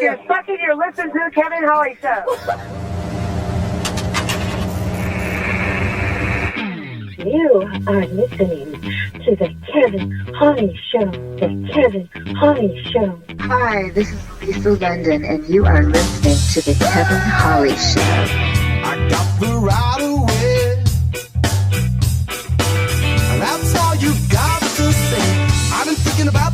You're fucking, you're listening to the Kevin Holly Show. You are listening to the Kevin Holly Show. The Kevin Holly Show. Hi, this is Lisa London, and you are listening to the Kevin Holly Show. I got the right away, and that's all you got to say. I've been thinking about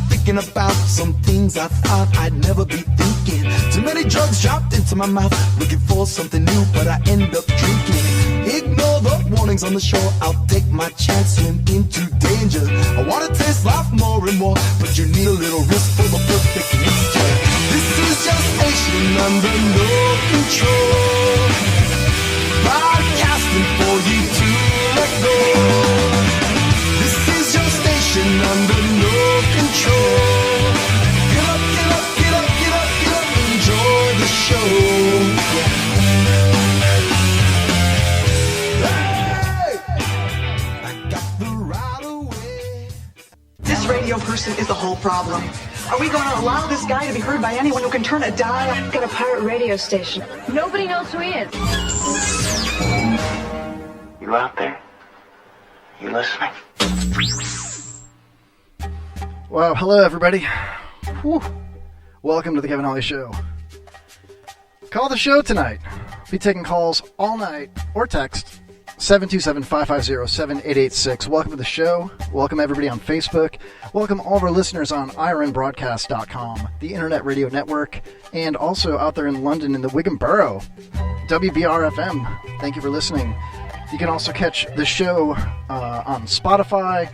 some things I thought I'd never be thinking. Too many drugs dropped into my mouth, looking for something new, but I end up drinking. Ignore the warnings on the shore, I'll take my chance, swim into danger. I wanna taste life more and more, but you need a little risk for the perfect mixture. This is your station under no control, broadcasting for you to let go. This is your station under no control. Get up, get up, get up, get up, get up, enjoy the show. This radio person is the whole problem. Are we going to allow this guy to be heard by anyone who can turn a dial? I've got a pirate radio station. Nobody knows who he is. You out there? You listening? Wow, hello everybody. Whew. Welcome to the Kevin Holly Show. Call the show tonight. Be taking calls all night or text 727-550-7886. Welcome to the show. Welcome everybody on Facebook. Welcome all of our listeners on ironbroadcast.com, the Internet Radio Network, and also out there in London in the Wigan Borough, WBR-FM. Thank you for listening. You can also catch the show on Spotify,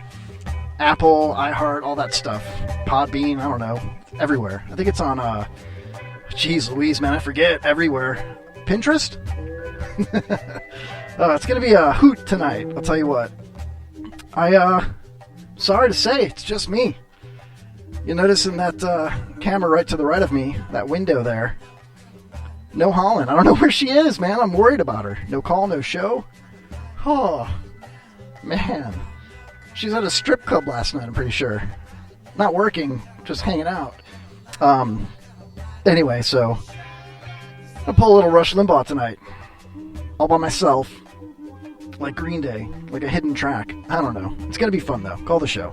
Apple, iHeart, all that stuff. Podbean, I don't know, everywhere. I think it's on, geez Louise, man, I forget, everywhere. Pinterest? It's going to be a hoot tonight, I'll tell you what. Sorry to say, it's just me. You'll notice in that camera right to the right of me, that window there, no Holland. I don't know where she is, man. I'm worried about her. No call, no show. Oh, man. She's at a strip club last night, I'm pretty sure. Not working, just hanging out. Anyway, so I'll pull a little Rush Limbaugh tonight. All by myself. Like Green Day. Like a hidden track. I don't know. It's going to be fun, though. Call the show.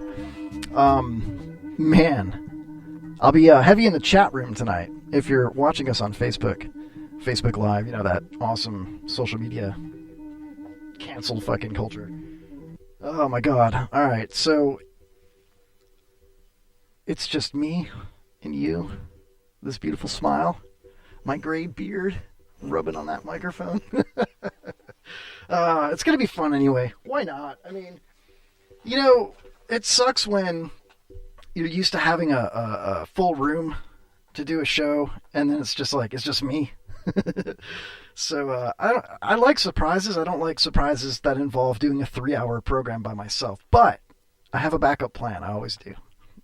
Man. I'll be heavy in the chat room tonight. If you're watching us on Facebook. Facebook Live. You know, that awesome social media canceled fucking culture. Oh my god. Alright, so it's just me and you. This beautiful smile. My gray beard rubbing on that microphone. It's gonna be fun anyway. Why not? I mean, you know, it sucks when you're used to having a full room to do a show, and then it's just like, it's just me. So, I like surprises. I don't like surprises that involve doing a 3-hour program by myself. But I have a backup plan. I always do.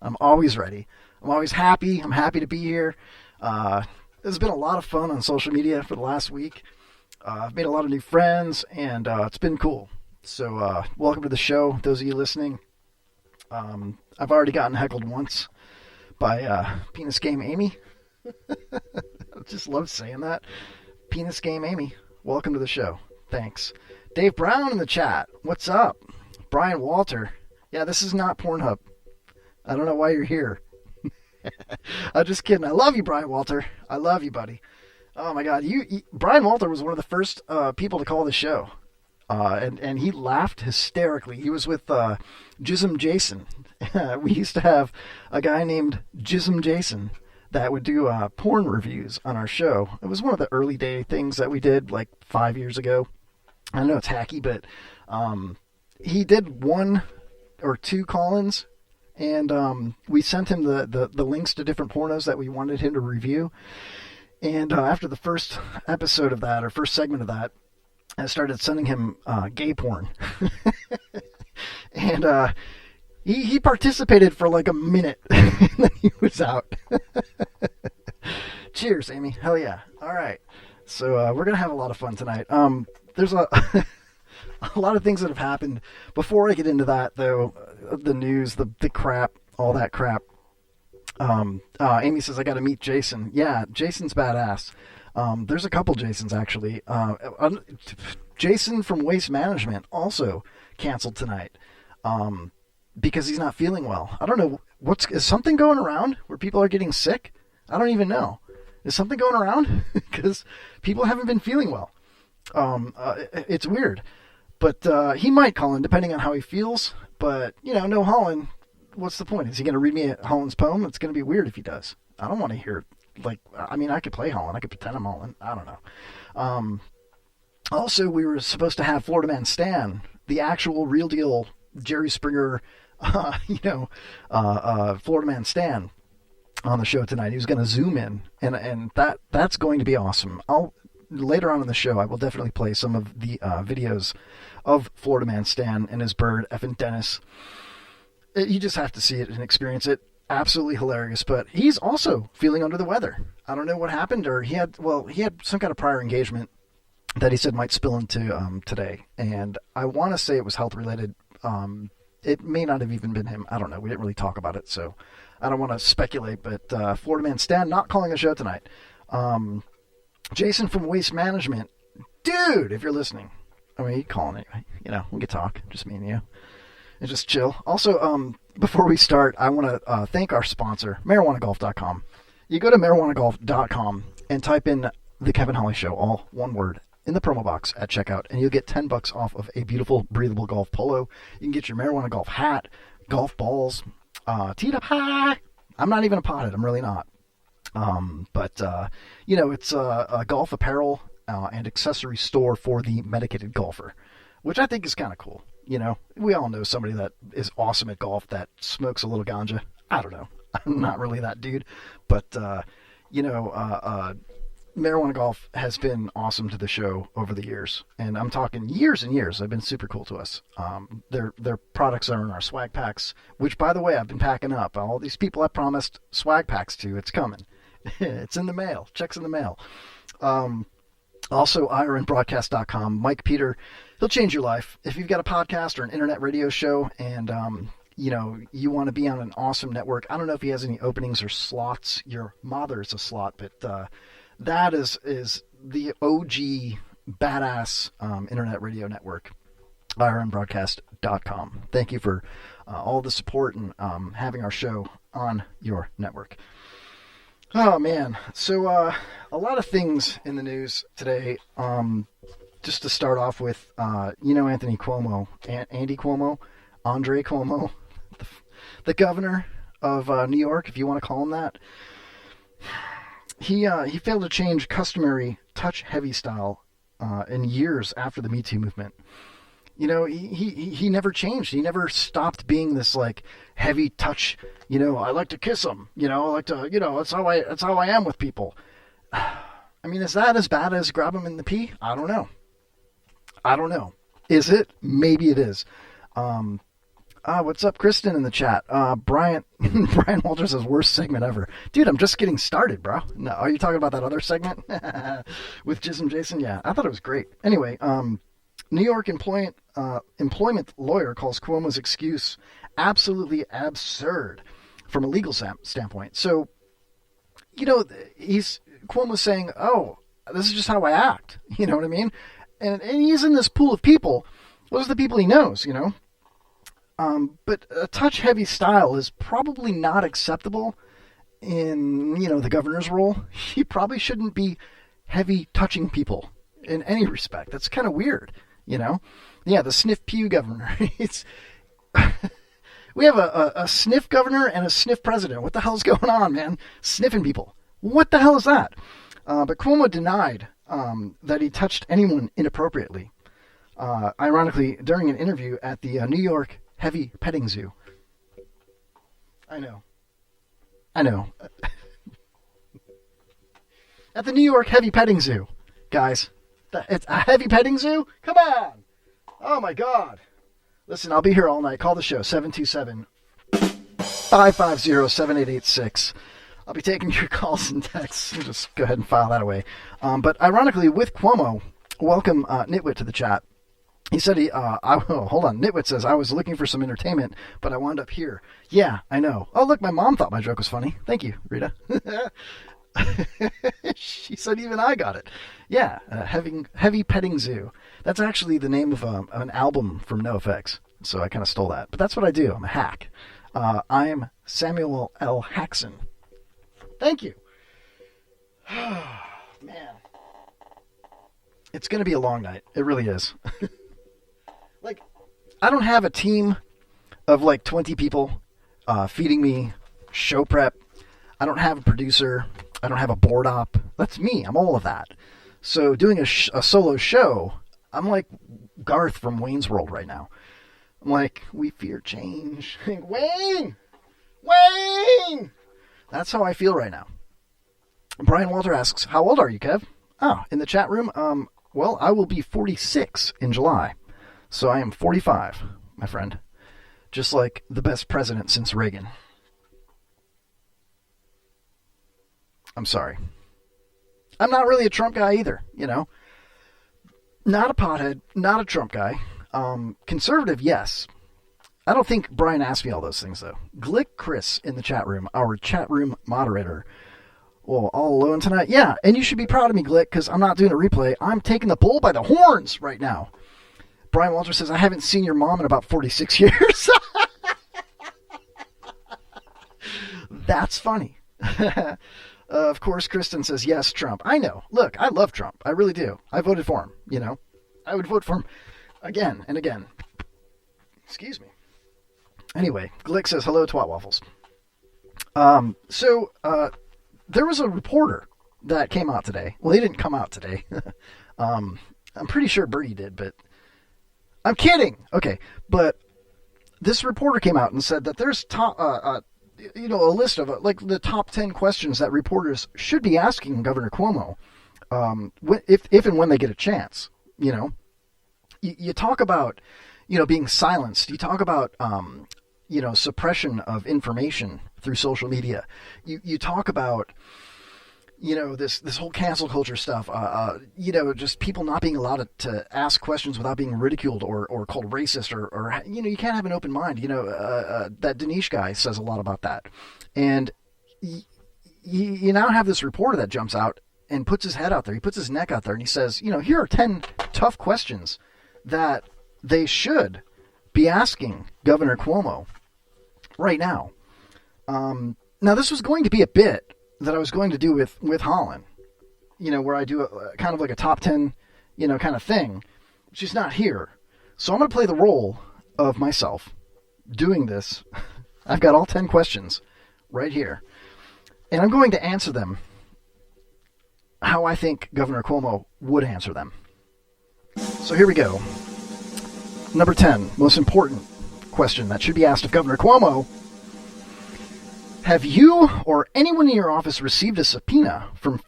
I'm always ready. I'm always happy. I'm happy to be here. It's been a lot of fun on social media for the last week. I've made a lot of new friends, and it's been cool. So, welcome to the show, those of you listening. I've already gotten heckled once by Penis Game Amy. I just love saying that. Penis Game Amy, welcome to the show. Thanks. Dave Brown in the chat. What's up? Brian Walter. Yeah, this is not Pornhub. I don't know why you're here. I'm just kidding. I love you, Brian Walter. I love you, buddy. Oh my God, Brian Walter was one of the first people to call the show, and he laughed hysterically. He was with Jism Jason. We used to have a guy named Jism Jason that would do porn reviews on our show. It was one of the early day things that we did like 5 years ago. I know it's hacky, but he did 1 or 2 call-ins, and we sent him the links to different pornos that we wanted him to review. And after the first episode of that, or first segment of that, I started sending him gay porn. And he participated for like a minute, and then he was out. Cheers, Amy. Hell yeah. All right. So we're going to have a lot of fun tonight. There's a lot of things that have happened. Before I get into that, though, the news, the crap, all that crap, Amy says, I got to meet Jason. Yeah, Jason's badass. There's a couple Jasons, actually. Jason from Waste Management also canceled tonight because he's not feeling well. I don't know. Is something going around where people are getting sick? I don't even know. Is something going around? Because people haven't been feeling well. It's weird. But he might call in depending on how he feels. But, no Holon. What's the point? Is he going to read me Holland's poem? It's going to be weird if he does. I don't want to hear, I could play Holland. I could pretend I'm Holland. I don't know. Also, we were supposed to have Florida Man Stan, the actual real deal Jerry Springer, Florida Man Stan on the show tonight. He was going to Zoom in, and that's going to be awesome. Later on in the show, I will definitely play some of the videos of Florida Man Stan and his bird, effing Dennis. You just have to see it and experience it. Absolutely hilarious, but he's also feeling under the weather. I don't know what happened, or he had some kind of prior engagement that he said might spill into today, and I want to say it was health related. It may not have even been him. I don't know. We didn't really talk about it, so I don't want to speculate, but Florida Man Stan not calling a show tonight. Jason from Waste Management, dude, if you're listening, you calling anyway. We can talk, just me and you. And just chill. Also, before we start, I want to thank our sponsor, marijuanagolf.com. You go to marijuanagolf.com and type in The Kevin Holly Show, all one word, in the promo box at checkout, and you'll get $10 off of a beautiful, breathable golf polo. You can get your marijuana golf hat, golf balls, teed up high. I'm not even a pothead. I'm really not. But it's a golf apparel and accessory store for the medicated golfer, which I think is kind of cool. We all know somebody that is awesome at golf that smokes a little ganja. I don't know. I'm not really that dude. But, Marijuana Golf has been awesome to the show over the years. And I'm talking years and years. They've been super cool to us. Their products are in our swag packs, which, by the way, I've been packing up. All these people I promised swag packs to, it's coming. It's in the mail. Check's in the mail. Also, ironbroadcast.com. Mike Peter, he'll change your life. If you've got a podcast or an internet radio show and, you want to be on an awesome network, I don't know if he has any openings or slots. Your mother is a slot, but that is the OG badass internet radio network, ironbroadcast.com. Thank you for all the support and having our show on your network. Oh, man. So, a lot of things in the news today. Just to start off with, Anthony Cuomo, Andy Cuomo, Andre Cuomo, the governor of New York, if you want to call him that. He failed to change customary touch-heavy style in years after the Me Too movement. He never changed. He never stopped being this heavy touch. I like to kiss them. I like to. That's how I am with people. Is that as bad as grab them in the pee? I don't know. Is it? Maybe it is. What's up, Kristen in the chat? Brian Walters says worst segment ever. Dude, I'm just getting started, bro. No, are you talking about that other segment with Jism Jason? Yeah, I thought it was great. Anyway, New York employment lawyer calls Cuomo's excuse absolutely absurd from a legal standpoint. So, Cuomo's saying, "Oh, this is just how I act." You know what I mean? And he's in this pool of people. Those are the people he knows. But a touch-heavy style is probably not acceptable in the governor's role. He probably shouldn't be heavy touching people in any respect. That's kind of weird. Yeah, the sniff pew governor. We have a sniff governor and a sniff president. What the hell's going on, man? Sniffing people. What the hell is that? But Cuomo denied that he touched anyone inappropriately. Ironically, during an interview at the New York Heavy Petting Zoo. I know. At the New York Heavy Petting Zoo, guys. It's a heavy petting zoo? Come on! Oh my God. Listen, I'll be here all night. Call the show, 727-550-7886. I'll be taking your calls and texts. Just go ahead and file that away. But ironically, with Cuomo, welcome Nitwit to the chat. He said hold on. Nitwit says, I was looking for some entertainment, but I wound up here. Yeah, I know. Oh, look, my mom thought my joke was funny. Thank you, Rita. She said even I got it. Yeah, Heavy Petting Zoo. That's actually the name of an album from NoFX. So I kind of stole that. But that's what I do. I'm a hack. I'm Samuel L. Hackson. Thank you. Man. It's going to be a long night. It really is. Like, I don't have a team of like 20 people feeding me show prep. I don't have a producer. I don't have a board op. That's me. I'm all of that. So doing a solo show, I'm like Garth from Wayne's World right now. I'm like, we fear change. Wayne! That's how I feel right now. Brian Walter asks, how old are you, Kev? Oh, in the chat room, well, I will be 46 in July. So I am 45, my friend. Just like the best president since Reagan. I'm sorry. I'm not really a Trump guy either, you know. Not a pothead, not a Trump guy. Conservative, yes. I don't think Brian asked me all those things, though. Glick Chris in the chat room, our chat room moderator. Well, all alone tonight? Yeah, and you should be proud of me, Glick, because I'm not doing a replay. I'm taking the bull by the horns right now. Brian Walter says, I haven't seen your mom in about 46 years. That's funny. Of course, Kristen says, yes, Trump. I know. Look, I love Trump. I really do. I voted for him, you know. I would vote for him again and again. Excuse me. Anyway, Glick says, hello, Twat Waffles. There was a reporter that came out today. Well, he didn't come out today. I'm pretty sure Bertie did, but I'm kidding. Okay, but this reporter came out and said that there's a list of like the top 10 questions that reporters should be asking Governor Cuomo, if and when they get a chance. You know, you talk about, being silenced. You talk about, suppression of information through social media. You talk about, this whole cancel culture stuff, just people not being allowed to ask questions without being ridiculed or called racist or you can't have an open mind. That Dinesh guy says a lot about that. And you now have this reporter that jumps out and puts his head out there. He puts his neck out there and he says, here are 10 tough questions that they should be asking Governor Cuomo right now. Now, this was going to be a bit that I was going to do with holon, where I do a kind of like a top 10, kind of thing. She's not here. So I'm going to play the role of myself doing this. I've got all 10 questions right here. And I'm going to answer them how I think Governor Cuomo would answer them. So here we go. Number 10, most important question that should be asked of Governor Cuomo. Have you or anyone in your office received a subpoena from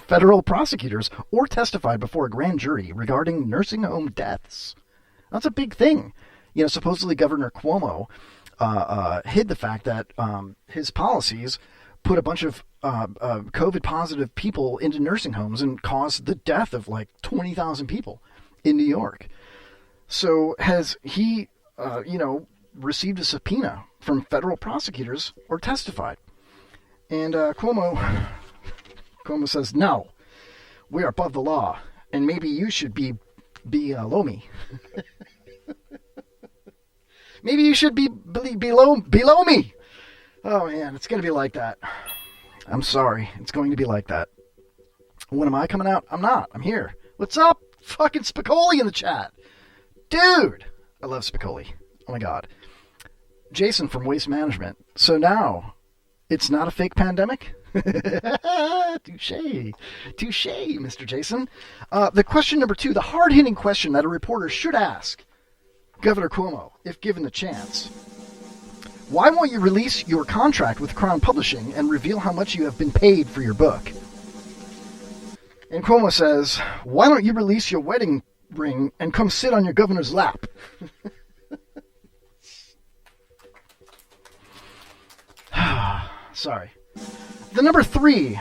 federal prosecutors or testified before a grand jury regarding nursing home deaths? That's a big thing. Supposedly Governor Cuomo hid the fact that his policies put a bunch of COVID-positive people into nursing homes and caused the death of like 20,000 people in New York. So has he, received a subpoena from federal prosecutors or testified? And Cuomo says, no, we are above the law, and maybe you should be below me. Maybe you should be below me. Oh man, it's going to be like that. I'm sorry. It's going to be like that. When am I coming out? I'm not. I'm here. What's up? Fucking Spicoli in the chat. Dude. I love Spicoli. Oh my God. Jason from Waste Management. So now, it's not a fake pandemic? Touche. Touche, Mr. Jason. The question number 2, the hard-hitting question that a reporter should ask Governor Cuomo, if given the chance. Why won't you release your contract with Crown Publishing and reveal how much you have been paid for your book? And Cuomo says, why don't you release your wedding ring and come sit on your governor's lap? Sorry. The number 3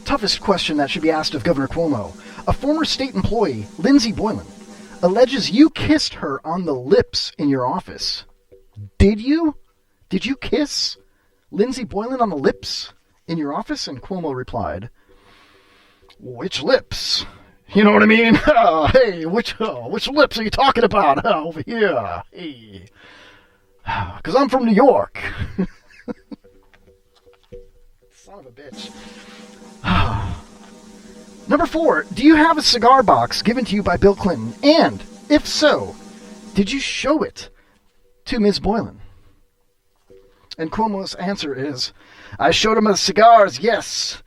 toughest question that should be asked of Governor Cuomo. A former state employee, Lindsay Boylan, alleges you kissed her on the lips in your office. Did you? Did you kiss Lindsay Boylan on the lips in your office? And Cuomo replied, which lips? You know what I mean? Hey, which lips are you talking about over here? Hey. Because I'm from New York. Son of a bitch. Number 4, do you have a cigar box given to you by Bill Clinton? And, if so, did you show it to Ms. Boylan? And Cuomo's answer is, I showed him the cigars, yes.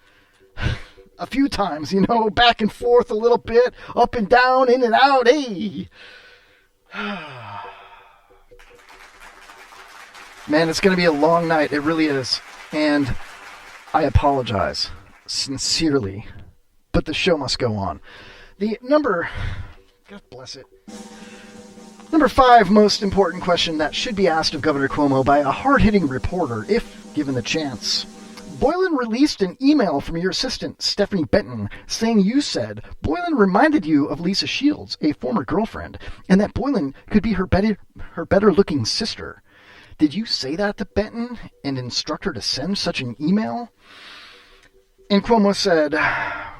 A few times, back and forth a little bit, up and down, in and out, hey. Man, it's going to be a long night, it really is. And I apologize, sincerely. But the show must go on. God bless it. Number 5 most important question that should be asked of Governor Cuomo by a hard-hitting reporter, if given the chance. Boylan released an email from your assistant, Stephanie Benton, saying you said Boylan reminded you of Lisa Shields, a former girlfriend, and that Boylan could be her better-looking sister. Did you say that to Benton and instruct her to send such an email? And Cuomo said,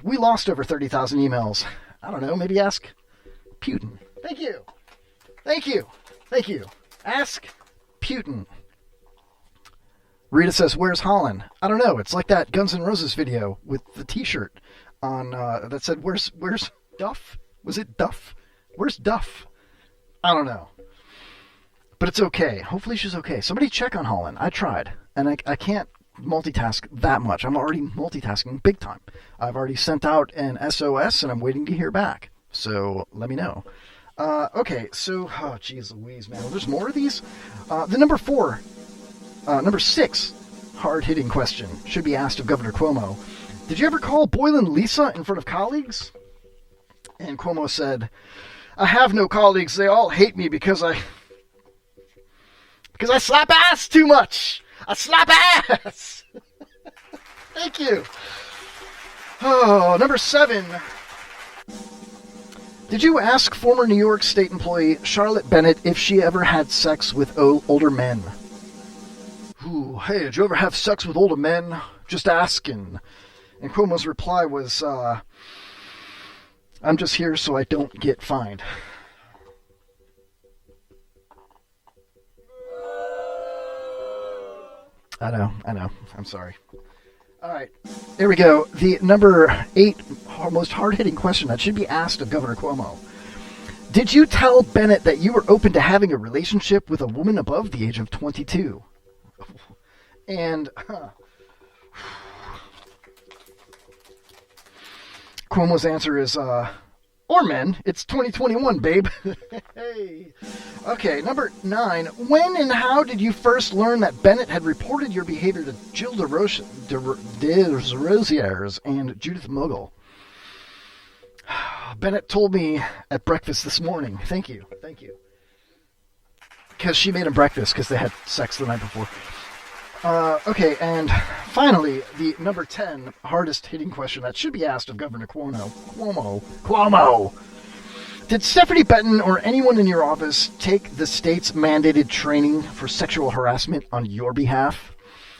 we lost over 30,000 emails. I don't know, maybe ask Putin. Thank you. Ask Putin. Rita says, where's Holland? I don't know. It's like that Guns N' Roses video with the t-shirt on that said, where's Duff? Was it Duff? Where's Duff? I don't know. But it's okay. Hopefully she's okay. Somebody check on Holland. I tried. And I can't multitask that much. I'm already multitasking big time. I've already sent out an SOS and I'm waiting to hear back. So let me know. Okay, so, oh, geez Louise, man. There's more of these? The number 6 hard-hitting question should be asked of Governor Cuomo. Did you ever call Boylan Lisa in front of colleagues? And Cuomo said, I have no colleagues. They all hate me because I slap ass too much. I slap ass. Thank you. Oh, number 7. Did you ask former New York State employee Charlotte Bennett if she ever had sex with older men? Ooh, hey, did you ever have sex with older men? Just asking. And Cuomo's reply was, I'm just here so I don't get fined. I know. I'm sorry. All right, there we go. The number 8 most hard-hitting question that should be asked of Governor Cuomo. Did you tell Bennett that you were open to having a relationship with a woman above the age of 22? And Cuomo's answer is, or men. It's 2021, babe. Hey. Okay, number 9. When and how did you first learn that Bennett had reported your behavior to Jill DeRosiers and Judith Mogul? Bennett told me at breakfast this morning. Thank you. Because she made him breakfast because they had sex the night before. Okay, and finally, the number 10 hardest hitting question that should be asked of Governor Cuomo. Did Stephanie Benton or anyone in your office take the state's mandated training for sexual harassment on your behalf?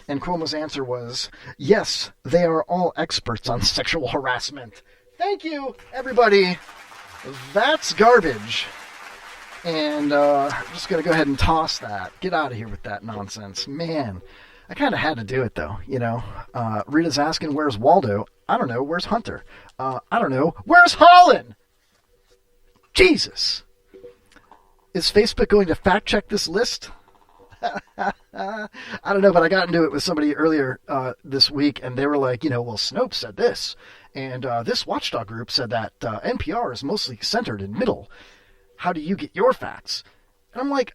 And Cuomo's answer was, yes, they are all experts on sexual harassment. Thank you, everybody. That's garbage. And I'm just going to go ahead and toss that. Get out of here with that nonsense. Man, I kind of had to do it, though, Rita's asking, where's Waldo? I don't know. Where's Hunter? I don't know. Where's Holland? Jesus. Is Facebook going to fact check this list? I don't know, but I got into it with somebody earlier this week, and they were like, well, Snopes said this, and this watchdog group said that NPR is mostly centered in middle. How do you get your facts? And I'm like,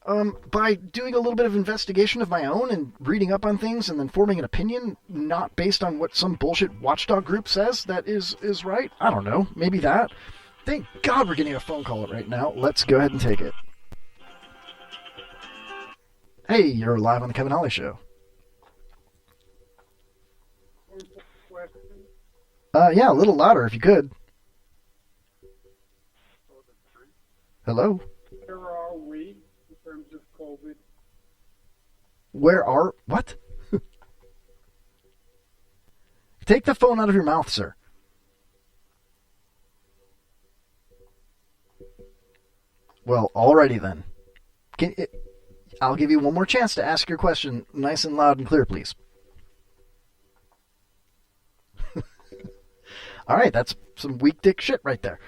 by doing a little bit of investigation of my own and reading up on things and then forming an opinion, not based on what some bullshit watchdog group says that is right. I don't know. Maybe that. Thank God we're getting a phone call right now. Let's go ahead and take it. Hey, you're live on the Kevin Holly Show. Yeah, a little louder if you could. Hello? Where are we in terms of COVID? What? Take the phone out of your mouth, sir. Well, alrighty then. I'll give you one more chance to ask your question nice and loud and clear, please. Alright, that's some weak dick shit right there.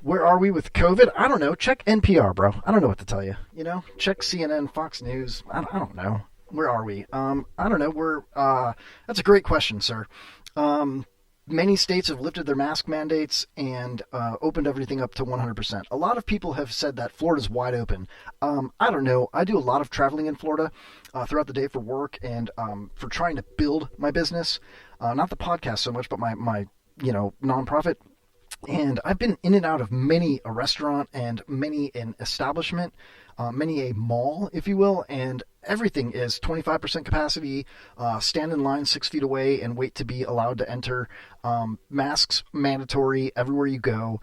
Where are we with COVID? I don't know. Check NPR, bro. I don't know what to tell you. You know, check CNN, Fox News. I don't know. Where are we? I don't know. That's a great question, sir. Many states have lifted their mask mandates and opened everything up to 100%. A lot of people have said that Florida's wide open. I don't know. I do a lot of traveling in Florida throughout the day for work and for trying to build my business. Not the podcast so much, but my nonprofit. And I've been in and out of many a restaurant and many an establishment, many a mall, if you will, and everything is 25% capacity, stand in line 6 feet away and wait to be allowed to enter, masks mandatory everywhere you go.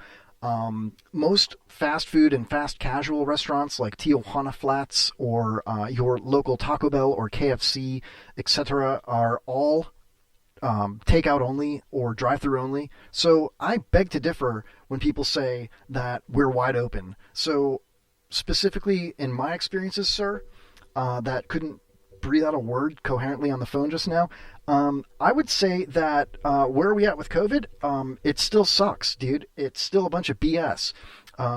Most fast food and fast casual restaurants like Tijuana Flats or your local Taco Bell or KFC, etc. are all takeout only or drive-through only. So I beg to differ when people say that we're wide open. So specifically in my experiences, sir, that couldn't breathe out a word coherently on the phone just now, I would say that where are we at with COVID? It still sucks, dude. It's still a bunch of BS.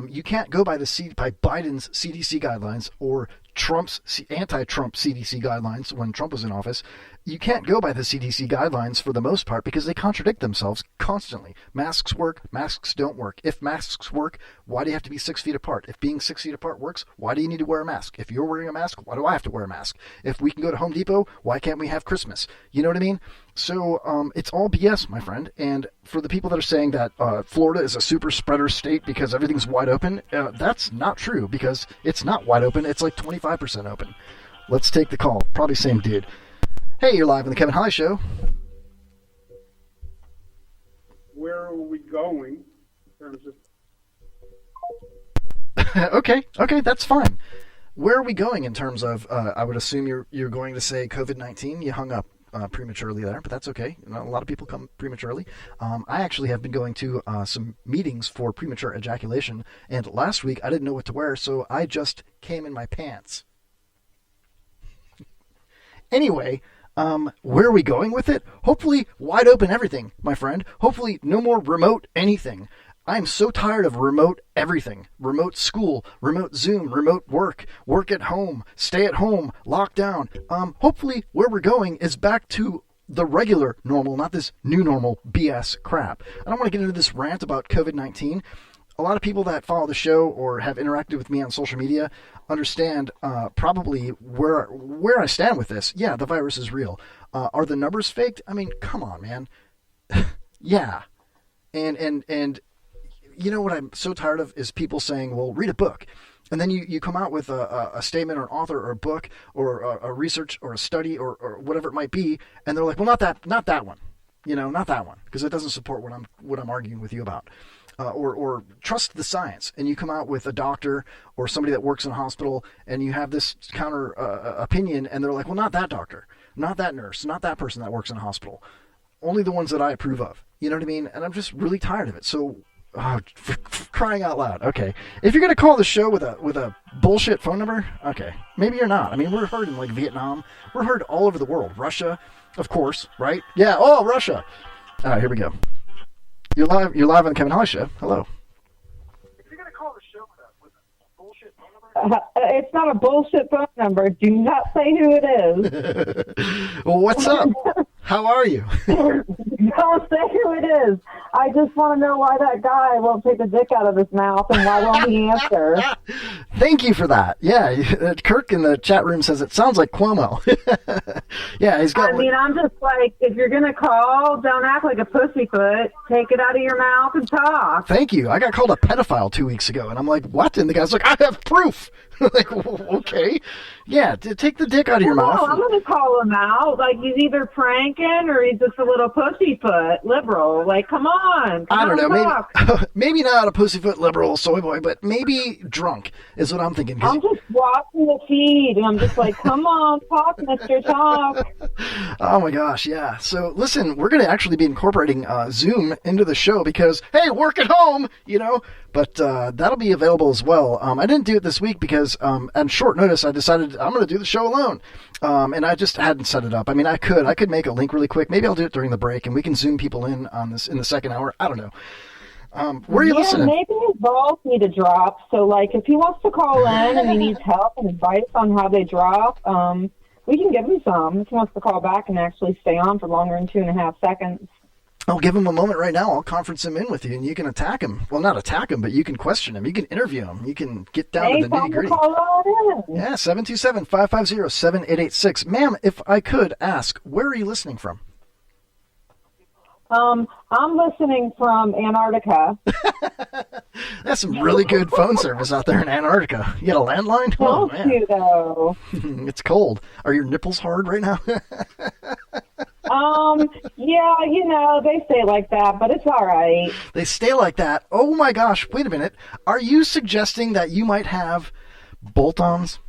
You can't go by Biden's CDC guidelines or Trump's anti-Trump CDC guidelines when Trump was in office. You can't go by the CDC guidelines for the most part because they contradict themselves constantly. Masks work, masks don't work. If masks work, why do you have to be 6 feet apart? If being 6 feet apart works, why do you need to wear a mask? If you're wearing a mask, why do I have to wear a mask? If we can go to Home Depot, why can't we have Christmas? You know what I mean? So it's all BS, my friend. And for the people that are saying that Florida is a super spreader state because everything's wide open, that's not true because it's not wide open. It's like 25% open. Let's take the call. Probably same dude. Hey, you're live on the Kevin Holly Show. Where are we going in terms of... Okay, that's fine. Where are we going in terms of, I would assume you're going to say COVID-19. You hung up prematurely there, but that's okay. A lot of people come prematurely. I actually have been going to some meetings for premature ejaculation, and last week I didn't know what to wear, so I just came in my pants. Anyway, where are we going with it? Hopefully wide open everything, my friend. Hopefully no more remote anything. I'm so tired of remote everything. Remote school, remote Zoom, remote work, work at home, stay at home, lockdown. Hopefully where we're going is back to the regular normal, not this new normal BS crap. I don't want to get into this rant about COVID-19. A lot of people that follow the show or have interacted with me on social media understand probably where I stand with this. Yeah, the virus is real. Are the numbers faked? I mean, come on, man. Yeah. And you know what I'm so tired of is people saying, well, read a book. And then you come out with a statement or an author or a book or a research or a study or whatever it might be. And they're like, well, not that one. Not that one, because it doesn't support what I'm arguing with you about. Or trust the science, and you come out with a doctor or somebody that works in a hospital, and you have this counter opinion, and they're like, well, not that doctor, not that nurse, not that person that works in a hospital, only the ones that I approve of. You know what I mean? And I'm just really tired of it. So, for crying out loud. Okay, if you're gonna call the show with a bullshit phone number, okay, maybe you're not. I mean, we're heard in like Vietnam, we're heard all over the world, Russia, of course, right? Yeah, oh, Russia. All right, here we go. You're live on the Kevin Holly Show. Hello. If you're going to call the show with a bullshit phone number... It's not a bullshit phone number. Do not say who it is. Well, what's up? How are you? Don't say who it is. I just want to know why that guy won't take the dick out of his mouth and why won't he answer. Thank you for that. Yeah, Kirk in the chat room says it sounds like Cuomo. Yeah, he's got. I mean, I'm just like, if you're gonna call, don't act like a pussyfoot. Take it out of your mouth and talk. Thank you. I got called a pedophile 2 weeks ago, and I'm like, what? And the guy's like, I have proof. Like, okay. Yeah, take the dick out of your mouth. No, I'm gonna call him out. Like, he's either pranking or he's just a little pussyfoot liberal. Like, come on. I don't know. Talk. Maybe not a pussyfoot liberal soy boy, but maybe drunk is what I'm thinking. I'm just watching the feed, and I'm just like, come on, talk, Mr. Talk. Oh my gosh, yeah. So listen, we're going to actually be incorporating Zoom into the show because, hey, work at home, you know. But that'll be available as well. I didn't do it this week because on short notice I decided I'm going to do the show alone. And I just hadn't set it up. I mean, I could make a link really quick. Maybe I'll do it during the break and we can Zoom people in on this in the second hour. I don't know. Where are you listening? Maybe his balls need to drop. So, like, if he wants to call in and he needs help and advice on how they drop, we can give him some. If he wants to call back and actually stay on for longer than 2.5 seconds. I'll give him a moment right now. I'll conference him in with you, and you can attack him. Well, not attack him, but you can question him. You can interview him. You can get down to the nitty-gritty. Yeah, 727-550-7886. Ma'am, if I could ask, where are you listening from? I'm listening from Antarctica. That's some really good phone service out there in Antarctica. You got a landline? Oh, man. You, though. It's cold. Are your nipples hard right now? Yeah, you know, they stay like that, but it's all right. They stay like that. Oh my gosh, wait a minute. Are you suggesting that you might have bolt-ons?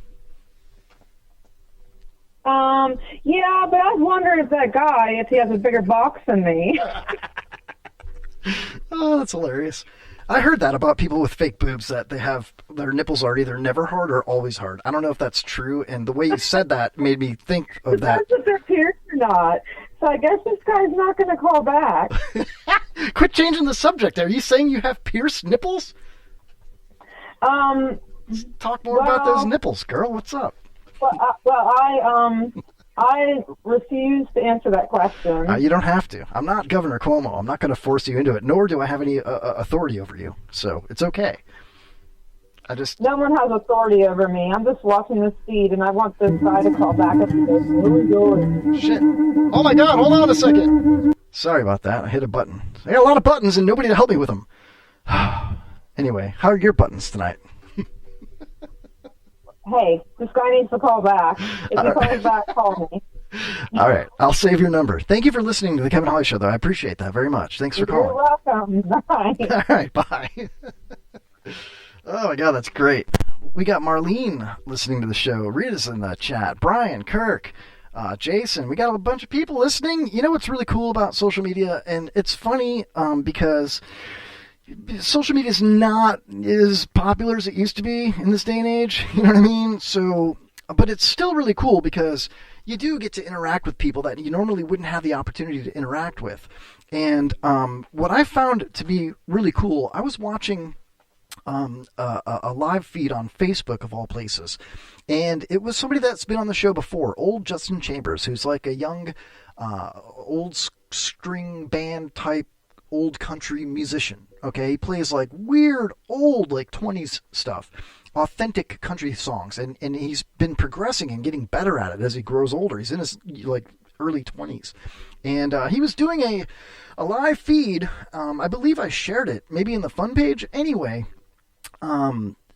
Yeah, but I was wondering if that guy, if he has a bigger box than me. Oh, that's hilarious. I heard that about people with fake boobs, that they have their nipples are either never hard or always hard. I don't know if that's true, and the way you said that made me think of that. Depends if they're pierced or not. So I guess this guy's not going to call back. Quit changing the subject. Are you saying you have pierced nipples? Let's talk more about those nipples, girl. What's up? I refuse to answer that question. You don't have to. I'm not Governor Cuomo. I'm not going to force you into it, nor do I have any authority over you. So it's okay. No one has authority over me. I'm just watching this feed, and I want this guy to call back up and go, "What are we doing?" Shit. Oh my God, hold on a second. Sorry about that. I hit a button. I got a lot of buttons and nobody to help me with them. Anyway, how are your buttons tonight? Hey, this guy needs to call back. If he calls back, call me. All right, I'll save your number. Thank you for listening to the Kevin Holly Show, though. I appreciate that very much. Thanks for calling. You're welcome. Bye. All right, bye. Oh my God, that's great. We got Marlene listening to the show. Rita's in the chat. Brian, Kirk, Jason. We got a bunch of people listening. You know what's really cool about social media? And it's funny because social media is not as popular as it used to be in this day and age. You know what I mean? So, but it's still really cool because you do get to interact with people that you normally wouldn't have the opportunity to interact with. And what I found to be really cool, I was watching a live feed on Facebook of all places, and it was somebody that's been on the show before, old Justin Chambers, who's like a young old string band type old country musician. Okay, he plays like weird old like 20s stuff, authentic country songs, and he's been progressing and getting better at it as he grows older. He's in his like early 20s, and he was doing a live feed. I believe I shared it maybe in the fun page. Anyway,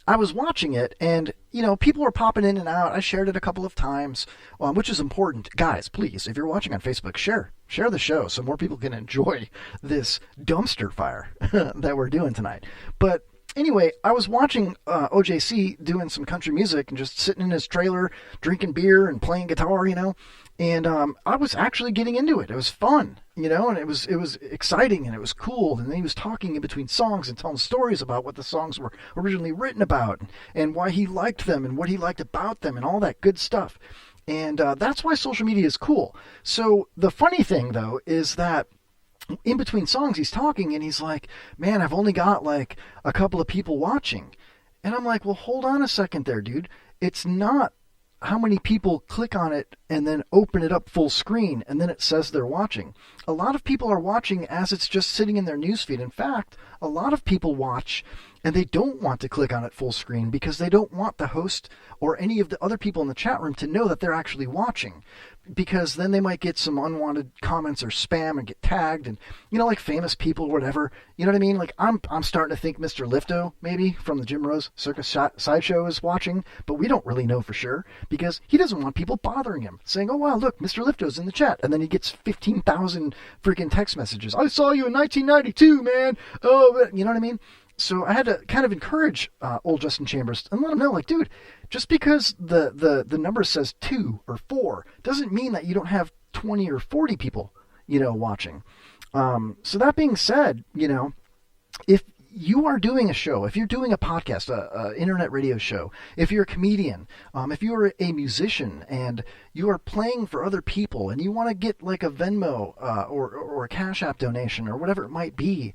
I was watching it, and, you know, people were popping in and out. I shared it a couple of times, which is important. Guys, please, if you're watching on Facebook, share the show so more people can enjoy this dumpster fire that we're doing tonight. But anyway, I was watching OJC doing some country music and just sitting in his trailer, drinking beer and playing guitar, you know, and I was actually getting into it. It was fun, you know, and it was exciting and it was cool. And then he was talking in between songs and telling stories about what the songs were originally written about and why he liked them and what he liked about them and all that good stuff. And that's why social media is cool. So the funny thing, though, is that in between songs, he's talking and he's like, man, I've only got like a couple of people watching. And I'm like, well, hold on a second there, dude. It's not how many people click on it and then open it up full screen and then it says they're watching. A lot of people are watching as it's just sitting in their newsfeed. In fact, a lot of people watch and they don't want to click on it full screen because they don't want the host or any of the other people in the chat room to know that they're actually watching, because then they might get some unwanted comments or spam and get tagged, and like famous people or whatever. You know what I mean? Like I'm starting to think Mr. Lifto, maybe from the Jim Rose Circus Sideshow, is watching, but we don't really know for sure because he doesn't want people bothering him, saying, "Oh wow, look, Mr. Lifto's in the chat," and then he gets 15,000 freaking text messages. "I saw you in 1992, man." Oh, you know what I mean? So I had to kind of encourage old Justin Chambers and let him know, like, dude, just because the number says 2 or 4 doesn't mean that you don't have 20 or 40 people, watching. So that being said, if you are doing a show, if you're doing a podcast, a internet radio show, if you're a comedian, if you're a musician and you are playing for other people and you want to get like a Venmo or a Cash App donation or whatever it might be,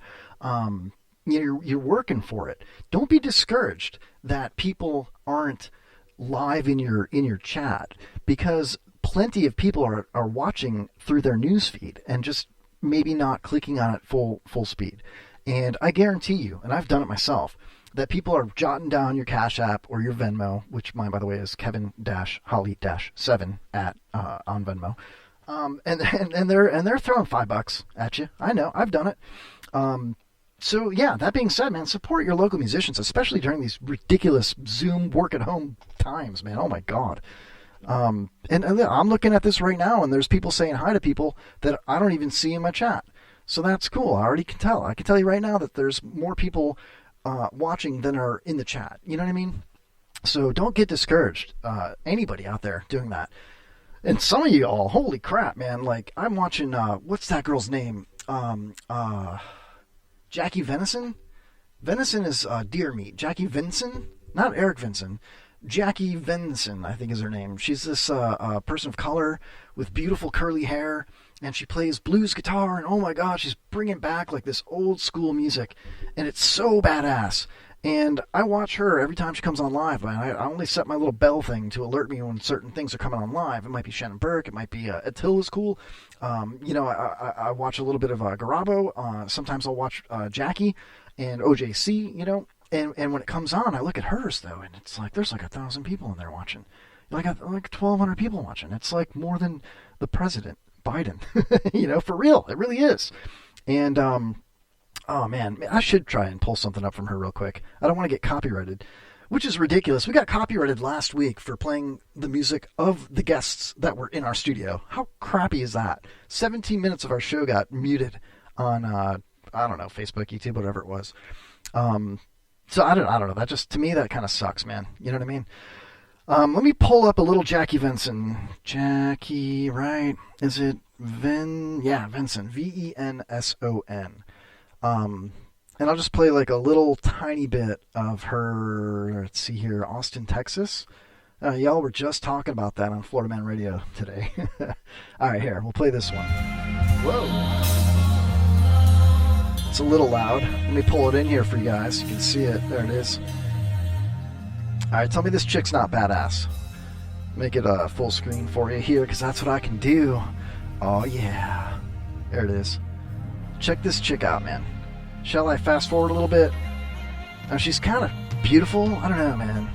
you're working for it. Don't be discouraged that people aren't live in your chat, because plenty of people are watching through their news feed and just maybe not clicking on it full speed. And I guarantee you, and I've done it myself, that people are jotting down your Cash App or your Venmo, which mine, by the way, is Kevin-Holly-7 on Venmo, and they're throwing $5 at you. I know, I've done it. So yeah, that being said, man, support your local musicians, especially during these ridiculous Zoom work-at-home times, man. Oh my God. And I'm looking at this right now, and there's people saying hi to people that I don't even see in my chat. So that's cool. I already can tell. I can tell you right now that there's more people watching than are in the chat. You know what I mean? So don't get discouraged. Anybody out there doing that. And some of you all, holy crap, man. Like, I'm watching, what's that girl's name? Jackie Venison? Venison is deer meat. Jackie Vinson? Not Eric Vinson. Jackie Venson, I think is her name. She's this person of color with beautiful curly hair, and she plays blues guitar, and oh my God, she's bringing back like this old school music, and it's so badass. And I watch her every time she comes on live, man. I only set my little bell thing to alert me when certain things are coming on live. It might be Shannon Burke. It might be Attila is cool. I watch a little bit of Garabo. Sometimes I'll watch Jackie and OJC, And when it comes on, I look at hers, though, and it's like there's like 1,000 people in there watching. Like 1,200 people watching. It's like more than the president, Biden. For real. It really is. And oh, man, I should try and pull something up from her real quick. I don't want to get copyrighted, which is ridiculous. We got copyrighted last week for playing the music of the guests that were in our studio. How crappy is that? 17 minutes of our show got muted on, I don't know, Facebook, YouTube, whatever it was. So I don't know. That just, to me, that kind of sucks, man. You know what I mean? Let me pull up a little Jackie Venson. Jackie, right? Is it Yeah, Venson. Venson. And I'll just play like a little tiny bit of her. Let's see here, Austin, Texas. Y'all were just talking about that on Florida Man Radio today. All right, here, we'll play this one. Whoa. It's a little loud. Let me pull it in here for you guys. You can see it. There it is. All right, tell me this chick's not badass. Make it a full screen for you here, because that's what I can do. Oh, yeah. There it is. Check this chick out, man. Shall I fast forward a little bit? Now, she's kind of beautiful. I don't know, man.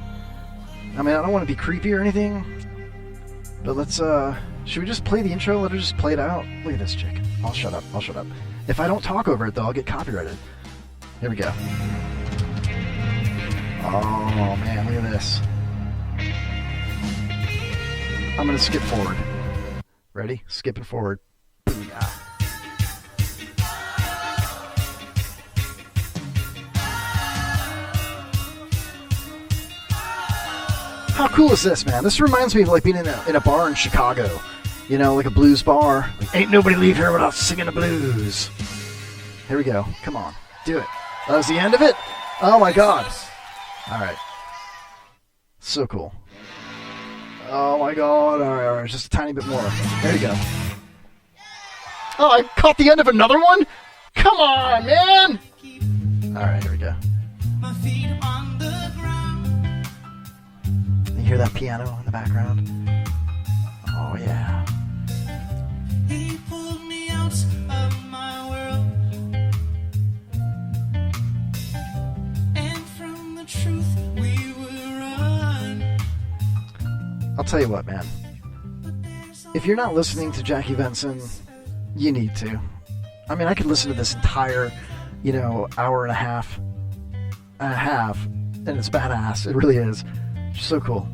I mean, I don't want to be creepy or anything, but let's, should we just play the intro? Let her just play it out. Look at this chick. I'll shut up. If I don't talk over it, though, I'll get copyrighted. Here we go. Oh, man, look at this. I'm going to skip forward. Ready? Skipping forward. Booyah. How cool is this, man? This reminds me of like being in a bar in Chicago. Like a blues bar. Like, ain't nobody leave here without singing the blues. Here we go. Come on. Do it. That was the end of it? Oh my God. All right. So cool. Oh my God. All right. Just a tiny bit more. There you go. Oh, I caught the end of another one? Come on, man. All right. Here we go. You hear that piano in the background? Oh, yeah. He pulled me out of my world and tell you what, man. If you're not listening to Jackie Venson, you need to. I mean, I could listen to this entire, hour and a half, and it's badass. It really is. She's so cool.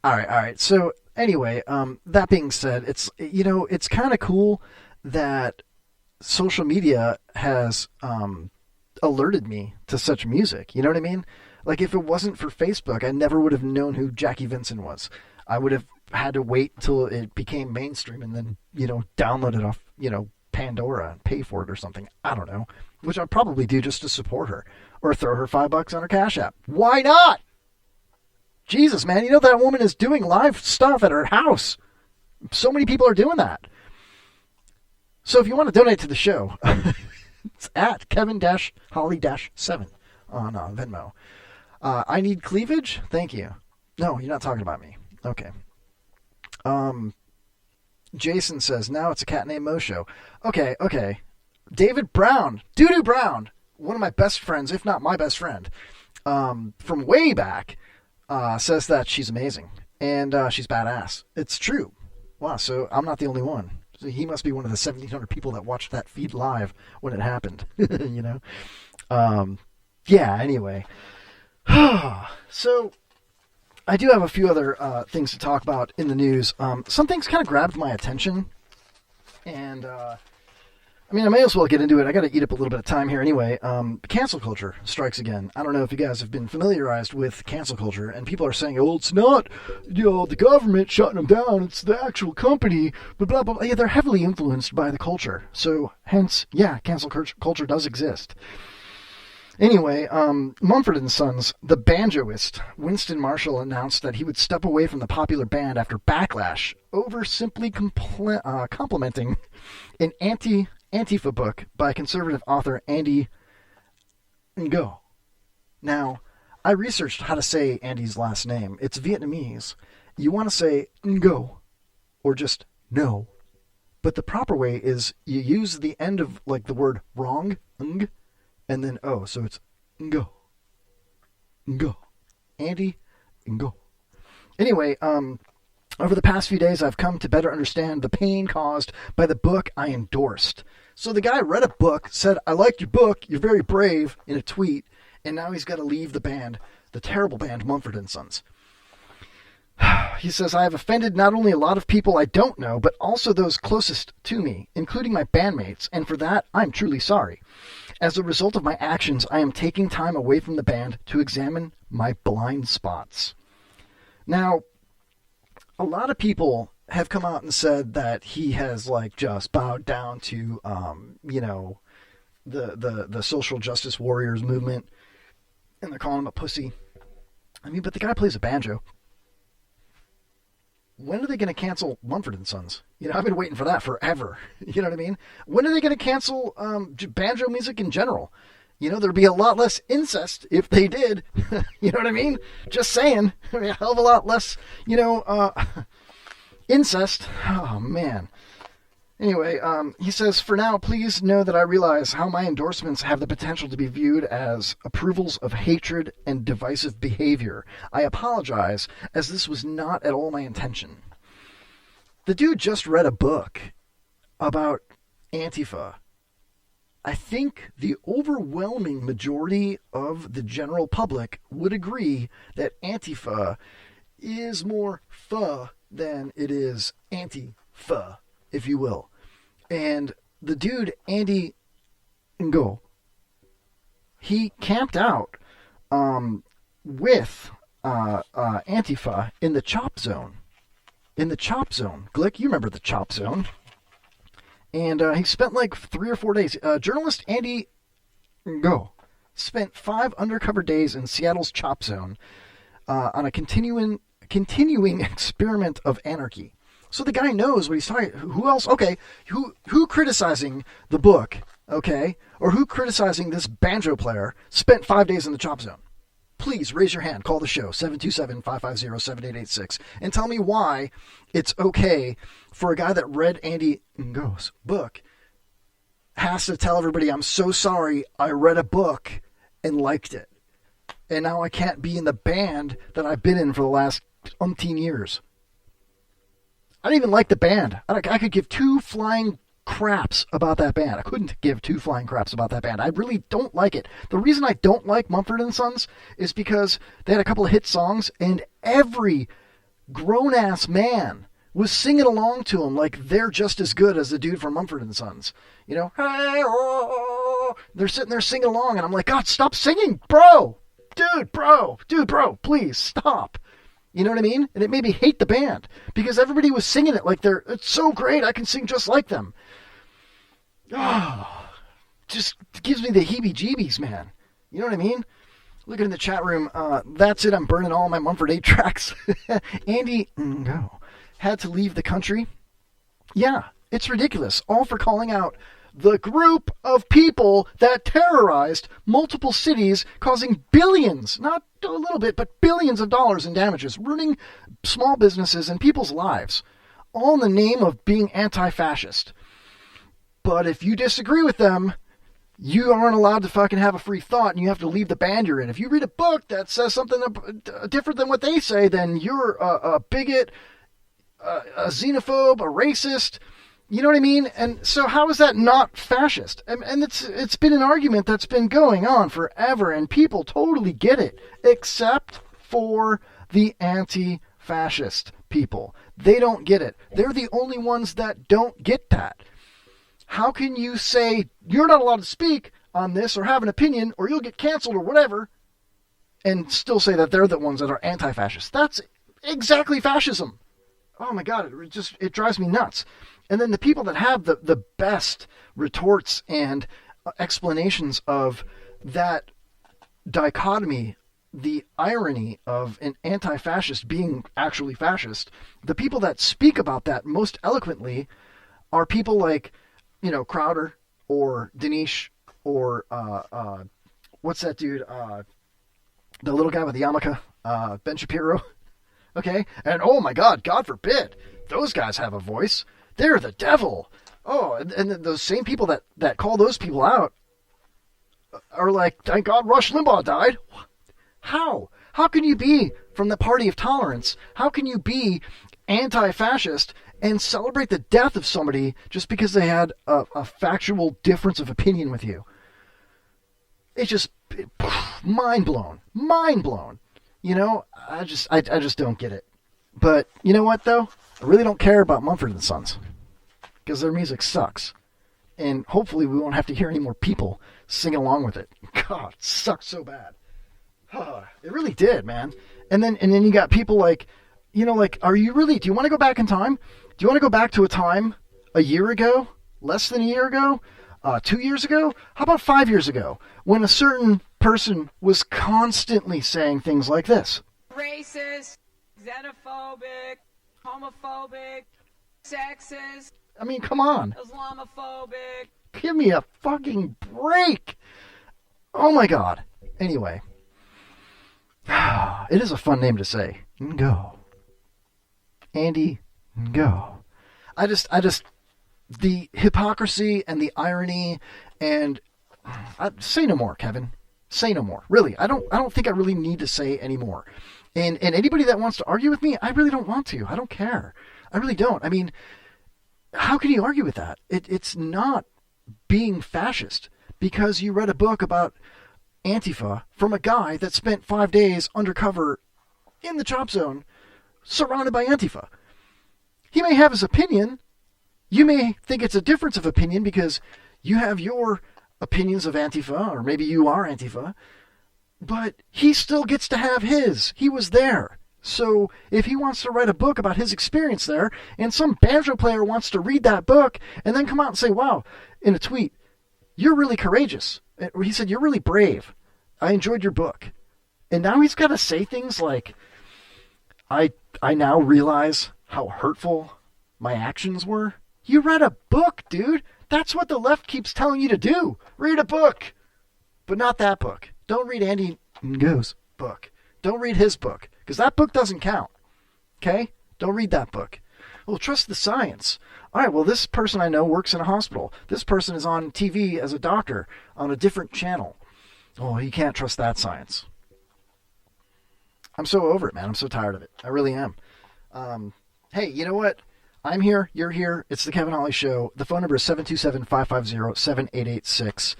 All right. So anyway, that being said, it's kind of cool that social media has alerted me to such music. You know what I mean? Like, if it wasn't for Facebook, I never would have known who Jackie Venson was. I would have had to wait till it became mainstream and then, download it off, Pandora and pay for it or something. I don't know. Which I'd probably do just to support her. Or throw her $5 on her Cash App. Why not? Jesus, man. That woman is doing live stuff at her house. So many people are doing that. So if you want to donate to the show, it's at Kevin-Holly-7 on Venmo. I need cleavage? Thank you. No, you're not talking about me. Okay. Jason says, now it's a cat named Mosho. Okay. David Brown, Doo-Doo Brown, one of my best friends, if not my best friend, from way back, says that she's amazing. And she's badass. It's true. Wow, so I'm not the only one. So he must be one of the 1,700 people that watched that feed live when it happened. Yeah, anyway. So, I do have a few other things to talk about in the news. Some things kind of grabbed my attention. And, I may as well get into it. I got to eat up a little bit of time here anyway. Cancel culture strikes again. I don't know if you guys have been familiarized with cancel culture. And people are saying, oh, it's not, the government shutting them down. It's the actual company. Blah, blah, blah. Yeah, they're heavily influenced by the culture. So, hence, yeah, cancel culture does exist. Anyway, Mumford & Sons, the banjoist Winston Marshall announced that he would step away from the popular band after backlash over simply complimenting an Antifa book by conservative author Andy Ngo. Now, I researched how to say Andy's last name. It's Vietnamese. You want to say Ngo or just no. But the proper way is you use the end of the word wrong, ng, and then O, so it's Ngo. Ngo. Andy Ngo. Anyway, over the past few days, I've come to better understand the pain caused by the book I endorsed. So the guy read a book, said, I liked your book, you're very brave, in a tweet, and now he's got to leave the band, the terrible band Mumford & Sons. He says, I have offended not only a lot of people I don't know, but also those closest to me, including my bandmates, and for that, I'm truly sorry. As a result of my actions, I am taking time away from the band to examine my blind spots. Now, a lot of people have come out and said that he has just bowed down to, the social justice warriors movement, and they're calling him a pussy. But the guy plays a banjo. When are they going to cancel Mumford & Sons? I've been waiting for that forever. You know what I mean? When are they going to cancel banjo music in general? There'd be a lot less incest if they did. You know what I mean? Just saying. A hell of a lot less, incest. Oh, man. Anyway, he says, for now, please know that I realize how my endorsements have the potential to be viewed as approvals of hatred and divisive behavior. I apologize, as this was not at all my intention. The dude just read a book about Antifa. I think the overwhelming majority of the general public would agree that Antifa is more pho than it is anti-pho, if you will. And the dude, Andy Ngo, he camped out with Antifa in the chop zone. In the chop zone. Glick, you remember the chop zone. And he spent 3 or 4 days. Journalist Andy Ngo spent 5 undercover days in Seattle's chop zone on a continuing experiment of anarchy. So the guy knows what he's talking. Who else? Okay, who criticizing the book? Okay, or who criticizing this banjo player spent 5 days in the chop zone? Please raise your hand. Call the show 727-550-7886 and tell me why it's okay for a guy that read Andy Ngo's book has to tell everybody, I'm so sorry, I read a book and liked it. and now I can't be in the band that I've been in for the last umpteen years. I didn't even like the band. I could give two flying craps about that band. I couldn't give two flying craps about that band. I really don't like it. The reason I don't like Mumford & Sons is because they had a couple of hit songs, and every grown-ass man was singing along to them like they're just as good as the dude from Mumford & Sons. You know, hey, oh, they're sitting there singing along, and I'm like, God, stop singing, bro! Dude, bro, please, stop. You know what I mean? And it made me hate the band because everybody was singing it like it's so great, I can sing just like them. Oh, just gives me the heebie-jeebies, man. You know what I mean? Looking in the chat room, that's it, I'm burning all my Mumford 8 tracks. Andy, no, had to leave the country. Yeah, it's ridiculous. All for calling out the group of people that terrorized multiple cities, causing billions, not a little bit, but billions of dollars in damages, ruining small businesses and people's lives, all in the name of being anti-fascist. But if you disagree with them, you aren't allowed to fucking have a free thought, and you have to leave the band you're in. If you read a book that says something different than what they say, then you're a bigot, a xenophobe, a racist. You know what I mean? And so how is that not fascist? And it's been an argument that's been going on forever, and people totally get it, except for the anti-fascist people. They don't get it. They're the only ones that don't get that. How can you say you're not allowed to speak on this or have an opinion or you'll get canceled or whatever, and still say that they're the ones that are anti-fascist? That's exactly fascism. Oh my God, it drives me nuts. And then the people that have the best retorts and explanations of that dichotomy, the irony of an anti-fascist being actually fascist, the people that speak about that most eloquently are people like, you know, Crowder or Dinesh or what's that dude? The little guy with the yarmulke, Ben Shapiro. Okay? And oh my God, God forbid, those guys have a voice. They're the devil. Oh, and those same people that call those people out are like, thank God Rush Limbaugh died. How? How can you be from the party of tolerance? How can you be anti-fascist and celebrate the death of somebody just because they had a factual difference of opinion with you? It's just mind blown. You know, I just don't get it. But you know what, though? I really don't care about Mumford & Sons because their music sucks. And hopefully we won't have to hear any more people sing along with it. God, it sucks so bad. It really did, man. And then you got people like, you know, like, do you want to go back in time? Do you want to go back to a time a year ago, less than a year ago, 2 years ago? How about 5 years ago when a certain person was constantly saying things like this? Racist, xenophobic, homophobic, sexist. I mean, come on. Islamophobic. Give me a fucking break. Oh my God. Anyway. It is a fun name to say. Go. Andy, go. I just, the hypocrisy and the irony and say no more, Kevin. Say no more. Really. I don't think I really need to say any more. And anybody that wants to argue with me, I really don't want to. I don't care. I really don't. I mean, how can you argue with that? It's not being fascist because you read a book about Antifa from a guy that spent 5 days undercover in the chop zone surrounded by Antifa. He may have his opinion. You may think it's a difference of opinion because you have your opinions of Antifa, or maybe you are Antifa, but he still gets to have his. He was there. So if he wants to write a book about his experience there, and some banjo player wants to read that book and then come out and say, wow, in a tweet, you're really courageous. He said, you're really brave. I enjoyed your book. And now he's got to say things like, I now realize how hurtful my actions were. You read a book, dude. That's what the left keeps telling you to do. Read a book. But not that book. Don't read Andy Ngo's book. Don't read his book. Because that book doesn't count. Okay? Don't read that book. Well, trust the science. All right, well, this person I know works in a hospital. This person is on TV as a doctor on a different channel. Oh, you can't trust that science. I'm so over it, man. I'm so tired of it. I really am. Hey, you know what? I'm here. You're here. It's the Kevin Holly Show. The phone number is 727-550-7886.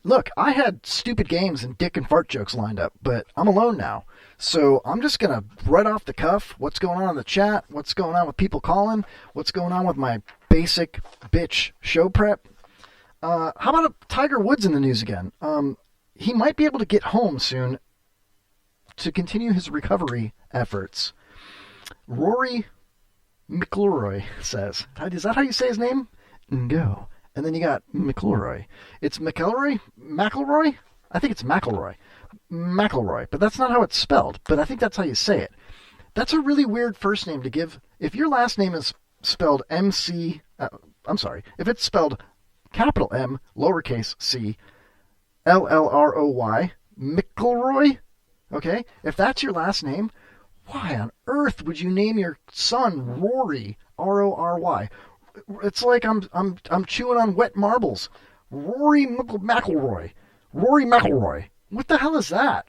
Look, I had stupid games and dick and fart jokes lined up, but I'm alone now. So I'm just going to right off the cuff, what's going on in the chat, what's going on with people calling, what's going on with my basic bitch show prep. How about Tiger Woods in the news again? He might be able to get home soon to continue his recovery efforts. Rory McIlroy says, is that how you say his name? No. And then you got McIlroy. It's McIlroy? McIlroy? I think it's McIlroy. McIlroy. But that's not how it's spelled. But I think that's how you say it. That's a really weird first name to give. If your last name is spelled MC... if it's spelled capital M, lowercase c, L-L-R-O-Y, McIlroy, okay? If that's your last name, why on earth would you name your son Rory, R-O-R-Y? It's like I'm chewing on wet marbles. Rory McIlroy. Rory McIlroy. What the hell is that?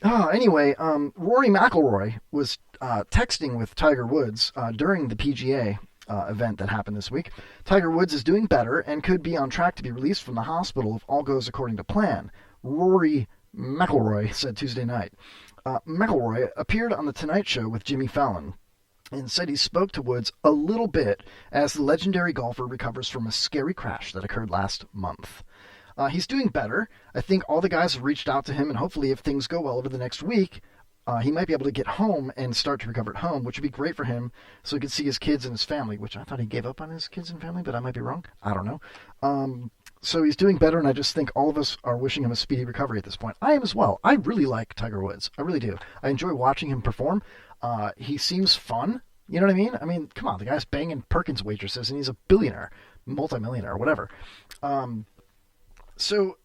Anyway, Rory McIlroy was texting with Tiger Woods during the PGA event that happened this week. Tiger Woods is doing better and could be on track to be released from the hospital if all goes according to plan. Rory McIlroy said Tuesday night. McIlroy appeared on The Tonight Show with Jimmy Fallon and said he spoke to Woods a little bit as the legendary golfer recovers from a scary crash that occurred last month. He's doing better. I think all the guys have reached out to him, and hopefully if things go well over the next week, he might be able to get home and start to recover at home, which would be great for him so he could see his kids and his family, which I thought he gave up on his kids and family, but I might be wrong. I don't know. So he's doing better, and I just think all of us are wishing him a speedy recovery at this point. I am as well. I really like Tiger Woods. I really do. I enjoy watching him perform. He seems fun. You know what I mean? I mean, come on. The guy's banging Perkins waitresses, and he's a billionaire, multimillionaire, whatever. So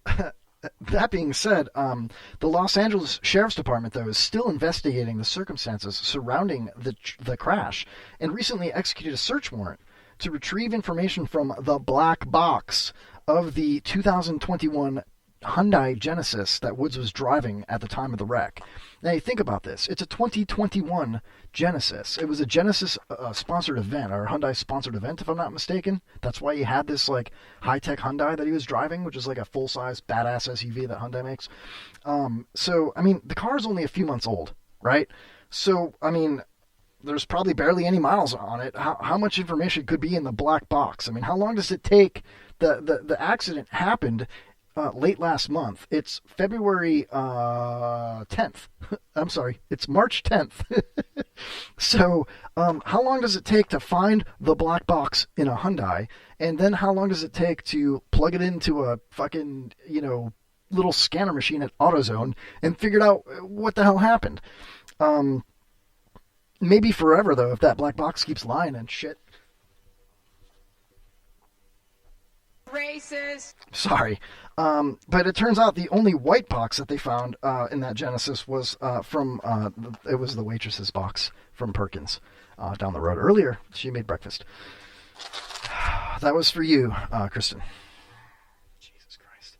that being said, the Los Angeles Sheriff's Department, though, is still investigating the circumstances surrounding the crash and recently executed a search warrant to retrieve information from the black box of the 2021 Hyundai Genesis that Woods was driving at the time of the wreck. Now, you think about this. It's a 2021 Genesis. It was a Genesis sponsored event, or Hyundai sponsored event, if I'm not mistaken. That's why he had this like high-tech Hyundai that he was driving, which is like a full-size badass SUV that Hyundai makes. So, I mean, the car is only a few months old, right? So, I mean, there's probably barely any miles on it. How much information could be in the black box? I mean, how long does it take? The accident happened late last month. It's February 10th. I'm sorry, it's March 10th. So how long does it take to find the black box in a Hyundai? And then how long does it take to plug it into a fucking, little scanner machine at AutoZone and figure out what the hell happened? Maybe forever, though, if that black box keeps lying and shit. Racist. Sorry. But it turns out the only white box that they found in that Genesis was it was the waitress's box from Perkins down the road. Earlier, she made breakfast. That was for you, Kristen. Jesus Christ.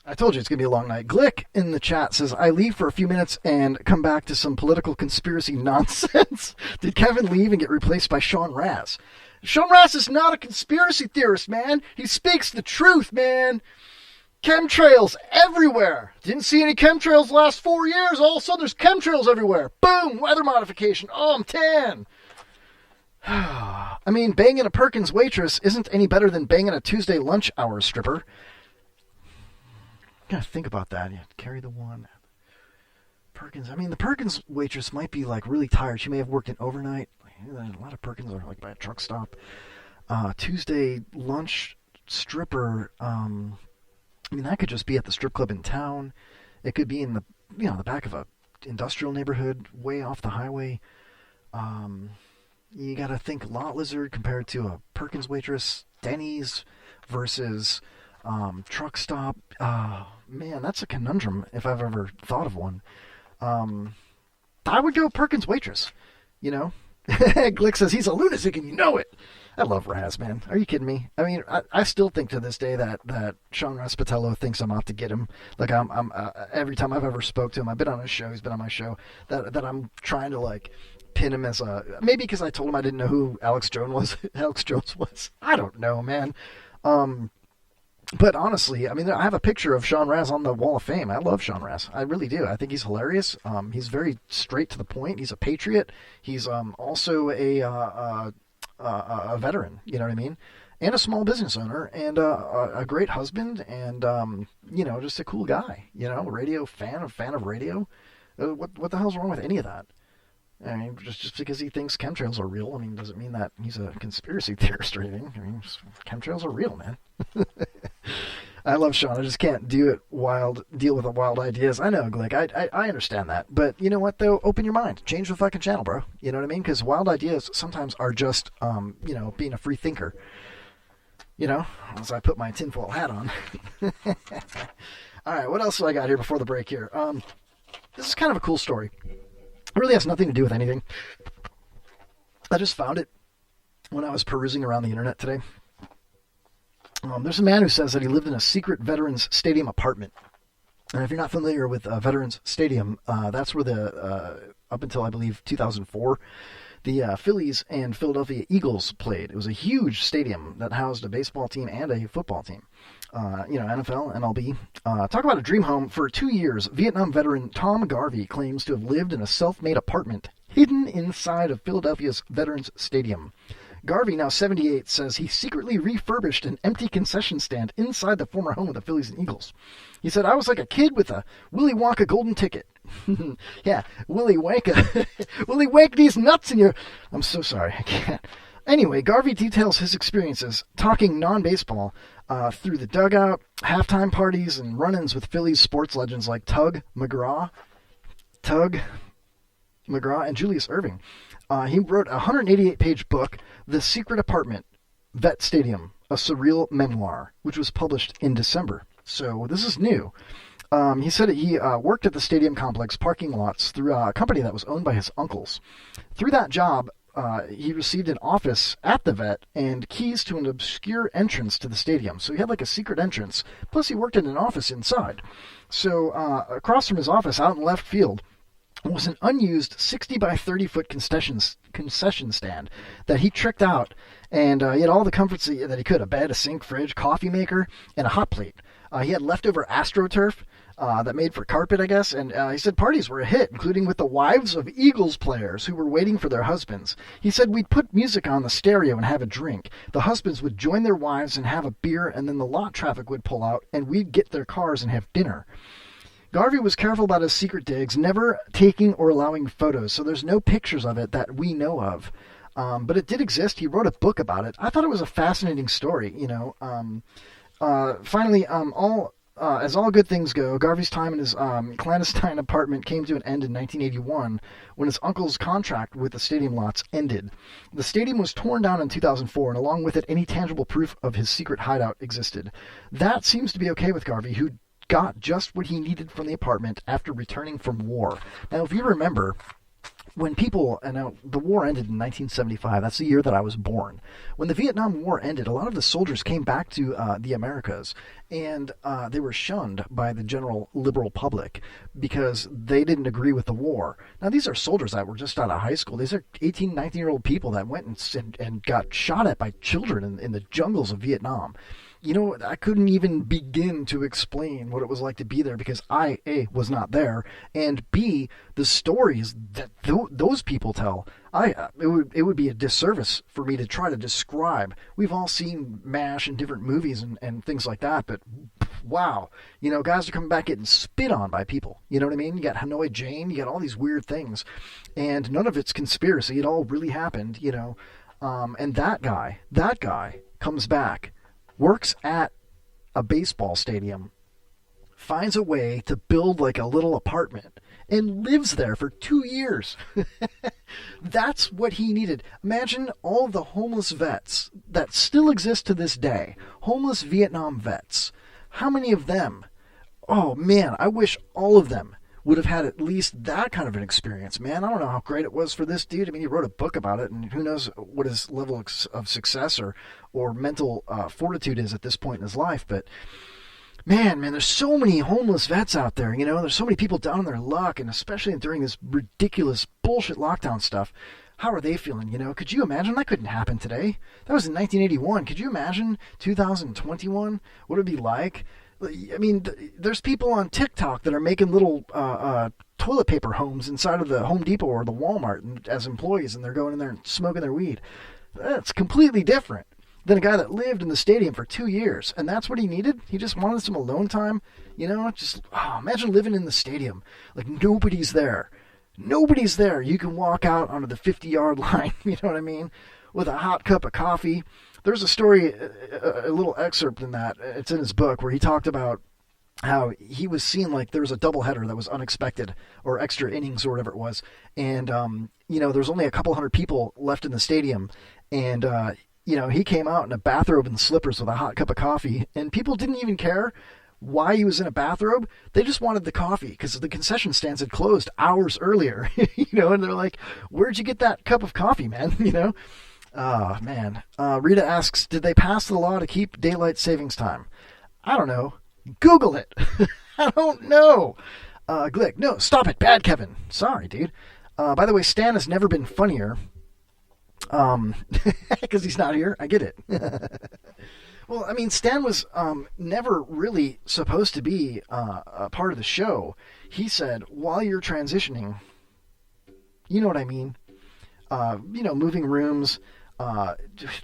I told you it's going to be a long night. Glick in the chat says, I leave for a few minutes and come back to some political conspiracy nonsense. Did Kevin leave and get replaced by Sean Raz? Sean Raz is not a conspiracy theorist, man. He speaks the truth, man. Chemtrails everywhere. Didn't see any chemtrails the last 4 years. All of a sudden, there's chemtrails everywhere. Boom, weather modification. Oh, I'm tan. I mean, banging a Perkins waitress isn't any better than banging a Tuesday lunch hour stripper. Gotta think about that. You carry the one. Perkins. I mean, the Perkins waitress might be like really tired. She may have worked an overnight. A lot of Perkins are like by a truck stop. Tuesday lunch stripper. I mean, that could just be at the strip club in town. It could be in the back of a industrial neighborhood, way off the highway. You got to think lot lizard compared to a Perkins waitress. Denny's versus truck stop. Man, that's a conundrum if I've ever thought of one. I would go Perkins waitress. Glick says he's a lunatic and you know it. I love Raz, man. Are you kidding me? I mean, I still think to this day that Sean Raspatello thinks I'm out to get him. Like I'm every time I've ever spoke to him, I've been on his show, he's been on my show, that I'm trying to like pin him as a, maybe because I told him I didn't know who Alex Jones was. I don't know, man. But honestly, I mean, I have a picture of Sean Raz on the Wall of Fame. I love Sean Raz. I really do. I think he's hilarious. He's very straight to the point. He's a patriot. He's also a veteran, you know what I mean? And a small business owner, and a great husband, and, just a cool guy, radio fan of radio. What the hell's wrong with any of that? I mean, just because he thinks chemtrails are real, I mean, doesn't mean that he's a conspiracy theorist or anything. I mean, chemtrails are real, man. I love Sean. I just can't deal with the wild ideas. I know, Glick. I understand that. But you know what, though? Open your mind. Change the fucking channel, bro. You know what I mean? Because wild ideas sometimes are just, being a free thinker. As I put my tinfoil hat on. All right, what else do I got here before the break here? This is kind of a cool story. It really has nothing to do with anything. I just found it when I was perusing around the internet today. There's a man who says that he lived in a secret Veterans Stadium apartment. And if you're not familiar with Veterans Stadium, that's where up until I believe 2004, the Phillies and Philadelphia Eagles played. It was a huge stadium that housed a baseball team and a football team. NFL, MLB. Talk about a dream home. For 2 years, Vietnam veteran Tom Garvey claims to have lived in a self-made apartment hidden inside of Philadelphia's Veterans Stadium. Garvey, now 78, says he secretly refurbished an empty concession stand inside the former home of the Phillies and Eagles. He said, I was like a kid with a Willy Wonka golden ticket. Yeah, Willy Wonka. Willy Wonka these nuts in your... I'm so sorry, I can't. Anyway, Garvey details his experiences talking non-baseball through the dugout, halftime parties, and run-ins with Phillies sports legends like Tug McGraw, and Julius Erving. He wrote a 188-page book, The Secret Apartment, Vet Stadium, a surreal memoir, which was published in December. So this is new. He said he worked at the stadium complex parking lots through a company that was owned by his uncles. Through that job, he received an office at the Vet and keys to an obscure entrance to the stadium. So he had like a secret entrance. Plus he worked in an office inside. So across from his office out in left field was an unused 60 by 30 foot concession stand that he tricked out, and he had all the comforts that he could: a bed, a sink, fridge, coffee maker, and a hot plate. He had leftover AstroTurf that made for carpet, I guess, and he said parties were a hit, including with the wives of Eagles players who were waiting for their husbands. He said we'd put music on the stereo and have a drink. The husbands would join their wives and have a beer, and then the lot traffic would pull out, and we'd get their cars and have dinner. Garvey was careful about his secret digs, never taking or allowing photos, so there's no pictures of it that we know of. But it did exist. He wrote a book about it. I thought it was a fascinating story, Finally, as all good things go, Garvey's time in his clandestine apartment came to an end in 1981 when his uncle's contract with the stadium lots ended. The stadium was torn down in 2004, and along with it, any tangible proof of his secret hideout existed. That seems to be okay with Garvey, who got just what he needed from the apartment after returning from war. Now, if you remember, when people, and the war ended in 1975, that's the year that I was born. When the Vietnam War ended, a lot of the soldiers came back to the Americas, and they were shunned by the general liberal public because they didn't agree with the war. Now, these are soldiers that were just out of high school. These are 18, 19-year-old people that went and got shot at by children in the jungles of Vietnam. I couldn't even begin to explain what it was like to be there because I, A, was not there, and B, the stories that those people tell, it would be a disservice for me to try to describe. We've all seen MASH and different movies and things like that, but wow, guys are coming back getting spit on by people. You know what I mean? You got Hanoi Jane, you got all these weird things, and none of it's conspiracy. It all really happened, and that guy comes back, works at a baseball stadium, finds a way to build like a little apartment, and lives there for 2 years. That's what he needed. Imagine all the homeless vets that still exist to this day. Homeless Vietnam vets. How many of them? Oh man, I wish all of them would have had at least that kind of an experience. Man, I don't know how great it was for this dude. I mean, he wrote a book about it, and who knows what his level of success or mental fortitude is at this point in his life. But man, there's so many homeless vets out there. There's so many people down on their luck, and especially during this ridiculous bullshit lockdown stuff. How are they feeling? Could you imagine? That couldn't happen today. That was in 1981. Could you imagine 2021? What it would be like? I mean, there's people on TikTok that are making little toilet paper homes inside of the Home Depot or the Walmart as employees, and they're going in there and smoking their weed. That's completely different than a guy that lived in the stadium for 2 years, and that's what he needed. He just wanted some alone time. Imagine living in the stadium. Like, nobody's there. Nobody's there. You can walk out onto the 50-yard line, you know what I mean, with a hot cup of coffee. There's a story, a little excerpt in that. It's in his book where he talked about how he was seeing like there was a doubleheader that was unexpected or extra innings or whatever it was. And, there's only a couple hundred people left in the stadium. And, he came out in a bathrobe and slippers with a hot cup of coffee, and people didn't even care why he was in a bathrobe. They just wanted the coffee because the concession stands had closed hours earlier, and they're like, where'd you get that cup of coffee, man? Oh, man. Rita asks, did they pass the law to keep daylight savings time? I don't know. Google it. I don't know. Glick, no, stop it. Bad Kevin. Sorry, dude. By the way, Stan has never been funnier. Because he's not here. I get it. Well, I mean, Stan was never really supposed to be a part of the show. He said, while you're transitioning, you know what I mean? Moving rooms.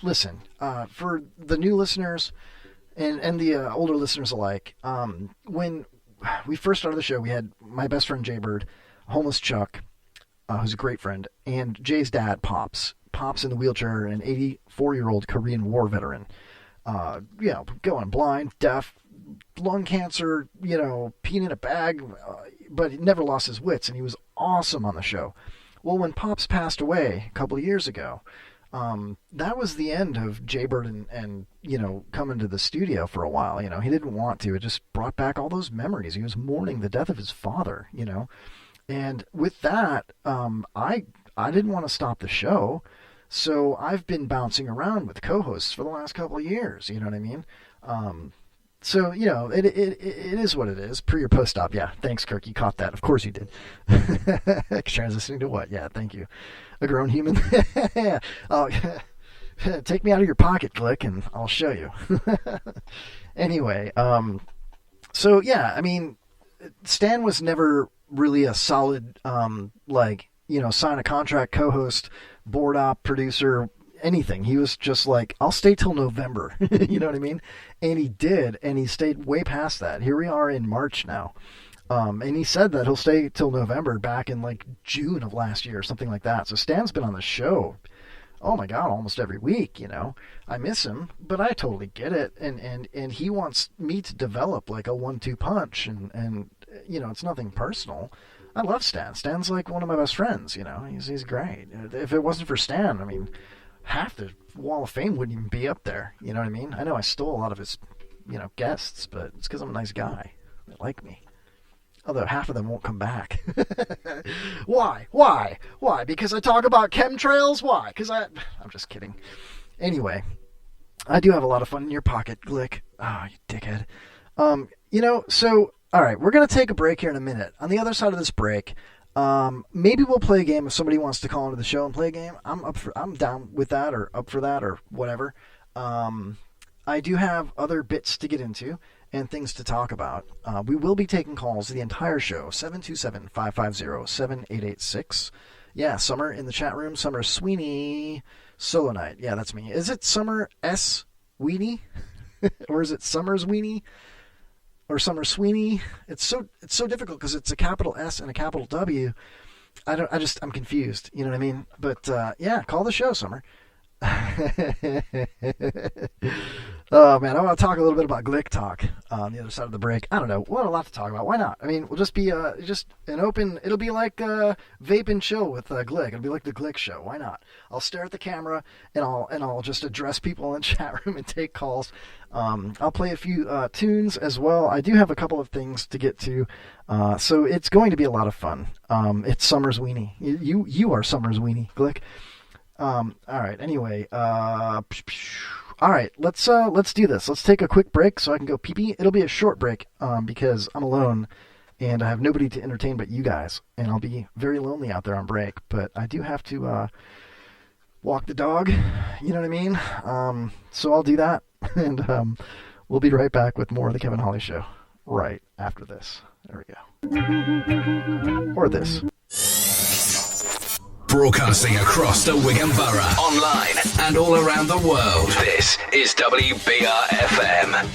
Listen, for the new listeners and the older listeners alike, when we first started the show, we had my best friend Jaybird, homeless Chuck, who's a great friend, and Jay's dad, Pops. Pops in the wheelchair, an 84-year-old Korean War veteran. Going blind, deaf, lung cancer, peeing in a bag, but he never lost his wits, and he was awesome on the show. Well, when Pops passed away a couple of years ago, that was the end of Jaybird and coming to the studio for a while. He didn't want to. It just brought back all those memories. He was mourning the death of his father, And with that, I didn't want to stop the show. So I've been bouncing around with co-hosts for the last couple of years. You know what I mean? So, it is what it is. Pre or post-op. Yeah, thanks, Kirk. You caught that. Of course you did. Transitioning to what? Yeah, thank you. A grown human? Take me out of your pocket, Glick, and I'll show you. Anyway, so, yeah, I mean, Stan was never really a solid, sign a contract co-host, board op, producer, anything. He was just like, I'll stay till November. You know what I mean? And he did, and he stayed way past that. Here we are in March now. And he said that he'll stay till November back in like June of last year or something like that. So Stan's been on the show, oh my God, almost every week, I miss him, but I totally get it. And he wants me to develop like a 1-2 punch and it's nothing personal. I love Stan. Stan's like one of my best friends, he's great. If it wasn't for Stan, I mean, half the Wall of Fame wouldn't even be up there. You know what I mean? I know I stole a lot of his, guests, but it's because I'm a nice guy. They like me. Although half of them won't come back. Why? Because I talk about chemtrails? Why? Because I'm just kidding. Anyway, I do have a lot of fun in your pocket, Glick. Oh, you dickhead. So, all right, we're going to take a break here in a minute. On the other side of this break, maybe we'll play a game if somebody wants to call into the show and play a game. I'm down with that or up for that or whatever. I do have other bits to get into and things to talk about. We will be taking calls the entire show, 727-550-7886. Yeah, Summer in the chat room. Summer Sweeney, Solo Night. Yeah, that's me. Is it Summer S. Weenie? Or is it Summer's Weenie? Or Summer Sweeney? It's so difficult because it's a capital S and a capital W. I'm confused. You know what I mean? But yeah, call the show, Summer. Oh, man, I want to talk a little bit about Glick Talk on the other side of the break. I don't know. We'll have a lot to talk about. Why not? I mean, we'll just be just an open... It'll be like Vape and Chill with Glick. It'll be like the Glick Show. Why not? I'll stare at the camera, and I'll just address people in the chat room and take calls. I'll play a few tunes as well. I do have a couple of things to get to, so it's going to be a lot of fun. It's Summer's Weenie. You are Summer's Weenie, Glick. All right, anyway... All right, let's do this. Let's take a quick break so I can go pee-pee. It'll be a short break because I'm alone and I have nobody to entertain but you guys, and I'll be very lonely out there on break. But I do have to walk the dog. You know what I mean? So I'll do that, and we'll be right back with more of the Kevin Holly Show right after this. There we go. Or this. Broadcasting across the Wigan Borough, online and all around the world. This is WBR-FM.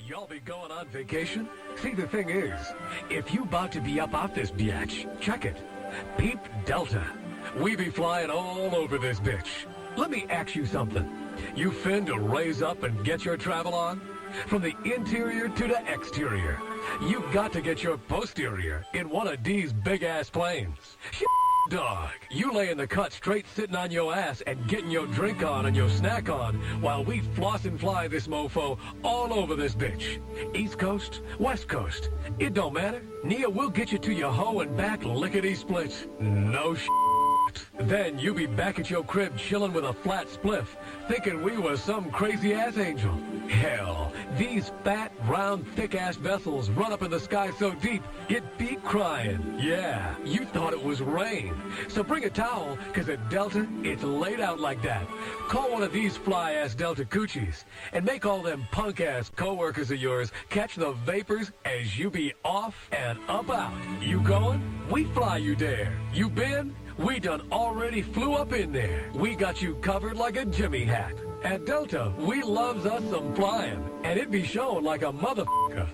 Y'all be going on vacation? See, the thing is, if you about to be up out this biatch, check it. Peep Delta. We be flying all over this bitch. Let me ask you something. You finna raise up and get your travel on? From the interior to the exterior. You got to get your posterior in one of these big-ass planes. Dog, you lay in the cut straight sitting on your ass and getting your drink on and your snack on while we floss and fly this mofo all over this bitch. East Coast, West Coast, it don't matter. Nia will get you to your hoe and back lickety-split. No Then you be back at your crib chilling with a flat spliff, thinking we was some crazy-ass angel. Hell, these fat, round, thick-ass vessels run up in the sky so deep, it be crying. Yeah, you thought it was rain. So bring a towel, because at Delta, it's laid out like that. Call one of these fly-ass Delta coochies, and make all them punk-ass co-workers of yours catch the vapors as you be off and up out. You going? We fly you there. You been? We done already flew up in there. We got you covered like a Jimmy hat. At Delta, we loves us some flying, and it be showing like a motherfucker.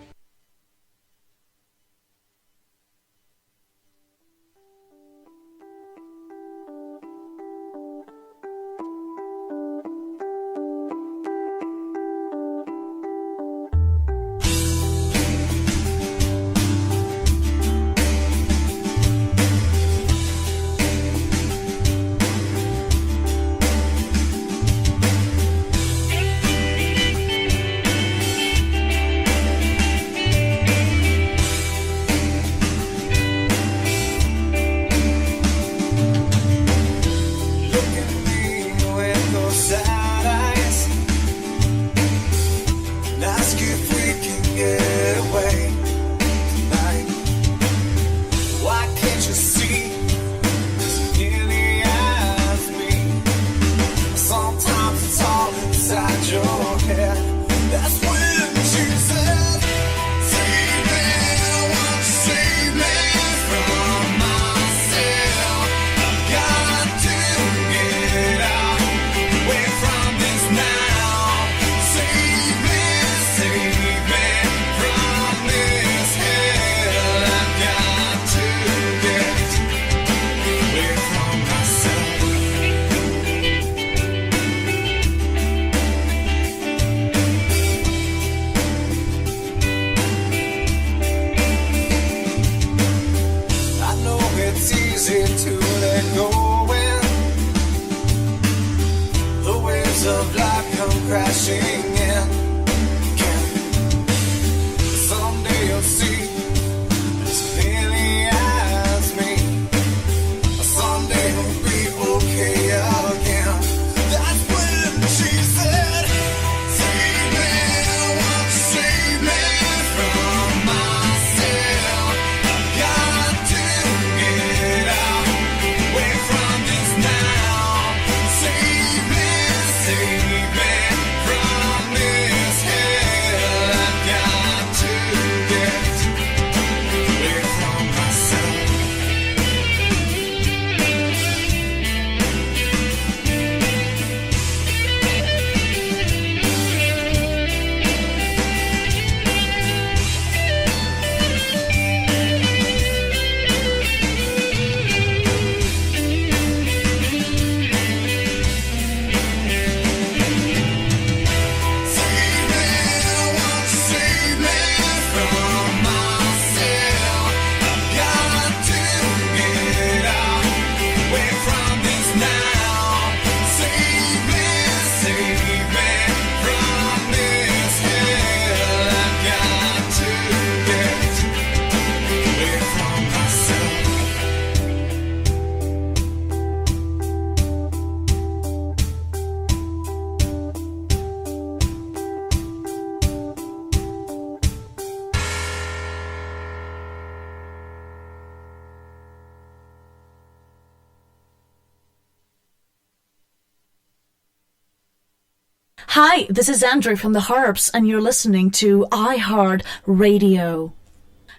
Hi, this is Andrew from the Herbs, and you're listening to iHeart Radio.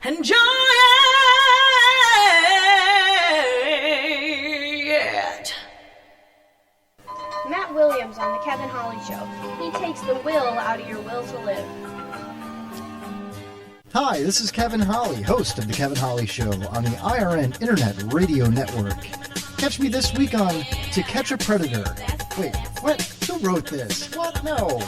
Enjoy it! Matt Williams on The Kevin Holly Show. He takes the will out of your will to live. Hi, this is Kevin Holly, host of The Kevin Holly Show on the IRN Internet Radio Network. Catch me this week on To Catch a Predator. Wait, what? Who wrote this? What? No.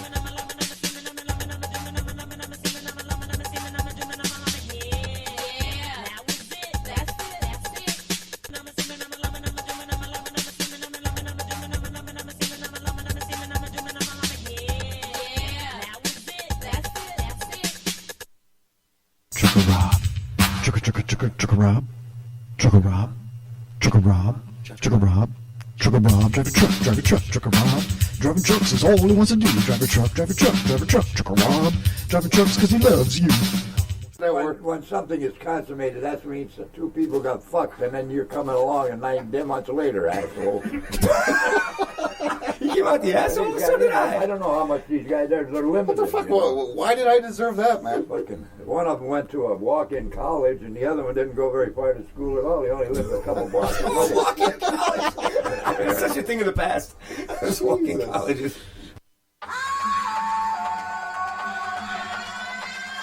Drive a truck, Rob. Driving trucks is all he wants to do. Drive a truck, truck, Rob. Driving trucks because he loves you. When something is consummated, that means that two people got fucked, and then you're coming along and 9 months later, asshole. You came out the asshole? So did I. I don't know how much these guys are. They're limited. What the fuck? Well, why did I deserve that, man? One of them went to a walk-in college, and the other one didn't go very far to school at all. He only lived a couple blocks away. Walk-in college? It's such a thing of the past. Those walk-in colleges.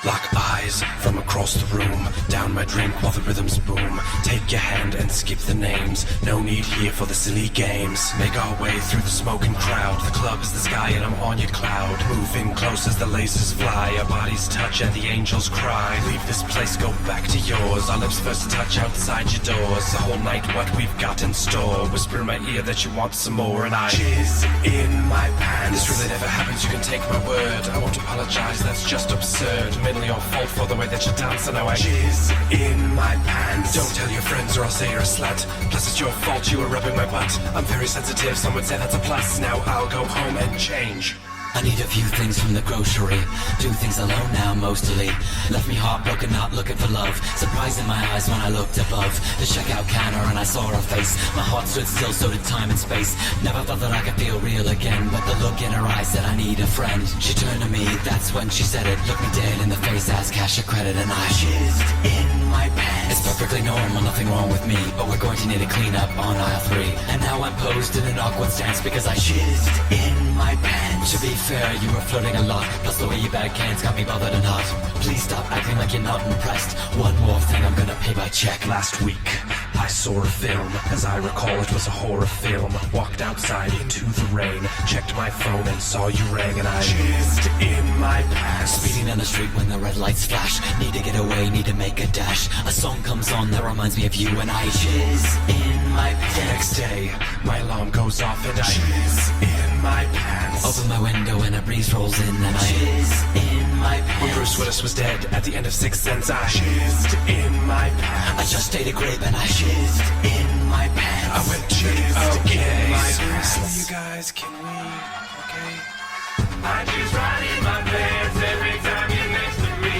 Lock eyes from across the room, down my drink while the rhythms boom. Take your hand and skip the names, no need here for the silly games. Make our way through the smoking crowd, the club is the sky and I'm on your cloud. Move in close as the lasers fly, our bodies touch and the angels cry. Leave this place, go back to yours, our lips first touch outside your doors. The whole night what we've got in store, whisper in my ear that you want some more. And I jizz in my pants. This really never happens, you can take my word. I won't apologize, that's just absurd. Mainly your fault for the way that you dance, and now I jizz in my pants. Don't tell your friends or I'll say you're a slut. Plus it's your fault you were rubbing my butt. I'm very sensitive, some would say that's a plus. Now I'll go home and change. I need a few things from the grocery. Do things alone now, mostly. Left me heartbroken, not looking for love. Surprise in my eyes when I looked above the checkout counter and I saw her face. My heart stood still, so did time and space. Never thought that I could feel real again, but the look in her eyes said I need a friend. She turned to me, that's when she said it. Looked me dead in the face, asked cash or credit, and I jizzed in my pants. It's perfectly normal, nothing wrong with me, but we're going to need a cleanup on aisle 3. And now I'm posed in an awkward stance because I jizzed in my pants. To be fair, you were flirting a lot, plus the way you bag cans got me bothered and hot. Please stop acting like you're not impressed. One more thing, I'm gonna pay by check. Last week, I saw a film. As I recall, it was a horror film. Walked outside into the rain, checked my phone and saw you rang, and I jizzed in my pants. Speeding down the street when the red lights flash. Need to get away, need to make a dash. A song comes on that reminds me of you, and I jizz in my pants. The next day, my alarm goes off and I jizz in my pants. Open my window and a breeze rolls in and I jizz in my pants. When Bruce Willis was dead at the end of Sixth Sense, I jizzed in my pants. I just ate a grape and I jizzed in my pants. I went jizzed in my pants. Seriously, you guys, can we? Okay. I jizz right in my pants every time you're next to me.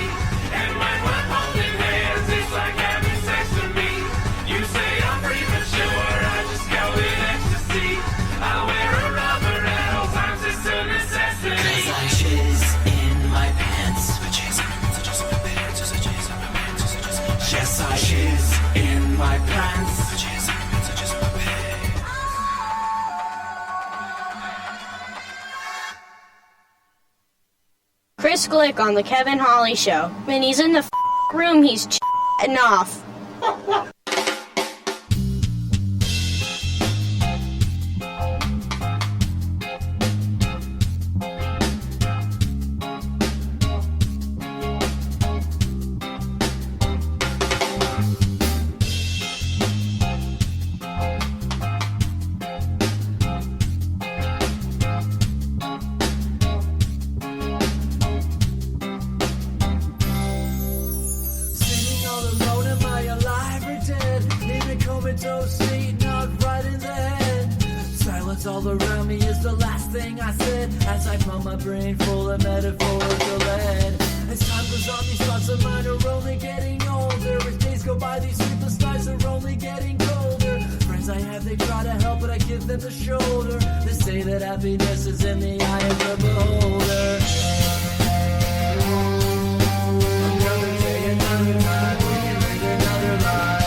And when we're holding hands, it's like having sex to me. You say I'm premature, I just go in ecstasy. I wear a rubber at all times, it's a necessity. 'Cause I jizz in my pants. Yes, I jizz in my pants. Chris Glick on the Kevin Holly Show. When he's in the room, he's chatting off. All around me is the last thing I said as I fill my brain full of metaphorical lead. As time goes on, these thoughts of mine are only getting older. As days go by, these sleepless nights are only getting colder. Friends I have, they try to help, but I give them the shoulder. They say that happiness is in the eye of the beholder. Another day, another night, we can read another lie.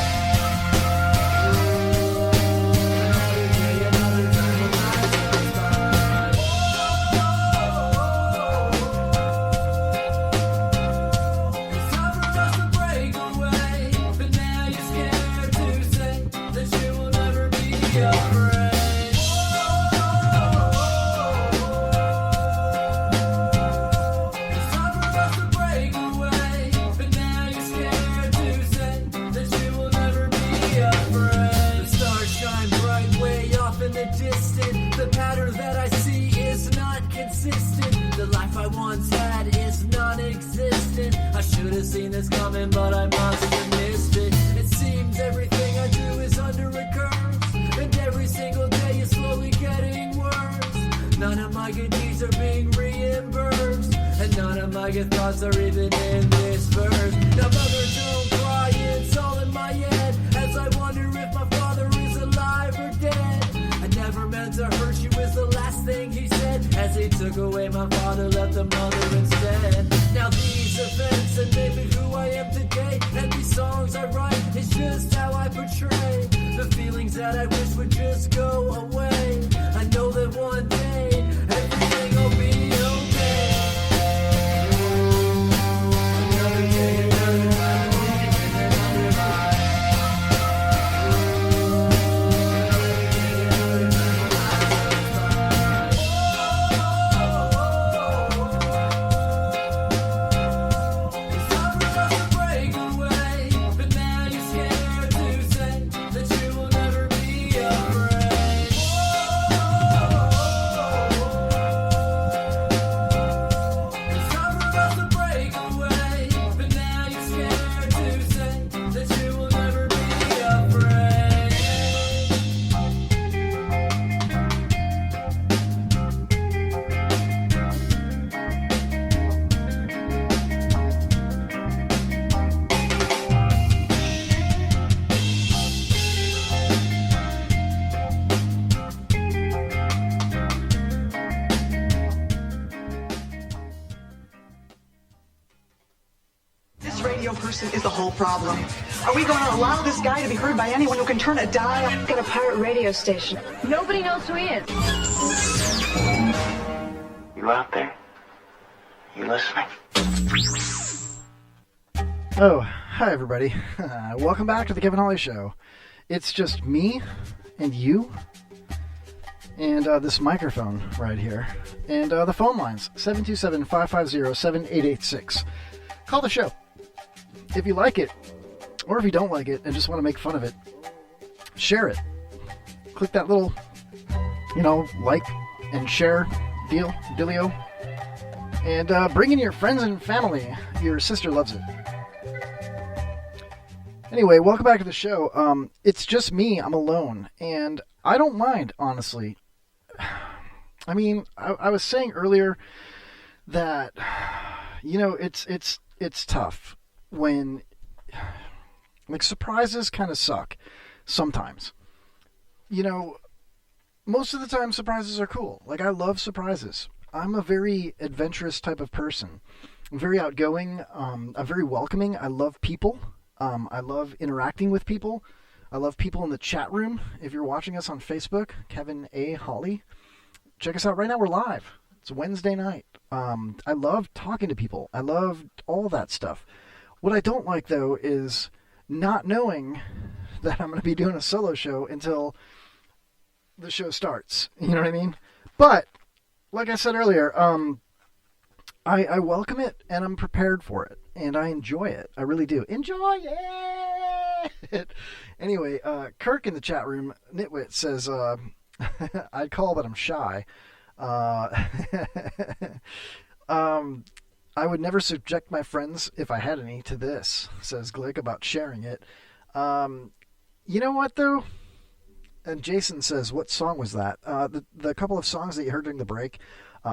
distant. The pattern that I see is not consistent. The life I once had is non-existent. I should have seen this coming, but I must have missed it. It seems everything I do is under a curse, and every single day is slowly getting worse. None of my good deeds are being reimbursed, and none of my good thoughts are even in this verse. Now mother, don't cry, it's all in my head, as I wonder if my father is alive or dead. I never meant to hurt you is the last thing he said, as he took away my father, left the mother instead. Now these events and maybe who I am today, and these songs I write is just how I portray the feelings that I wish would just go away. I know that one day everything will be okay. Another day, another night, another life. Person is the whole problem. Are we going to allow this guy to be heard by anyone who can turn a dial? Got a pirate radio station. Nobody knows who he is. You out there? You listening? Oh, hi everybody. Welcome back to the Kevin Holly Show. It's just me and you and this microphone right here. And the phone lines, 727-550-7886. Call the show. If you like it, or if you don't like it and just want to make fun of it, share it. Click that little, like and share dealio. And bring in your friends and family. Your sister loves it. Anyway, welcome back to the show. It's just me. I'm alone. And I don't mind, honestly. I mean, I was saying earlier that, it's tough when, surprises kind of suck sometimes. Most of the time surprises are cool. I love surprises. I'm a very adventurous type of person. I'm very outgoing. I'm very welcoming. I love people. I love interacting with people. I love people in the chat room. If you're watching us on Facebook, Kevin A. Holly, check us out right now. We're live. It's Wednesday night. I love talking to people. I love all that stuff. What I don't like, though, is not knowing that I'm going to be doing a solo show until the show starts. You know what I mean? But, like I said earlier, I welcome it, and I'm prepared for it, and I enjoy it. I really do. Enjoy it! Anyway, Kirk in the chat room, Nitwit, says, I'd call, but I'm shy. I would never subject my friends, if I had any, to this, says Glick about sharing it. You know what, though? And Jason says, what song was that? The couple of songs that you heard during the break,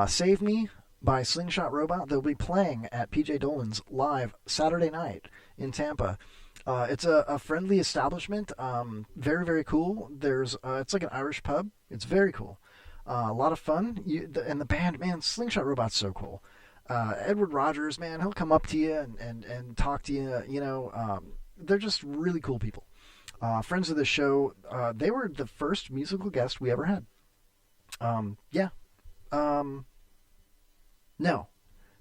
Save Me by Slingshot Robot, they'll be playing at PJ Dolan's live Saturday night in Tampa. It's a friendly establishment, very, very cool. It's like an Irish pub. It's very cool. A lot of fun. And the band, man, Slingshot Robot's so cool. Edward Rogers, man, he'll come up to you and talk to you, they're just really cool people. Friends of the show, they were the first musical guest we ever had. No,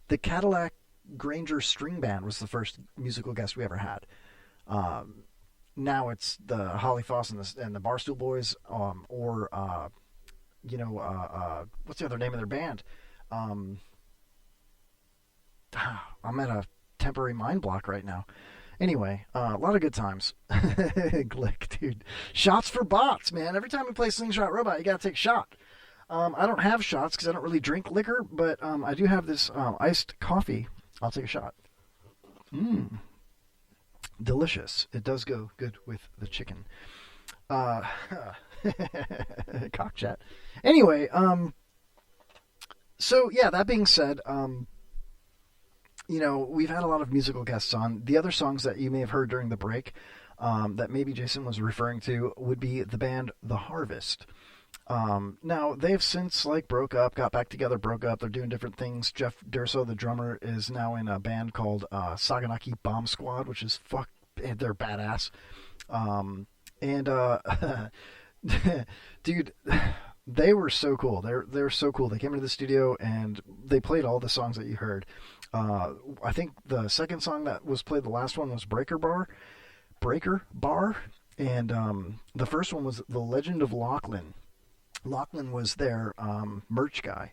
the Cadillac Granger String Band was the first musical guest we ever had. Now it's the Holly Foss and the Barstool Boys, what's the other name of their band? I'm at a temporary mind block right now. Anyway, a lot of good times. Glick, dude. Shots for bots, man. Every time we play Slingshot Robot, you gotta take a shot. I don't have shots because I don't really drink liquor, but I do have this iced coffee. I'll take a shot. Delicious. It does go good with the chicken. Cock chat. Anyway, so yeah, that being said, we've had a lot of musical guests on. The other songs that you may have heard during the break that maybe Jason was referring to would be the band The Harvest. Now, they've since broke up, got back together, broke up. They're doing different things. Jeff Durso, the drummer, is now in a band called Saganaki Bomb Squad, which is they're badass. Dude, they were so cool. They're so cool. They came into the studio and they played all the songs that you heard. I think the second song that was played, the last one was Breaker Bar, and the first one was The Legend of Lachlan. Lachlan was their merch guy.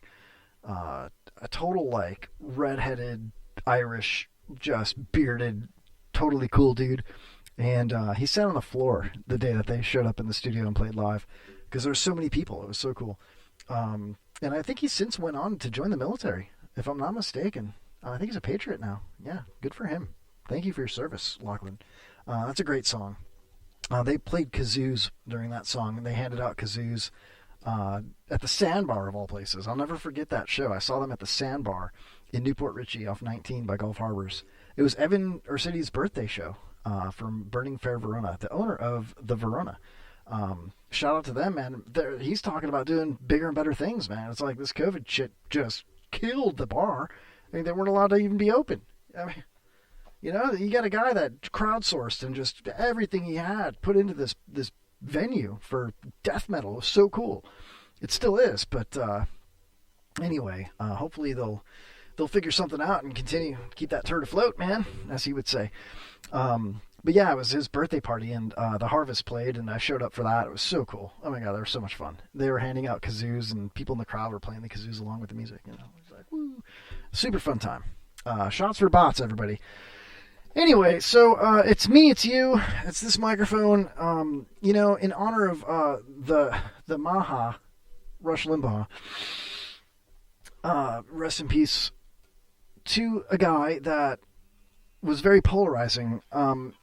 A total redheaded Irish, just bearded, totally cool dude. And he sat on the floor the day that they showed up in the studio and played live because there were so many people. It was so cool. And I think he since went on to join the military, if I'm not mistaken. I think he's a patriot now. Yeah, good for him. Thank you for your service, Lachlan. That's a great song. They played kazoos during that song, and they handed out kazoos at the Sandbar, of all places. I'll never forget that show. I saw them at the Sandbar in Newport Richey off 19 by Gulf Harbors. It was Evan Ursity's birthday show from Burning Fair Verona, the owner of the Verona. Shout out to them, man. He's talking about doing bigger and better things, man. It's like this COVID shit just killed the bar. I mean, they weren't allowed to even be open. I mean, you got a guy that crowdsourced and just everything he had put into this venue for death metal. It was so cool. It still is, but anyway, hopefully they'll figure something out and continue to keep that turd afloat, man, as he would say. But yeah, it was his birthday party, and the Harvest played, and I showed up for that. It was so cool. Oh my god, they were so much fun. They were handing out kazoos, and people in the crowd were playing the kazoos along with the music. It was like, woo, super fun time. Shots for bots, everybody. Anyway, so it's me, it's you, it's this microphone. In honor of the Maha, Rush Limbaugh. Rest in peace to a guy that was very polarizing.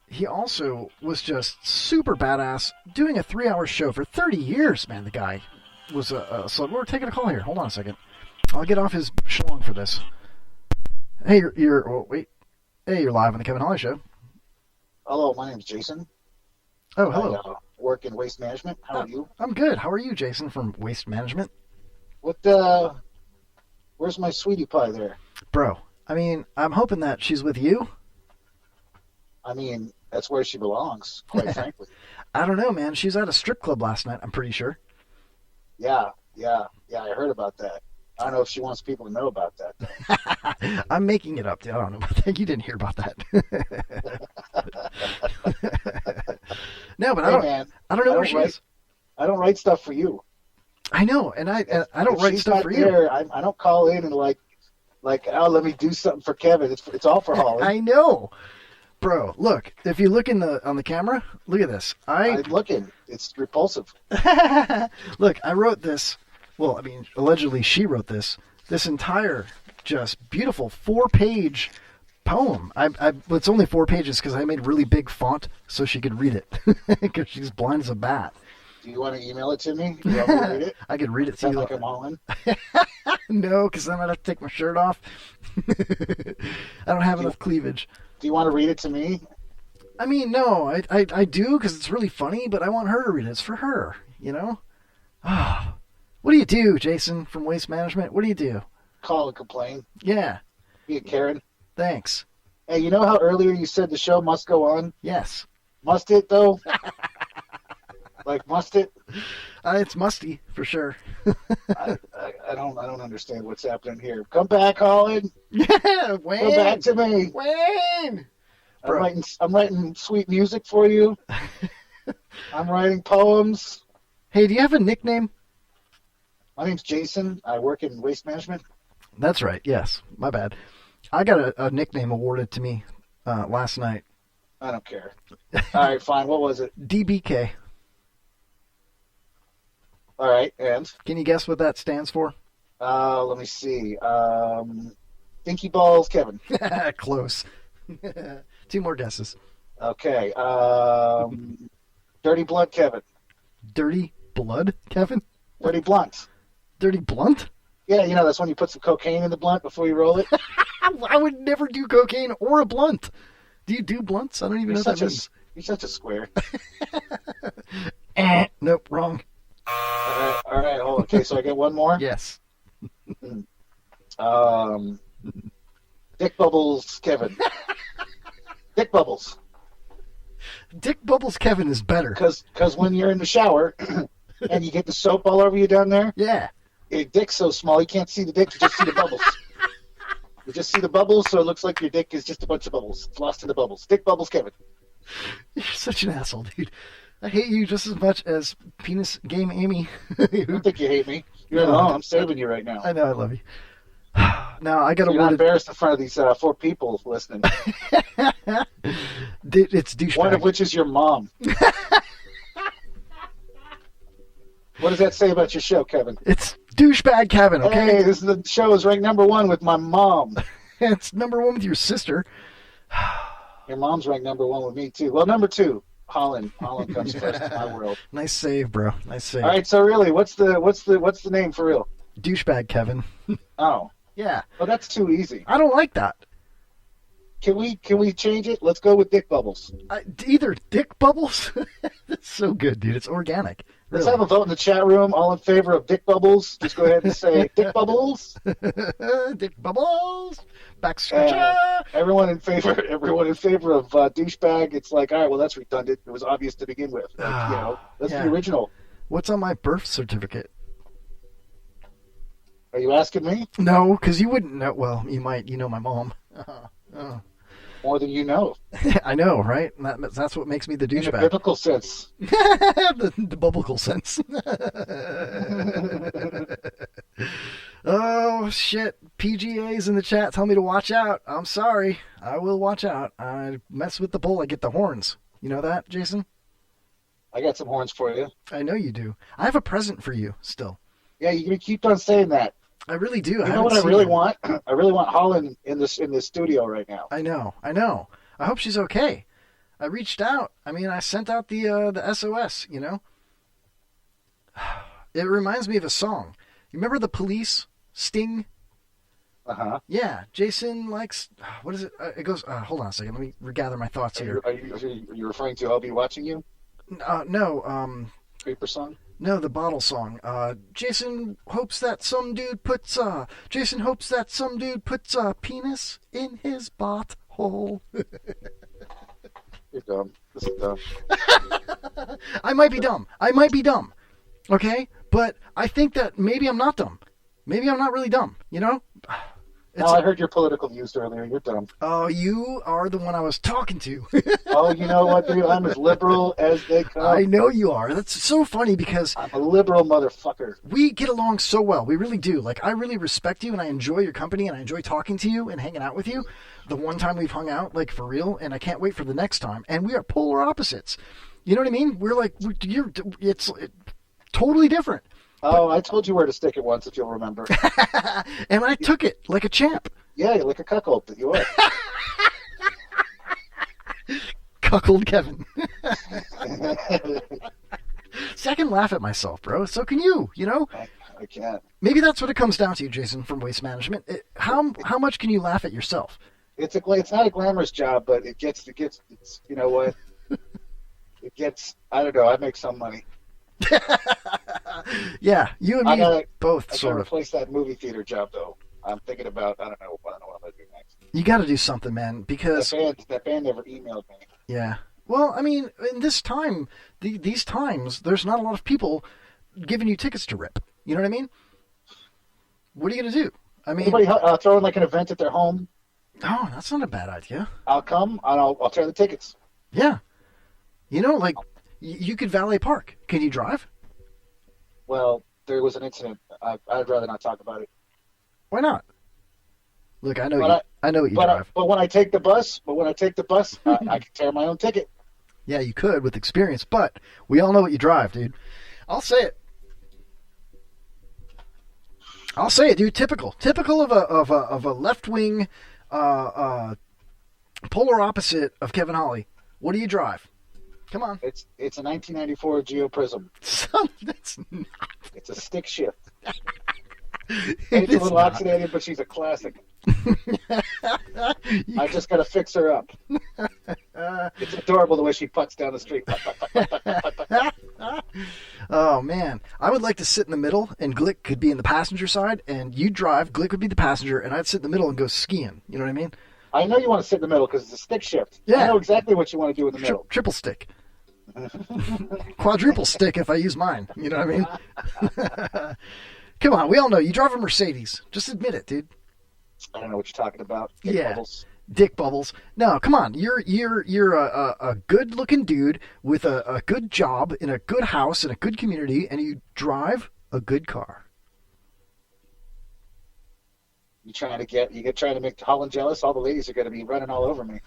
He also was just super badass, doing a 3-hour show for 30 years, man. The guy was so we're taking a call here. Hold on a second. I'll get off his schlong for this. Hey, Hey, you're live on the Kevin Holly Show. Hello, my name's Jason. Oh, hello. I work in waste management. How are you? I'm good. How are you, Jason, from Waste Management? Where's my sweetie pie there? Bro, I mean, I'm hoping that she's with you. I mean, that's where she belongs, quite frankly. I don't know, man. She was at a strip club last night, I'm pretty sure. Yeah, I heard about that. I don't know if she wants people to know about that. I'm making it up. I don't know about that. You didn't hear about that. No, but I don't know where she is. I don't write stuff for you. I know, and I don't write stuff for you. I don't call in and like, oh, let me do something for Kevin. It's all for Holly. I know. Bro, look, if you look on the camera, look at this. I'm looking. It's repulsive. Look, I wrote this. Well, I mean, allegedly she wrote this entire just beautiful 4-page poem. It's only 4 pages because I made really big font so she could read it because she's blind as a bat. Do you want to email it to me? Do you want me to read it? I could read it to you. Like I'm all in? No, because then I'd have to take my shirt off. I don't have enough cleavage. Do you want to read it to me? I mean, no, I do because it's really funny, but I want her to read it. It's for her, What do you do, Jason, from Waste Management? What do you do? Call and complain. Yeah. Be a Karen. Thanks. Hey, you know how earlier you said the show must go on? Yes. Must it, though? Must it? It's musty, for sure. I don't understand what's happening here. Come back, Holland. Yeah, Wayne. Come back to me. Wayne. I'm writing sweet music for you. I'm writing poems. Hey, do you have a nickname? My name's Jason. I work in waste management. That's right. Yes. My bad. I got a nickname awarded to me last night. I don't care. All right, fine. What was it? DBK. All right, and? Can you guess what that stands for? Let me see. Dinky Balls Kevin. Close. 2 more guesses. Okay. Dirty Blood Kevin. Dirty Blood Kevin? Dirty Blunt. Dirty Blunt? Yeah, you know, that's when you put some cocaine in the blunt before you roll it. I would never do cocaine or a blunt. Do you do blunts? I don't even know what that means. You're such a square. Nope, wrong. All right, hold on. Okay, so I get one more? Yes. Dick Bubbles Kevin. Dick Bubbles. Dick Bubbles Kevin is better. Because when you're in the shower and you get the soap all over you down there, yeah, your dick's so small you can't see the dick, you just see the bubbles. You just see the bubbles, so it looks like your dick is just a bunch of bubbles. It's lost in the bubbles. Dick Bubbles Kevin. You're such an asshole, dude. I hate you just as much as Penis Game Amy. I don't think you hate me. You're alone. I'm saving you right now. I know, I love you. Now I got to. You're not embarrassed in front of these 4 people listening. It's douchebag. One of which is your mom. What does that say about your show, Kevin? It's douchebag Kevin. Okay. Hey, the show is ranked #1 with my mom. It's #1 with your sister. Your mom's ranked #1 with me too. Well, #2. Holland comes first in my world. Nice save, bro. Nice save. All right, so really, what's the name for real? Douchebag Kevin. Oh. Yeah. Well, that's too easy. I don't like that. Can we change it? Let's go with Dick Bubbles. Either Dick Bubbles. That's so good, dude. It's organic. Let's have a vote in the chat room. All in favor of Dick Bubbles? Just go ahead and say Dick Bubbles. Dick Bubbles. Back scratcher. Everyone in favor of douchebag. It's like, all right, well, that's redundant. It was obvious to begin with. Like, that's the original. What's on my birth certificate? Are you asking me? No, because you wouldn't know. Well, you might. You know my mom. More than you know. I know, right? That's what makes me the douchebag. In a biblical sense. the biblical sense. Oh, shit. PGA's in the chat. Tell me to watch out. I'm sorry. I will watch out. I mess with the bull. I get the horns. You know that, Jason? I got some horns for you. I know you do. I have a present for you still. Yeah, you keep on saying that. I really do. You know what I really want? I really want Holland in this studio right now. I know. I hope she's okay. I reached out. I mean, I sent out the SOS, you know? It reminds me of a song. You remember The Police? Sting? Uh-huh. Yeah, Jason likes... What is it? It goes... hold on a second. Let me regather my thoughts here. Are you referring to I'll Be Watching You? No. Creeper song? No, the bottle song. Jason hopes that some dude puts a penis in his butthole. You're dumb. This is dumb. I might be dumb. Okay? But I think that maybe I'm not dumb. Maybe I'm not really dumb, you know? I heard your political views earlier. You're dumb. Oh, you are the one I was talking to. Oh, you know what, dude? I'm as liberal as they come. I know you are. That's so funny because... I'm a liberal motherfucker. We get along so well. We really do. Like, I really respect you, and I enjoy your company, and I enjoy talking to you and hanging out with you. The one time we've hung out, like, for real, and I can't wait for the next time. And we are polar opposites. You know what I mean? We're like... It's totally different. Oh, I told you where to stick it once, if you'll remember. And I took it like a champ. Yeah, like a cuckold that you are. Cuckold Kevin. See, I can laugh at myself, bro. So can you, you know? I can't. Maybe that's what it comes down to, Jason, from Waste Management. How much can you laugh at yourself? It's not a glamorous job, but it's you know what? I don't know, I make some money. Yeah, you and me both, I sort gotta of. replace that movie theater job, though. I'm thinking about, I don't know what I'm going to do next. You got to do something, man, because... That band never emailed me. Yeah. Well, I mean, in this time, these times, there's not a lot of people giving you tickets to rip. You know what I mean? What are you going to do? I mean... Anybody throw in like an event at their home? Oh, that's not a bad idea. I'll come, and I'll tear the tickets. Yeah. You know, like, you could valet park. Can you drive? Well, there was an incident. I'd rather not talk about it. Why not? Look, I know But I know what you but drive. but when I take the bus, I can tear my own ticket. Yeah, you could with experience, but we all know what you drive, dude. I'll say it. Dude. Typical of a left wing, polar opposite of Kevin Holly. What do you drive? Come on. It's a 1994 Geo Prism. Son, that's not. It's a stick shift. It's a little oxidated, but she's a classic. I just got to fix her up. It's adorable the way she putts down the street. Oh, man. I would like to sit in the middle, and Glick could be in the passenger side, and you drive, Glick would be the passenger, and I'd sit in the middle and go skiing. You know what I mean? I know you want to sit in the middle because it's a stick shift. Yeah. I know exactly what you want to do in the middle. Triple stick. Quadruple stick if I use mine. You know what I mean? Come on, we all know you drive a Mercedes. Just admit it, dude. I don't know what you're talking about. Bubbles. Dick bubbles. No, come on. You're a good looking dude with a good job in a good house in a good community, and you drive a good car. You're trying to make Holland jealous. All the ladies are going to be running all over me.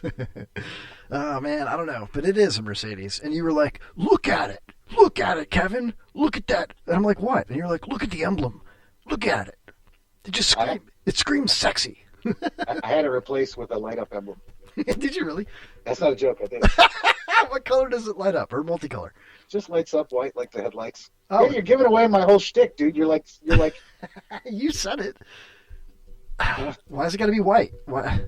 Oh man, I don't know, but it is a Mercedes, and you were like, "Look at it, Kevin. Look at that." And I'm like, "What?" And you're like, "Look at the emblem. Look at it. It just it screams sexy." I had it replaced with a light up emblem. Did you really? That's not a joke. I did. What color does it light up, or multicolor? Just lights up white like the headlights. Oh. Yeah, you're giving away my whole shtick, dude. You're like. You said it. Why has it got to be white? Why?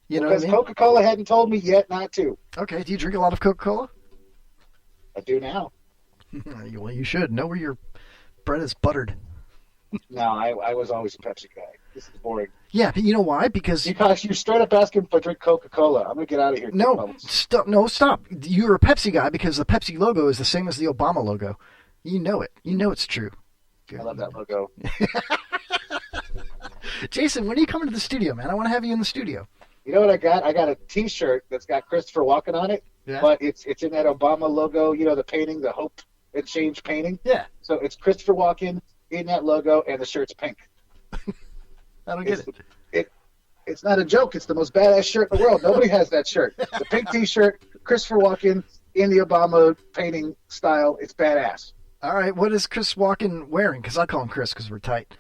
You know what I Because mean? Coca-Cola hadn't told me yet not to. Okay. Do you drink a lot of Coca-Cola? I do now. Well, you should know where your bread is buttered. No, I was always a Pepsi guy. This is boring. Yeah, but you know why? Because you're straight up asking if I drink Coca-Cola. I'm gonna get out of here. No, stop. You're a Pepsi guy because the Pepsi logo is the same as the Obama logo. You know it. You know it's true. I love that logo. Jason, when are you coming to the studio, man? I want to have you in the studio. You know what I got? I got a T-shirt that's got Christopher Walken on it, but it's in that Obama logo. You know, the painting, the Hope and Change painting. Yeah. So it's Christopher Walken in that logo, and the shirt's pink. I don't get it. It's not a joke. It's the most badass shirt in the world. Nobody has that shirt. It's a pink T-shirt, Christopher Walken in the Obama painting style. It's badass. All right, what is Chris Walken wearing? Because I call him Chris because we're tight.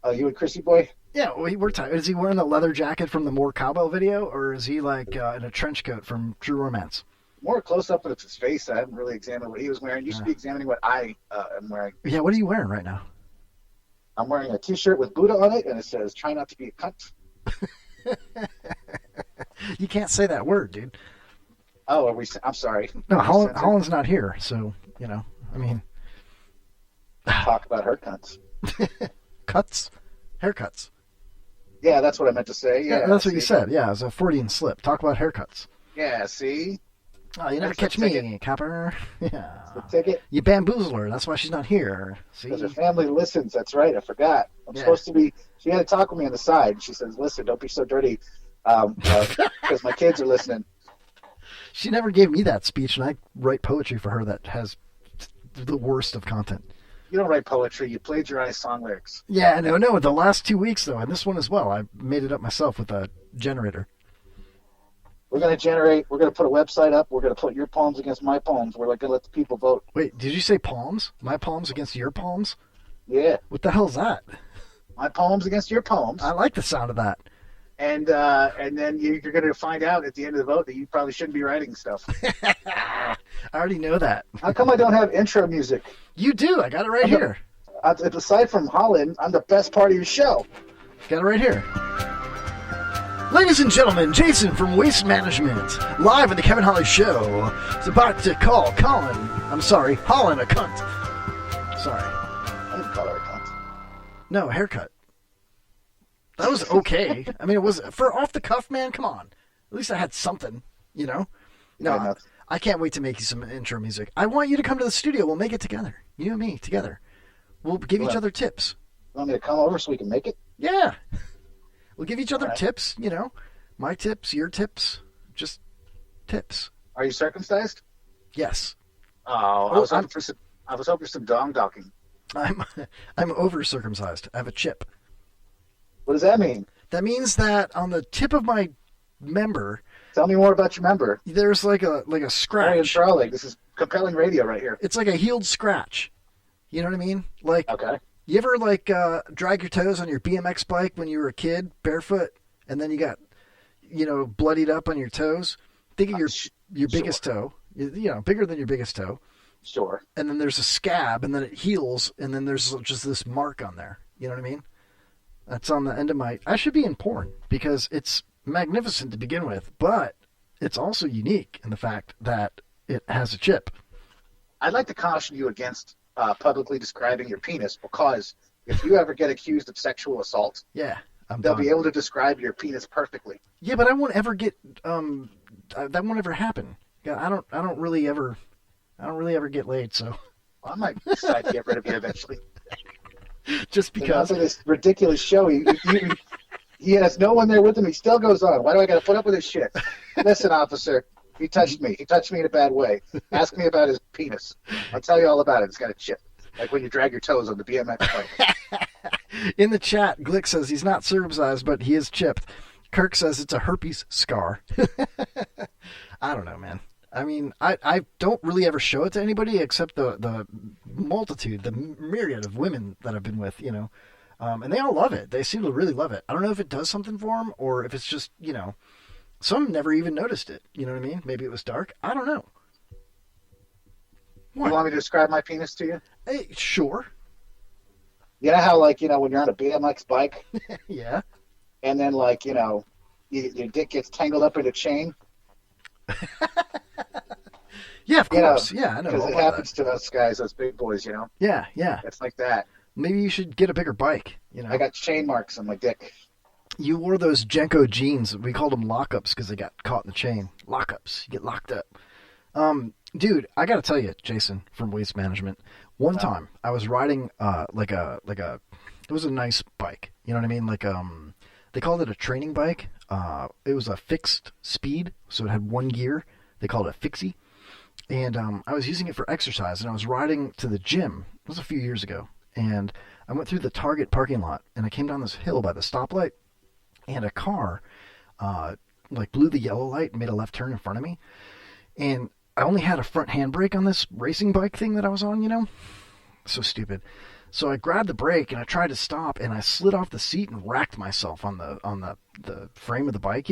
Oh, you and Chrissy boy? Yeah, we're tight. Is he wearing the leather jacket from the More Cowbell video, or is he like in a trench coat from True Romance? More close up of his face. I haven't really examined what he was wearing. You should be examining what I am wearing. Yeah, what are you wearing right now? I'm wearing a T-shirt with Buddha on it, and it says, "Try not to be a cunt." You can't say that word, dude. Oh, I'm sorry. No, Holland's not here, so, you know, I mean. Talk about her cunts. Cuts? Haircuts. Yeah, that's what I meant to say. Yeah, that's what you said. Yeah, it was a Freudian slip. Talk about haircuts. Yeah, see? Oh, you never catch me, Copper. Yeah. The ticket. You bamboozle her. That's why she's not here. See? Because her family listens. That's right. I forgot. I'm supposed to be. She had to talk with me on the side. And she says, "Listen, don't be so dirty," because my kids are listening. She never gave me that speech, and I write poetry for her that has the worst of content. You don't write poetry. You plagiarize song lyrics. Yeah, no. The last 2 weeks, though, and this one as well, I made it up myself with a generator. We're going to put a website up. We're going to put your poems against my poems. We're going to let the people vote. Wait, did you say palms? My palms against your palms? Yeah. What the hell is that? My poems against your poems. I like the sound of that. And then you're going to find out at the end of the vote that you probably shouldn't be writing stuff. I already know that. How come I don't have intro music? You do. I got it right here. Aside from Holland, I'm the best part of your show. Got it right here. Ladies and gentlemen, Jason from Waste Management, live on the Kevin Holly Show, is about to call Holland a cunt. Sorry. I didn't call her a cunt. No, haircut. That was okay. I mean, it was for off the cuff, man. Come on. At least I had something, you know? No, I can't wait to make you some intro music. I want you to come to the studio. We'll make it together. You and me, together. We'll give each other tips. You want me to come over so we can make it? Yeah. We'll give each other tips, you know. My tips, your tips. Just tips. Are you circumcised? Yes. Oh, I was hoping for some dong docking. I'm over circumcised. I have a chip. What does that mean? That means that on the tip of my member. Tell me more about your member. There's like a scratch. Very enthralling. This is compelling radio right here. It's like a healed scratch. You know what I mean? Like, okay. You ever like drag your toes on your BMX bike when you were a kid, barefoot, and then you got, bloodied up on your toes? Think of your biggest toe. Bigger than your biggest toe. Sure. And then there's a scab, and then it heals, and then there's just this mark on there. You know what I mean? That's on the end of my... I should be in porn, because it's magnificent to begin with, but it's also unique in the fact that it has a chip. I'd like to caution you against publicly describing your penis, because if you ever get accused of sexual assault, they'll be able to describe your penis perfectly. Yeah, but I won't ever get... that won't ever happen. Yeah, I don't really ever get laid, so... Well, I might decide to get rid of you eventually. Just because... After this ridiculous show, he has no one there with him. He still goes on. Why do I got to put up with this shit? Listen, officer, he touched me. He touched me in a bad way. Ask me about his penis. I'll tell you all about it. It's got a chip. Like when you drag your toes on the BMX bike. In the chat, Glick says he's not circumcised, but he is chipped. Kirk says it's a herpes scar. I don't know, man. I mean, I don't really ever show it to anybody except the multitude, the myriad of women that I've been with, and they all love it. They seem to really love it. I don't know if it does something for them or if it's just, some never even noticed it. You know what I mean? Maybe it was dark. I don't know. What? You want me to describe my penis to you? Hey, sure. You know how, when you're on a BMX bike? Yeah. And then, your dick gets tangled up in a chain? Yeah, of course. Yeah, I know. Because it happens to us guys, us big boys, Yeah, yeah. It's like that. Maybe you should get a bigger bike, I got chain marks on my dick. You wore those Jenko jeans. We called them lockups because they got caught in the chain. Lockups. You get locked up. Dude, I got to tell you, Jason from Waste Management, one time I was riding it was a nice bike. You know what I mean? They called it a training bike. It was a fixed speed, so it had one gear. They called it a fixie. And I was using it for exercise, and I was riding to the gym. It was a few years ago. And I went through the Target parking lot, and I came down this hill by the stoplight, and a car blew the yellow light and made a left turn in front of me. And I only had a front handbrake on this racing bike thing that I was on, So stupid. So I grabbed the brake, and I tried to stop, and I slid off the seat and racked myself on the frame of the bike,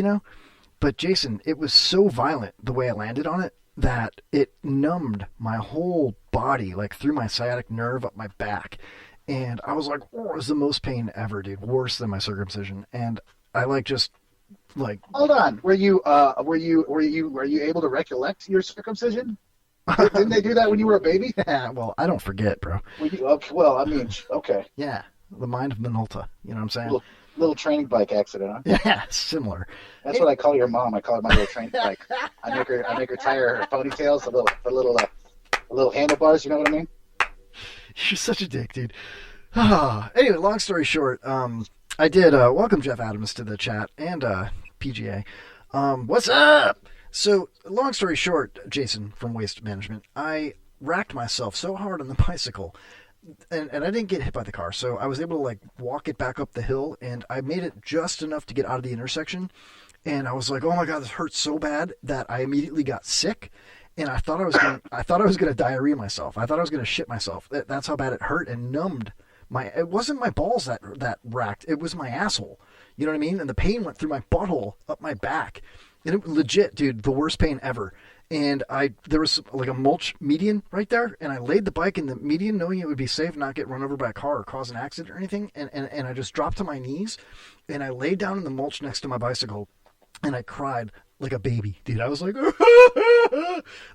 But, Jason, it was so violent the way I landed on it that it numbed my whole body, through my sciatic nerve up my back. And I was like, oh, it was the most pain ever, dude. Worse than my circumcision. And I Hold on. Were you able to recollect your circumcision? Didn't they do that when you were a baby? Yeah, well, I don't forget, bro. Okay. Yeah, the mind of Minolta. You know what I'm saying? Little training bike accident, huh? Yeah, similar. That's what I call your mom. I call her my little training bike. I make her tie her ponytails, the little handlebars. You know what I mean? You're such a dick, dude. Anyway, long story short, I did welcome Jeff Adams to the chat and PGA. What's up? So, long story short, Jason from Waste Management, I racked myself so hard on the bicycle, and I didn't get hit by the car, so I was able to walk it back up the hill, and I made it just enough to get out of the intersection, and I was like, oh my god, this hurts so bad that I immediately got sick, and I thought I was gonna diarrhea myself. I thought I was gonna shit myself. That's how bad it hurt and numbed it wasn't my balls that racked, it was my asshole. You know what I mean? And the pain went through my butthole up my back. And it was legit, dude, the worst pain ever. And there was a mulch median right there, and I laid the bike in the median knowing it would be safe, not get run over by a car or cause an accident or anything. And I just dropped to my knees, and I laid down in the mulch next to my bicycle, and I cried like a baby, dude. I was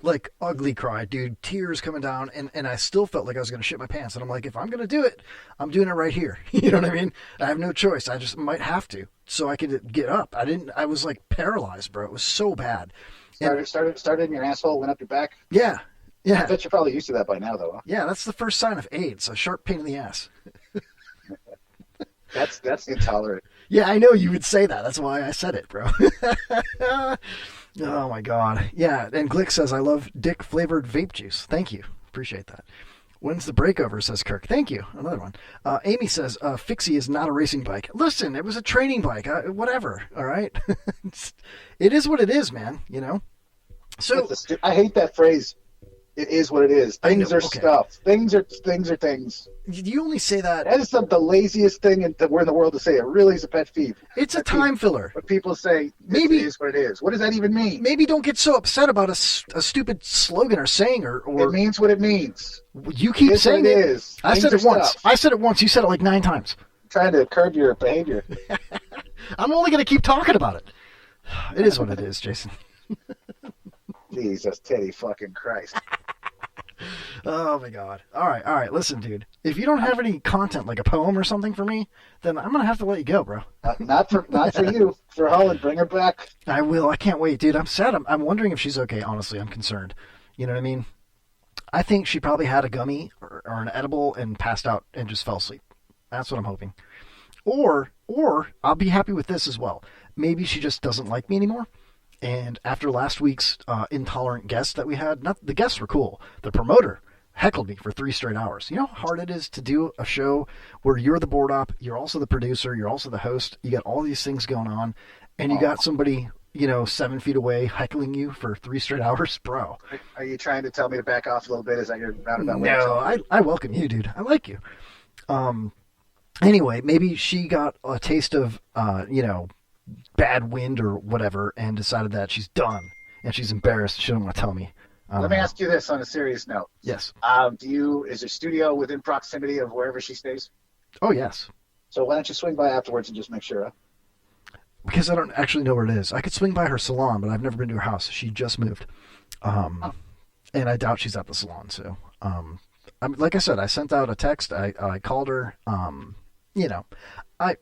like ugly cry, dude, tears coming down, and I still felt like I was going to shit my pants. And I'm like, if I'm going to do it, I'm doing it right here. You know what I mean? I have no choice. I just might have to, so I could get up. I was paralyzed, bro. It was so bad. Started in your asshole, went up your back? Yeah. I bet you're probably used to that by now, though. Huh? Yeah, that's the first sign of AIDS, a sharp pain in the ass. That's intolerant. Yeah, I know you would say that. That's why I said it, bro. Oh, my God. Yeah, and Glick says, I love dick-flavored vape juice. Thank you. Appreciate that. When's the breakover, says Kirk. Thank you. Another one. Amy says, Fixie is not a racing bike. Listen, it was a training bike. Whatever, all right? It is what it is, man, you know? So I hate that phrase. It is what it is. Things are stuff. Things are things. You only say that. That is the laziest thing in the world to say. It really is a pet peeve. It's a time filler. When people say, maybe it is what it is. What does that even mean? Maybe don't get so upset about a stupid slogan or saying or it means what it means. You keep saying it. Is. I said it once. I said it once. You said it like 9 times. I'm trying to curb your behavior. I'm only going to keep talking about it. It is what it is, Jason. Jesus, Teddy fucking Christ. Oh my God. All right. Listen, dude. If you don't have any content, like a poem or something for me, then I'm gonna have to let you go, bro. Not for you. For Holland, bring her back. I will. I can't wait, dude. I'm sad. I'm wondering if she's okay. Honestly, I'm concerned. You know what I mean? I think she probably had a gummy or an edible and passed out and just fell asleep. That's what I'm hoping. Or I'll be happy with this as well. Maybe she just doesn't like me anymore. And after last week's intolerant guest that we had, the guests were cool. The promoter heckled me for 3 straight hours. You know how hard it is to do a show where you're the board op, you're also the producer, you're also the host, you got all these things going on, and you got somebody, 7 feet away heckling you for 3 straight hours, bro. Are you trying to tell me to back off a little bit? Is that your roundabout way? No, I welcome you, dude. I like you. Anyway, maybe she got a taste of, bad wind or whatever and decided that she's done and she's embarrassed. She don't want to tell me. Let me ask you this on a serious note. Yes. Is your studio within proximity of wherever she stays? Oh, yes. So why don't you swing by afterwards and just make sure? Huh? Because I don't actually know where it is. I could swing by her salon, but I've never been to her house. She just moved. And I doubt she's at the salon. So, like I said, I sent out a text. I called her.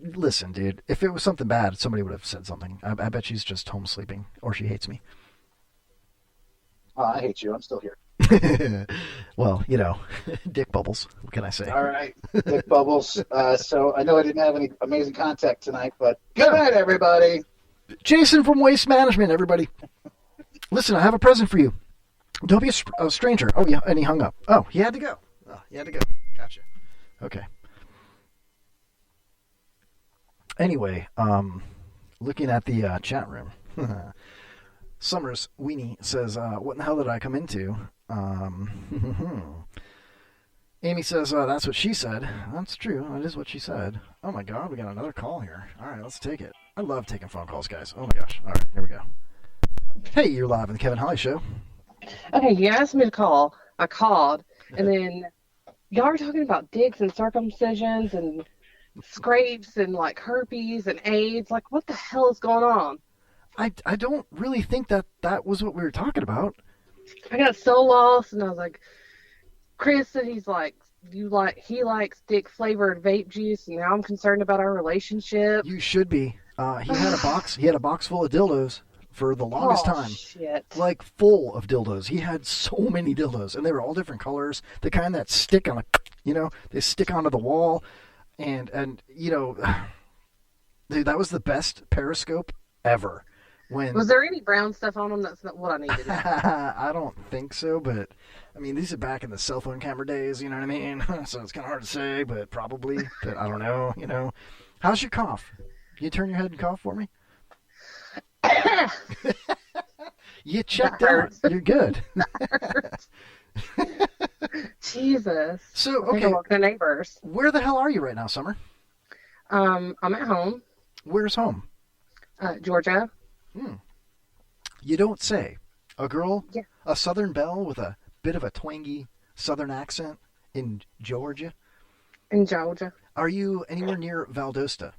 Listen, dude, if it was something bad, somebody would have said something. I bet she's just home sleeping, or she hates me. Oh, I hate you. I'm still here. Well, dick bubbles. What can I say? All right, dick bubbles. So I know I didn't have any amazing contact tonight, but good night, everybody. Jason from Waste Management, everybody. Listen, I have a present for you. Don't be a stranger. Oh, yeah, and he hung up. Oh, he had to go. Gotcha. Okay. Anyway, looking at the chat room, Summers Weenie says, what in the hell did I come into? Amy says, that's what she said. That's true. That is what she said. Oh my God, we got another call here. All right, let's take it. I love taking phone calls, guys. Oh my gosh. All right, here we go. Hey, you're live on the Kevin Holly Show. Okay, you asked me to call. I called, and then y'all were talking about dicks and circumcisions and scrapes and like herpes and AIDS. Like, what the hell is going on? I don't really think that was what we were talking about. I got so lost, and I was like, Chris said he likes dick flavored vape juice, and now I'm concerned about our relationship. You should be. He had a box full of dildos for the longest time. Shit. Like full of dildos. He had so many dildos, and they were all different colors. The kind that stick on they stick onto the wall. And dude, that was the best Periscope ever. Was there any brown stuff on them? That's not what I needed. I don't think so, but I mean, these are back in the cell phone camera days, you know what I mean? So it's kind of hard to say, but probably. But I don't know, How's your cough? Can you turn your head and cough for me? You checked out. You're good. Jesus. So, okay. I walk the neighbors. Where the hell are you right now, Summer? I'm at home. Where's home? Georgia. You don't say. A girl, yeah. A Southern belle with a bit of a twangy Southern accent in Georgia? In Georgia. Are you anywhere near Valdosta?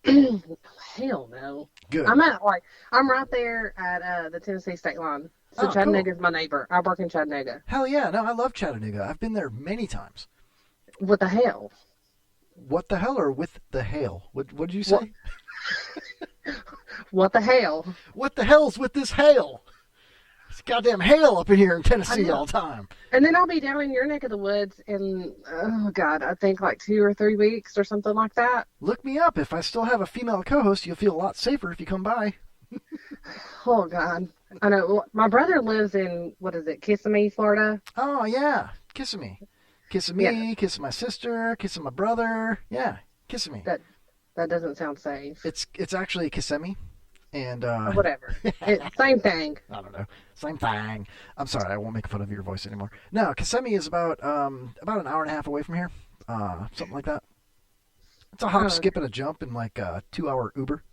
Hell no. Good. I'm right there at the Tennessee state line. So Chattanooga's my neighbor. I work in Chattanooga. Hell yeah. No, I love Chattanooga. I've been there many times. What the hell? What the hell or with the hail? What did you say? What the hell? What the hell's with this hail? It's goddamn hail up in here in Tennessee all the time. And then I'll be down in your neck of the woods in, I think like 2 or 3 weeks or something like that. Look me up. If I still have a female co-host, you'll feel a lot safer if you come by. Oh, God. I know. My brother lives in, Kissimmee, Florida. Oh, yeah. Kissimmee. Kissing me, kissing my sister, kissing my brother. Yeah, kissing me. That doesn't sound safe. It's actually Kissimmee. And whatever. Same thing. I don't know. Same thing. I'm sorry, I won't make fun of your voice anymore. No, Kissimmee is about an hour and a half away from here. Something like that. It's a hop, skip, and a jump in like a 2-hour Uber.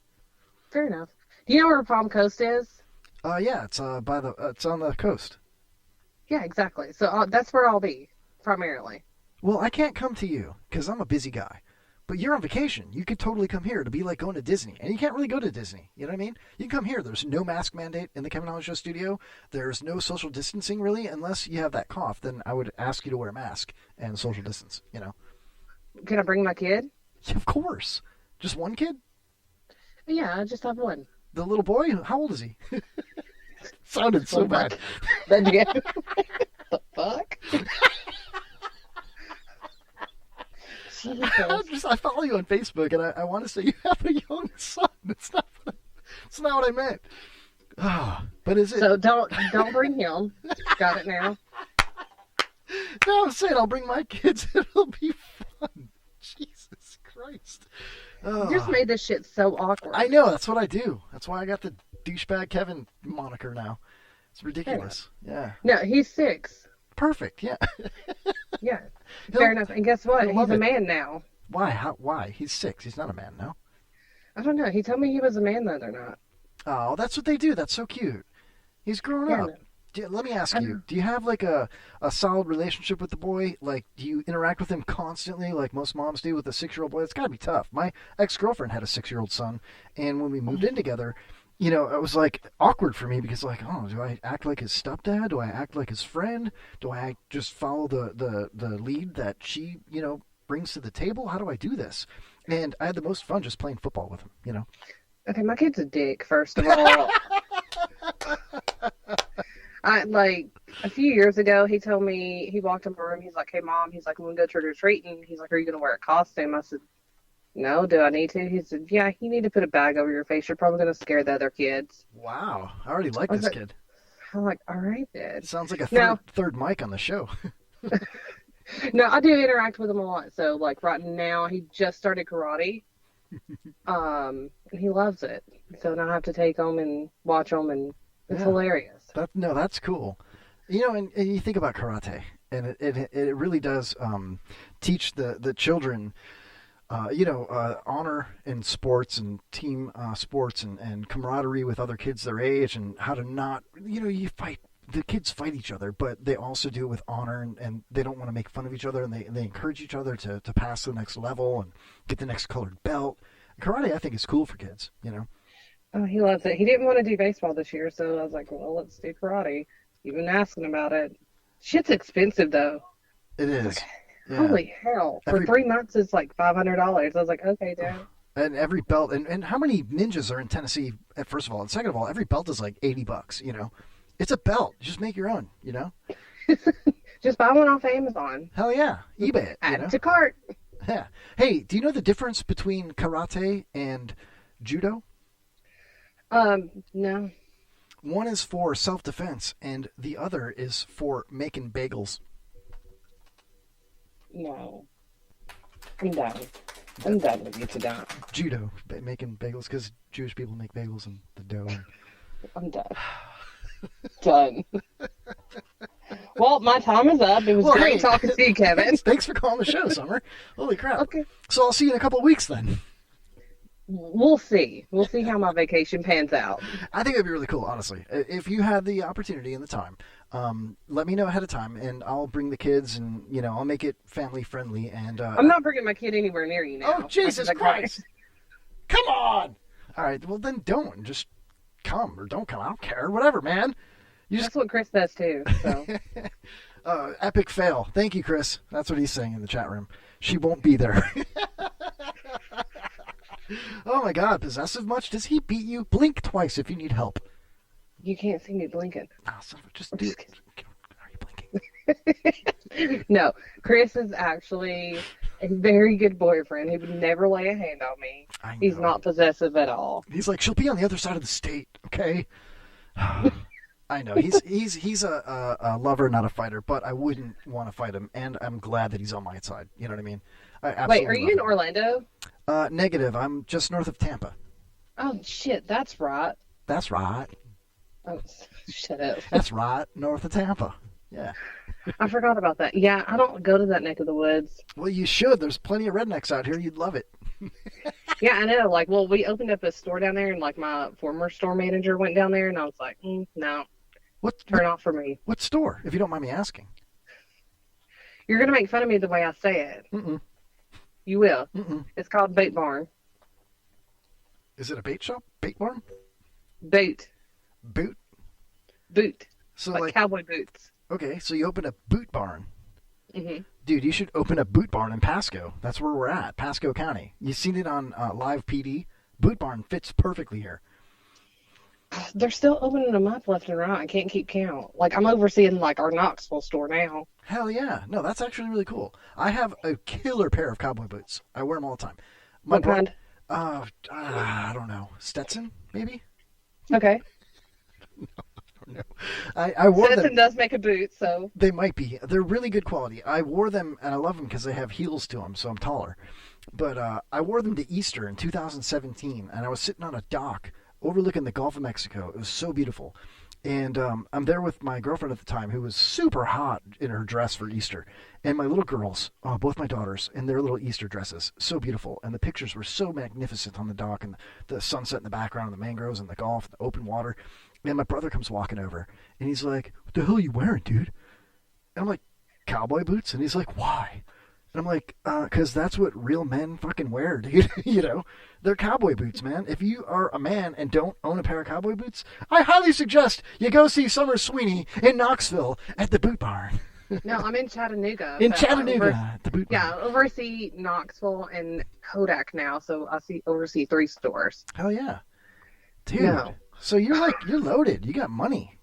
Fair enough. Do you know where Palm Coast is? Yeah, it's it's on the coast. Yeah, exactly. So that's where I'll be primarily. Well, I can't come to you because I'm a busy guy. But you're on vacation. You could totally come here to be like going to Disney. And you can't really go to Disney. You know what I mean? You can come here. There's no mask mandate in the Kevin Holly Show studio. There's no social distancing, really, unless you have that cough. Then I would ask you to wear a mask and social distance, you know. Can I bring my kid? Yeah, of course. Just one kid? Yeah, I just have one. The little boy? How old is he? Sounded so bad. The fuck? I follow you on Facebook, and I want to say you have a young son. It's not what I meant. Oh, but is it? So don't bring him. Got it now. No, I'm saying I'll bring my kids. It'll be fun. Jesus Christ. You just made this shit so awkward. I know. That's what I do. That's why I got the douchebag Kevin moniker now. It's ridiculous. Yeah. No, he's 6. Perfect. Yeah. Yeah. Fair enough. And guess what? He's a man now. Why? Why? He's 6. He's not a man now. I don't know. He told me he was a man the other night. Oh, that's what they do. That's so cute. He's grown up. Let me ask you, do you have like a solid relationship with the boy? Like, do you interact with him constantly like most moms do with a 6-year-old boy? It's got to be tough. My ex-girlfriend had a 6-year-old son, and when we moved in together, you know, it was like awkward for me because like, oh, do I act like his stepdad? Do I act like his friend? Do I just follow the lead that she, you know, brings to the table? How do I do this? And I had the most fun just playing football with him, you know. Okay, my kid's a dick, first of all. Like, a few years ago, he told me, he walked in my room, he's like, hey, Mom, he's like, I'm going to go trick-or-treating. He's like, are you going to wear a costume? I said, no, do I need to? He said, yeah, you need to put a bag over your face. You're probably going to scare the other kids. Wow. I already like this kid. I'm like, all right, then. Sounds like a third mic on the show. No, I do interact with him a lot. So, like, right now, he just started karate. And he loves it. So now I have to take him and watch him, and it's hilarious. That's cool. You know, and you think about karate, and it really does teach the children, honor in sports and team sports and camaraderie with other kids their age, and how to not, you fight. The kids fight each other, but they also do it with honor, and they don't want to make fun of each other, and they encourage each other to pass to the next level and get the next colored belt. Karate, I think, is cool for kids, you know. Oh, he loves it. He didn't want to do baseball this year, so I was like, well, let's do karate. You've been asking about it. Shit's expensive, though. It is. Yeah. Holy hell. For 3 months, it's like $500. I was like, okay, Dad. And every belt, and how many ninjas are in Tennessee, first of all? And second of all, every belt is like $80, you know. It's a belt. Just make your own, you know? Just buy one off Amazon. Hell yeah. eBay it. Add it to cart. Yeah. Hey, do you know the difference between karate and judo? No. One is for self-defense, and the other is for making bagels. No. I'm done. I'm done with you today. Judo, making bagels, because Jewish people make bagels in the dough. I'm done. Done. Well, my time is up. It was great talking to you, Kevin. Thanks for calling the show, Summer. Holy crap. Okay. So I'll see you in a couple of weeks then. We'll see. We'll see how my vacation pans out. I think it'd be really cool, honestly. If you had the opportunity and the time, let me know ahead of time, and I'll bring the kids, and I'll make it family friendly. And I'm not bringing my kid anywhere near you now. Oh, Jesus Christ! Come on! All right, well then don't. Just come or don't come. I don't care. Whatever, man. That's what Chris does too. So. Epic fail. Thank you, Chris. That's what he's saying in the chat room. She won't be there. Oh my God, possessive much? Does he beat you? Blink twice if you need help. You can't see me blinking. Oh, son of a, just do it. Are you blinking? No, Chris is actually a very good boyfriend. He would never lay a hand on me. He's not possessive at all. He's like, she'll be on the other side of the state, okay? I know he's a lover, not a fighter, but I wouldn't want to fight him, and I'm glad that he's on my side. You know what I mean? I Wait, absolutely are you love in him. Orlando? Negative. I'm just north of Tampa. Oh shit, that's right. That's right. Oh, shut up. That's right, north of Tampa. Yeah. I forgot about that. Yeah, I don't go to that neck of the woods. Well, you should. There's plenty of rednecks out here. You'd love it. Yeah, I know. Like, well, we opened up a store down there, and like my former store manager went down there, and I was like, no, turn off for me. What store, if you don't mind me asking? You're gonna make fun of me the way I say it. Mm-mm. You will. Mm-mm. It's called Bait Barn. Is it a bait shop? Bait barn? Boot. Boot? Boot. So like cowboy boots. Okay, so you open a boot barn. Mm-hmm. Dude, you should open a boot barn in Pasco. That's where we're at, Pasco County. You've seen it on Live PD. Boot barn fits perfectly here. They're still opening them up left and right. I can't keep count. Like, I'm overseeing, like, our Knoxville store now. Hell yeah. No, that's actually really cool. I have a killer pair of cowboy boots. I wear them all the time. What kind? I don't know. Stetson, maybe? Okay. No. I wore Stetson them. does make a boot, so. They might be. They're really good quality. I wore them, and I love them because they have heels to them, so I'm taller. But I wore them to Easter in 2017, and I was sitting on a dock overlooking the Gulf of Mexico. It was so beautiful. And I'm there with my girlfriend at the time, who was super hot in her dress for Easter. And my little girls, both my daughters, in their little Easter dresses. So beautiful. And the pictures were so magnificent on the dock, and the sunset in the background, and the mangroves, and the Gulf, and the open water. And my brother comes walking over, and he's like, "What the hell are you wearing, dude?" And I'm like, "Cowboy boots?" And he's like, "Why?" And I'm like, "'Cause that's what real men fucking wear, dude." You know, they're cowboy boots, man. If you are a man and don't own a pair of cowboy boots, I highly suggest you go see Summer Sweeney in Knoxville at the Boot Barn. No, I'm in Chattanooga. In so Chattanooga, at the Boot Barn. Yeah, I oversee Knoxville and Kodak now, so I oversee 3 stores. Hell yeah. Dude. No. So you're loaded. You got money.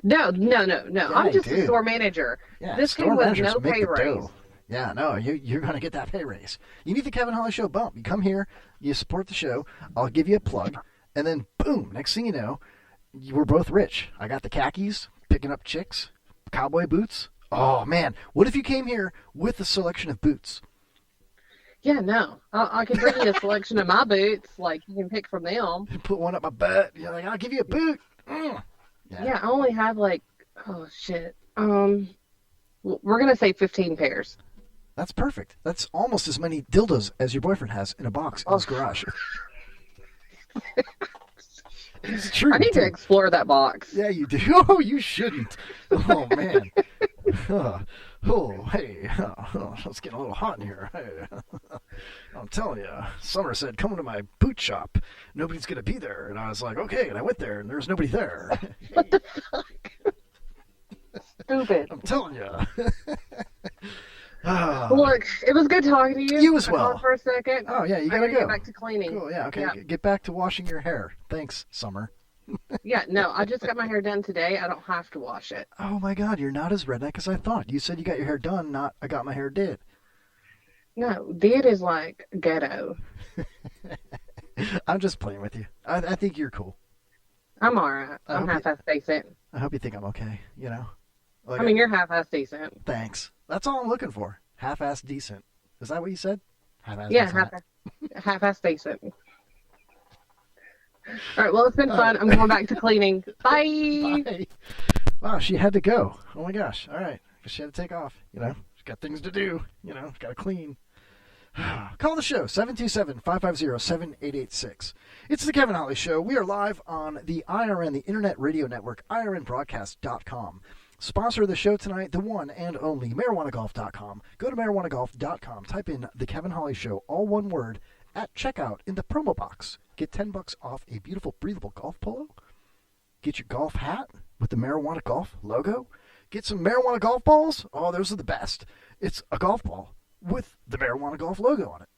No. I'm just dude. a store manager. Yeah, This store came with managers no make pay the raise. dough. Yeah, no, you're going to get that pay raise. You need the Kevin Holly Show bump. You come here, you support the show, I'll give you a plug, and then boom, next thing you know, we're both rich. I got the khakis, picking up chicks, cowboy boots. Oh, man, what if you came here with a selection of boots? Yeah, no. I can bring you a selection of my boots. Like, you can pick from them. Put one up my butt. You're like, I'll give you a boot. Yeah, I only have like, oh, shit. We're going to say 15 pairs. That's perfect. That's almost as many dildos as your boyfriend has in a box in his garage. It's true. I need to explore that box. Yeah, you do. Oh, you shouldn't. Oh, man. Hey. It's getting a little hot in here. Hey. I'm telling you. Summer said, come to my boot shop. Nobody's going to be there. And I was like, okay. And I went there, and there was nobody there. What the fuck? Stupid. I'm telling you. Look, it was good talking to you. You as I well. called for a second. Oh, yeah, you I gotta go. Get back to cleaning. Cool, yeah, okay. Yeah. Get back to washing your hair. Thanks, Summer. Yeah, no, I just got my hair done today. I don't have to wash it. Oh, my God, you're not as redneck as I thought. You said you got your hair done, not I got my hair did. No, did is like ghetto. I'm just playing with you. I think you're cool. I'm all right. I'm half-ass decent. I hope you think I'm okay, you know? Like I mean, you're half-ass decent. Thanks. That's all I'm looking for. Half-ass decent. Is that what you said? Half-ass Yeah, decent. half-ass decent. All right, well, it's been fun. I'm going back to cleaning. Bye. Bye. Wow, she had to go. Oh, my gosh. All right. She had to take off, you know? She's got things to do, you know? She's got to clean. Call the show, 727-550-7886. It's the Kevin Holly Show. We are live on the IRN, the Internet Radio Network, irnbroadcast.com. Sponsor of the show tonight, the one and only marijuanagolf.com. Go to marijuanagolf.com, type in the Kevin Holly Show, all one word, at checkout in the promo box. Get $10 off a beautiful, breathable golf polo. Get your golf hat with the Marijuana Golf logo. Get some marijuana golf balls. Oh, those are the best. It's a golf ball with the Marijuana Golf logo on it.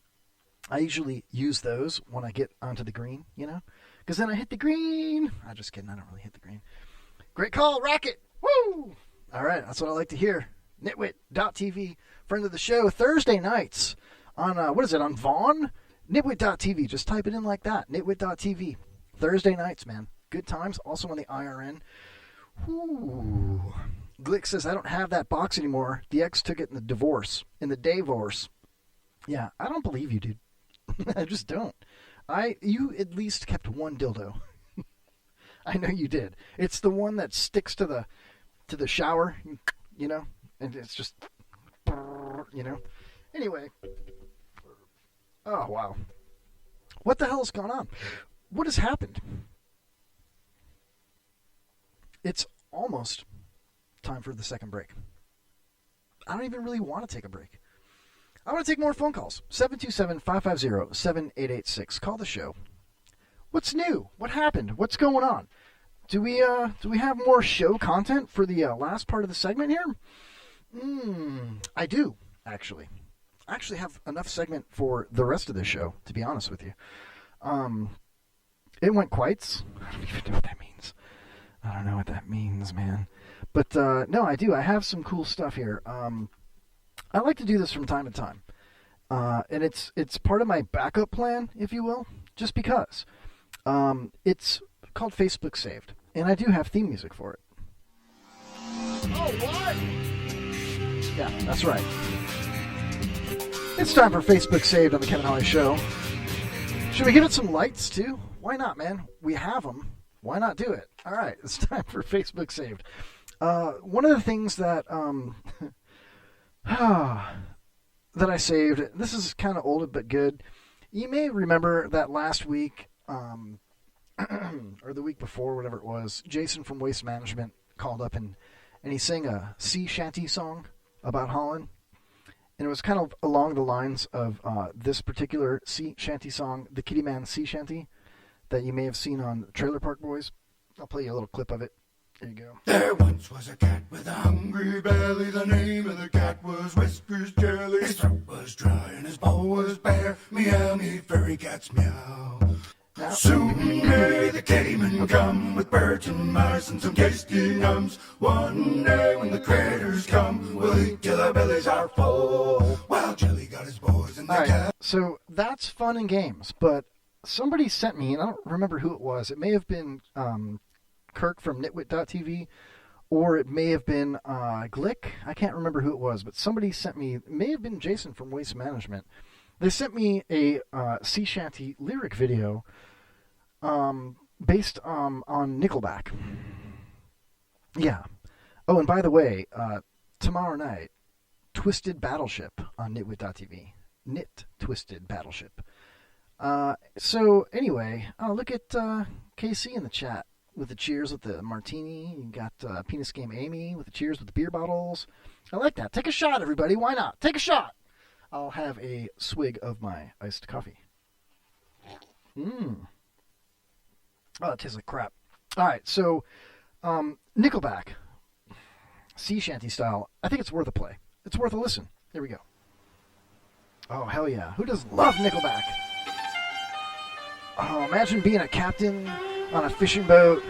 I usually use those when I get onto the green, you know, because then I hit the green. I'm just kidding. I don't really hit the green. Great call, Racket. Woo! All right, that's what I like to hear. Nitwit.tv, friend of the show, Thursday nights on, on Vaughn? Nitwit.tv, just type it in like that. Nitwit.tv, Thursday nights, man. Good times, also on the IRN. Ooh. Glick says, I don't have that box anymore. The ex took it in the divorce. Yeah, I don't believe you, dude. I just don't. You at least kept one dildo. I know you did. It's the one that sticks to the shower, you know, and it's just, you know. Anyway. Oh, wow. What the hell has gone on? What has happened? It's almost time for the second break. I don't even really want to take a break. I want to take more phone calls. 727-550-7886. Call the show. What's new? What happened? What's going on? Do we have more show content for the last part of the segment here? I do, actually. I actually have enough segment for the rest of the show, to be honest with you. It went quites. I don't even know what that means. I don't know what that means, man. But, no, I do. I have some cool stuff here. I like to do this from time to time. And it's part of my backup plan, if you will, just because. It's called Facebook Saved, and I do have theme music for it. Oh, what? Yeah, that's right. It's time for Facebook Saved on the Kevin Holly Show. Should we give it some lights, too? Why not, man? We have them. Why not do it? All right, it's time for Facebook Saved. One of the things that that I saved, this is kind of old but good. You may remember that last week, or the week before, whatever it was, Jason from Waste Management called up and he sang a sea shanty song about Holland. And it was kind of along the lines of this particular sea shanty song, the Kitty Man Sea Shanty, that you may have seen on Trailer Park Boys. I'll play you a little clip of it. There you go. There once was a cat with a hungry belly. The name of the cat was Whiskers Jelly. His throat was dry and his bowl was bare. Meow, me furry cats meow. Soon may the kittyman come with birds and mice and some tasty nums. One day when the critters come, we'll eat till our bellies are full. While Jelly got his boys in the cat. So that's fun and games, but somebody sent me, and I don't remember who it was. It may have been Kirk from nitwit.tv, or it may have been Glick. I can't remember who it was, but somebody sent me, it may have been Jason from Waste Management. They sent me a sea shanty lyric video based on Nickelback. Yeah. Oh, and by the way, tomorrow night, Twisted Battleship on nitwit.tv. Knit Twisted Battleship. So anyway, look at KC in the chat with the cheers with the martini. You got Penis Game Amy with the cheers with the beer bottles. I like that. Take a shot, everybody. Why not? Take a shot. I'll have a swig of my iced coffee. Oh, it tastes like crap. All right, so Nickelback, sea shanty style. I think it's worth a play. It's worth a listen. Here we go. Oh, hell yeah. Who doesn't love Nickelback? Oh, imagine being a captain on a fishing boat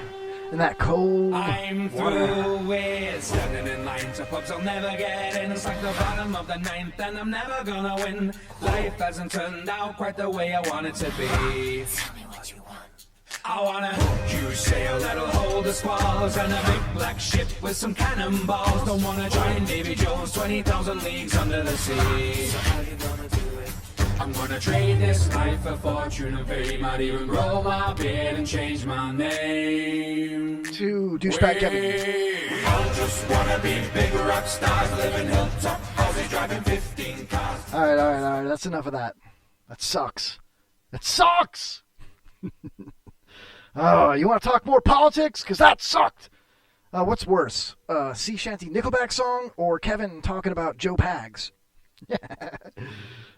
in that cold I'm water. through with standing in line to pubs I'll never get in. It's like the bottom of the ninth and I'm never gonna win. Life hasn't turned out quite the way I want it to be. Tell me what you want. I want a huge sail that'll hold the squalls and a big black ship with some cannonballs. Don't wanna join Davy Jones 20,000 leagues under the sea. So how you gonna do it? I'm gonna trade this life for fortune and fame. Might even grow my beard and change my name to Douchebag Kevin. We all just wanna be big rock stars, living hilltop houses, driving 15 cars. All right. That's enough of that. That sucks. It sucks! Oh, you want to talk more politics? Because that sucked! What's worse? Sea Shanty Nickelback song or Kevin talking about Joe Pags?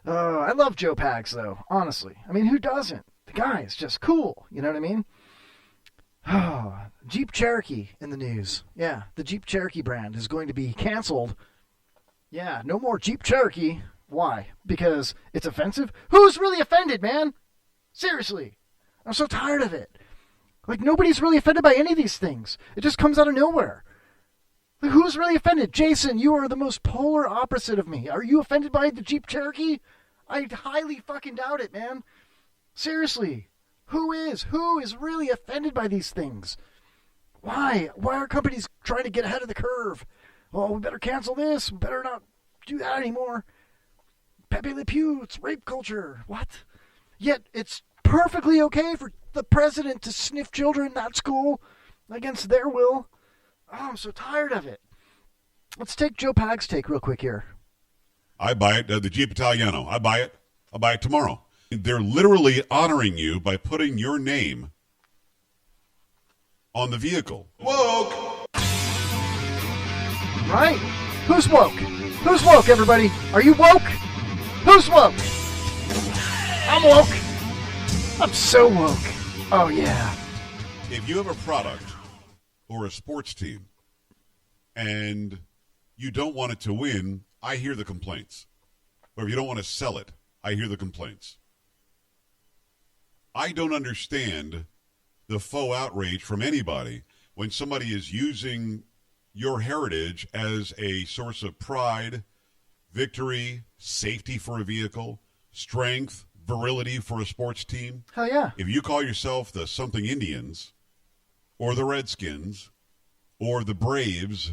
I love Joe Pags, though, honestly. I mean, who doesn't? The guy is just cool, you know what I mean? Oh, Jeep Cherokee in the news. Yeah, the Jeep Cherokee brand is going to be canceled. Yeah, no more Jeep Cherokee. Why? Because it's offensive? Who's really offended, man? Seriously. I'm so tired of it. Like, nobody's really offended by any of these things. It just comes out of nowhere. Like, who's really offended? Jason, you are the most polar opposite of me. Are you offended by the Jeep Cherokee? I highly fucking doubt it, man. Seriously. Who is? Who is really offended by these things? Why? Why are companies trying to get ahead of the curve? Oh, we better cancel this. We better not do that anymore. Pepe Le Pew, it's rape culture. What? Yet it's perfectly okay for the president to sniff children at school against their will. Oh, I'm so tired of it. Let's take Joe Pag's take real quick here. I buy it. The Jeep Italiano. I buy it. I'll buy it tomorrow. They're literally honoring you by putting your name on the vehicle. Woke! Right? Who's woke? Who's woke, everybody? Are you woke? Who's woke? I'm woke. I'm so woke. Oh, yeah. If you have a product or a sports team and you don't want it to win, I hear the complaints. Or if you don't want to sell it, I hear the complaints. I don't understand the faux outrage from anybody when somebody is using your heritage as a source of pride, victory, safety for a vehicle, strength, virility for a sports team. Hell yeah. If you call yourself the something Indians or the Redskins or the Braves,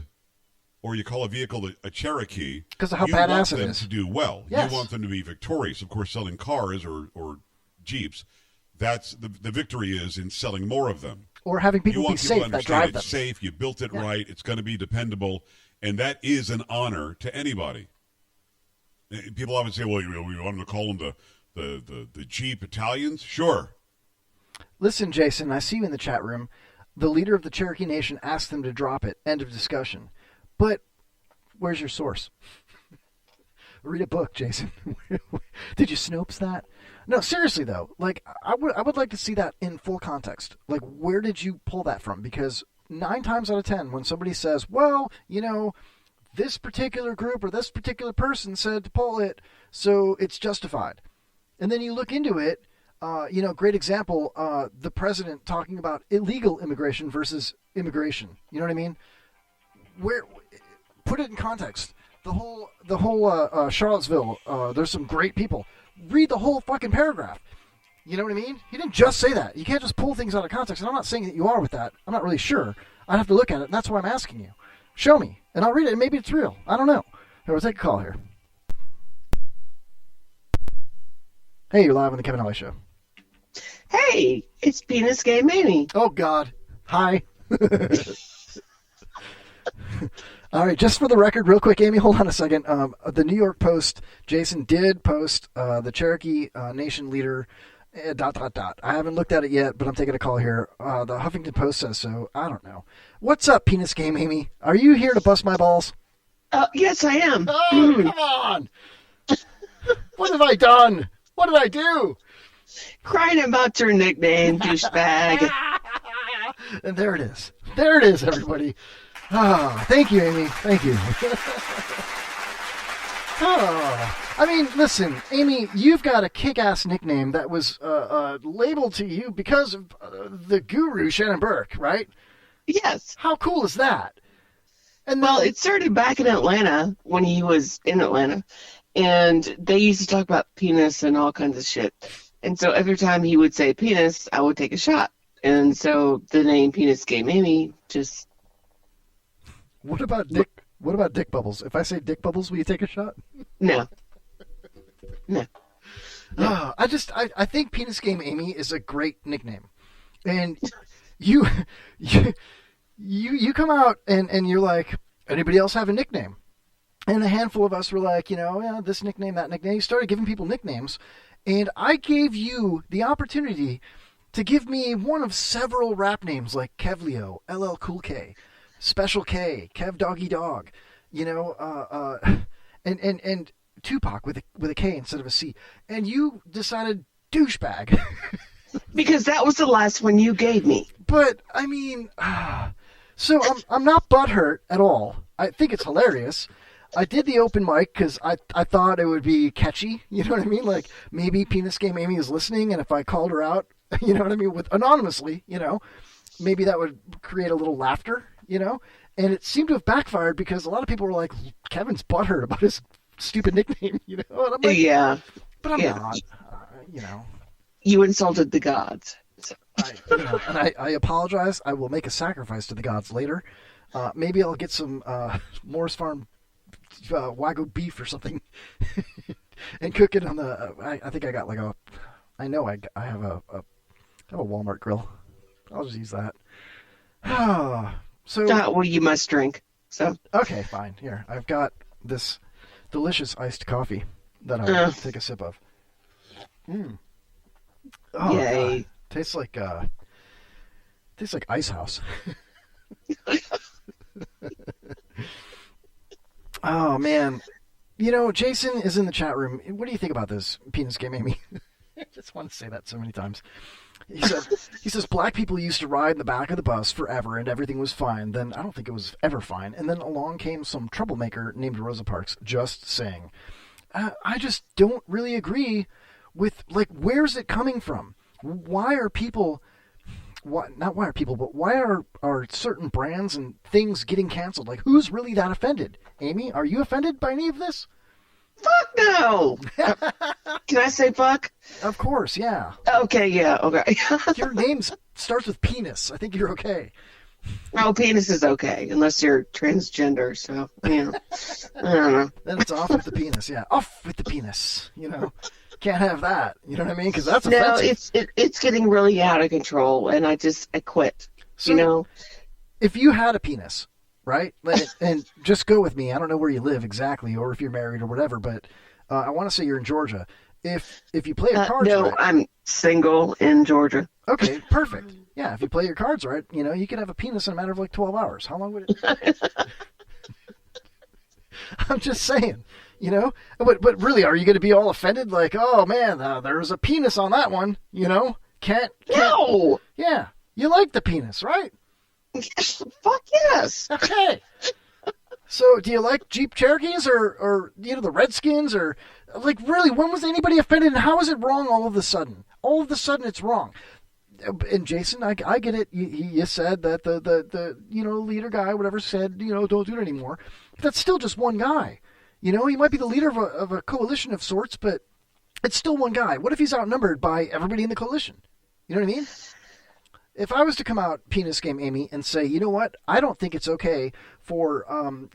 or you call a vehicle a Cherokee, because of how you badass want it them is to do well. Yes. You want them to be victorious. Of course, selling cars or Jeeps, that's the victory is in selling more of them. Or having people you be want people safe to that understand drive them. it's safe, you built it right, it's going to be dependable, and that is an honor to anybody. People often say, well, we want them to call them the Jeep Italians? Sure. Listen, Jason, I see you in the chat room. The leader of the Cherokee Nation asked them to drop it. End of discussion. But where's your source? Read a book, Jason. Did you Snopes that? No, seriously though. Like I would like to see that in full context. Like, where did you pull that from? Because 9 times out of 10, when somebody says, "Well, this particular group or this particular person said to pull it, so it's justified," and then you look into it. Great example. The president talking about illegal immigration versus immigration. You know what I mean? Where put it in context. The whole Charlottesville. There's some great people. Read the whole fucking paragraph. You know what I mean? He didn't just say that. You can't just pull things out of context. And I'm not saying that you are with that. I'm not really sure. I'd have to look at it, and that's why I'm asking you. Show me, and I'll read it, and maybe it's real. I don't know. Here, we'll take a call here. Hey, you're live on the Kevin Holly Show. Hey, it's Penis Game Amy. Oh, God. Hi. All right, just for the record, real quick, Amy, hold on a second. The New York Post, Jason did post the Cherokee Nation leader, ... I haven't looked at it yet, but I'm taking a call here. The Huffington Post says so. I don't know. What's up, Penis Game Amy? Are you here to bust my balls? Yes, I am. Oh, come on. What have I done? What did I do? Crying about your nickname, douchebag. And there it is. There it is, everybody. Thank you, Amy. Thank you. I mean, listen, Amy, you've got a kick-ass nickname that was labeled to you because of the guru, Shannon Burke, right? Yes. How cool is that? And well, it started back in Atlanta when he was in Atlanta, and they used to talk about penis and all kinds of shit. And so every time he would say penis, I would take a shot. And so the name Penis Game Amy just... What about Dick Bubbles? If I say Dick Bubbles, will you take a shot? No. No. I think Penis Game Amy is a great nickname. And you come out and you're like, anybody else have a nickname? And a handful of us were like, this nickname, that nickname. You started giving people nicknames. And I gave you the opportunity to give me one of several rap names like Kevleo, LL Cool K, Special K, Kev Doggy Dog, and Tupac with a K instead of a C. And you decided douchebag. Because that was the last one you gave me. But, I mean, so I'm not butthurt at all. I think it's hilarious. I did the open mic because I thought it would be catchy. You know what I mean? Like, maybe Penis Game Amy is listening, and if I called her out, you know what I mean, anonymously, maybe that would create a little laughter, And it seemed to have backfired because a lot of people were like, Kevin's butthurt about his stupid nickname, And I'm like, yeah. But I'm not, You insulted the gods. I apologize. I will make a sacrifice to the gods later. Maybe I'll get some Morris Farm Wagyu beef or something and cook it on the. I think I got like a. I know I have a Walmart grill. I'll just use that. So well, you must drink. So okay, fine. Here, I've got this delicious iced coffee that I'll take a sip of. Oh, yay! God. Tastes like Ice House. Oh man, Jason is in the chat room. What do you think about this penis game, Amy? I just want to say that so many times. He says black people used to ride in the back of the bus forever and everything was fine. Then I don't think it was ever fine. And then along came some troublemaker named Rosa Parks. Just saying. I just don't really agree with, where's it coming from? Why are people... not why are people, but why are certain brands and things getting canceled? Who's really that offended? Amy, are you offended by any of this? Fuck no! Can I say fuck? Of course, yeah. Okay, yeah, okay. Your name starts with penis. I think you're okay. Oh, penis is okay, unless you're transgender, so, I don't know. Then it's off with the penis, yeah. Off with the penis, Can't have that, you know what I mean? Because that's offensive. No, it's getting really out of control, and I quit, So, if you had a penis, right? And just go with me. I don't know where you live exactly, or if you're married or whatever, but I want to say you're in Georgia. If you play your cards no, right... I'm single in Georgia. Okay, perfect. Yeah, if you play your cards right, you could have a penis in a matter of 12 hours. How long would it... I'm just saying, But really, are you going to be all offended? Oh, man, there was a penis on that one, Can't... No! Yeah, you like the penis, right? Fuck yes. Okay. So, do you like Jeep Cherokees or the Redskins or really? When was anybody offended? And how is it wrong all of a sudden? All of a sudden, it's wrong. And Jason, I get it. You said that the leader guy, whatever, said don't do it anymore. But that's still just one guy. He might be the leader of a coalition of sorts, but it's still one guy. What if he's outnumbered by everybody in the coalition? You know what I mean? If I was to come out, penis game Amy, and say, you know what, I don't think it's okay for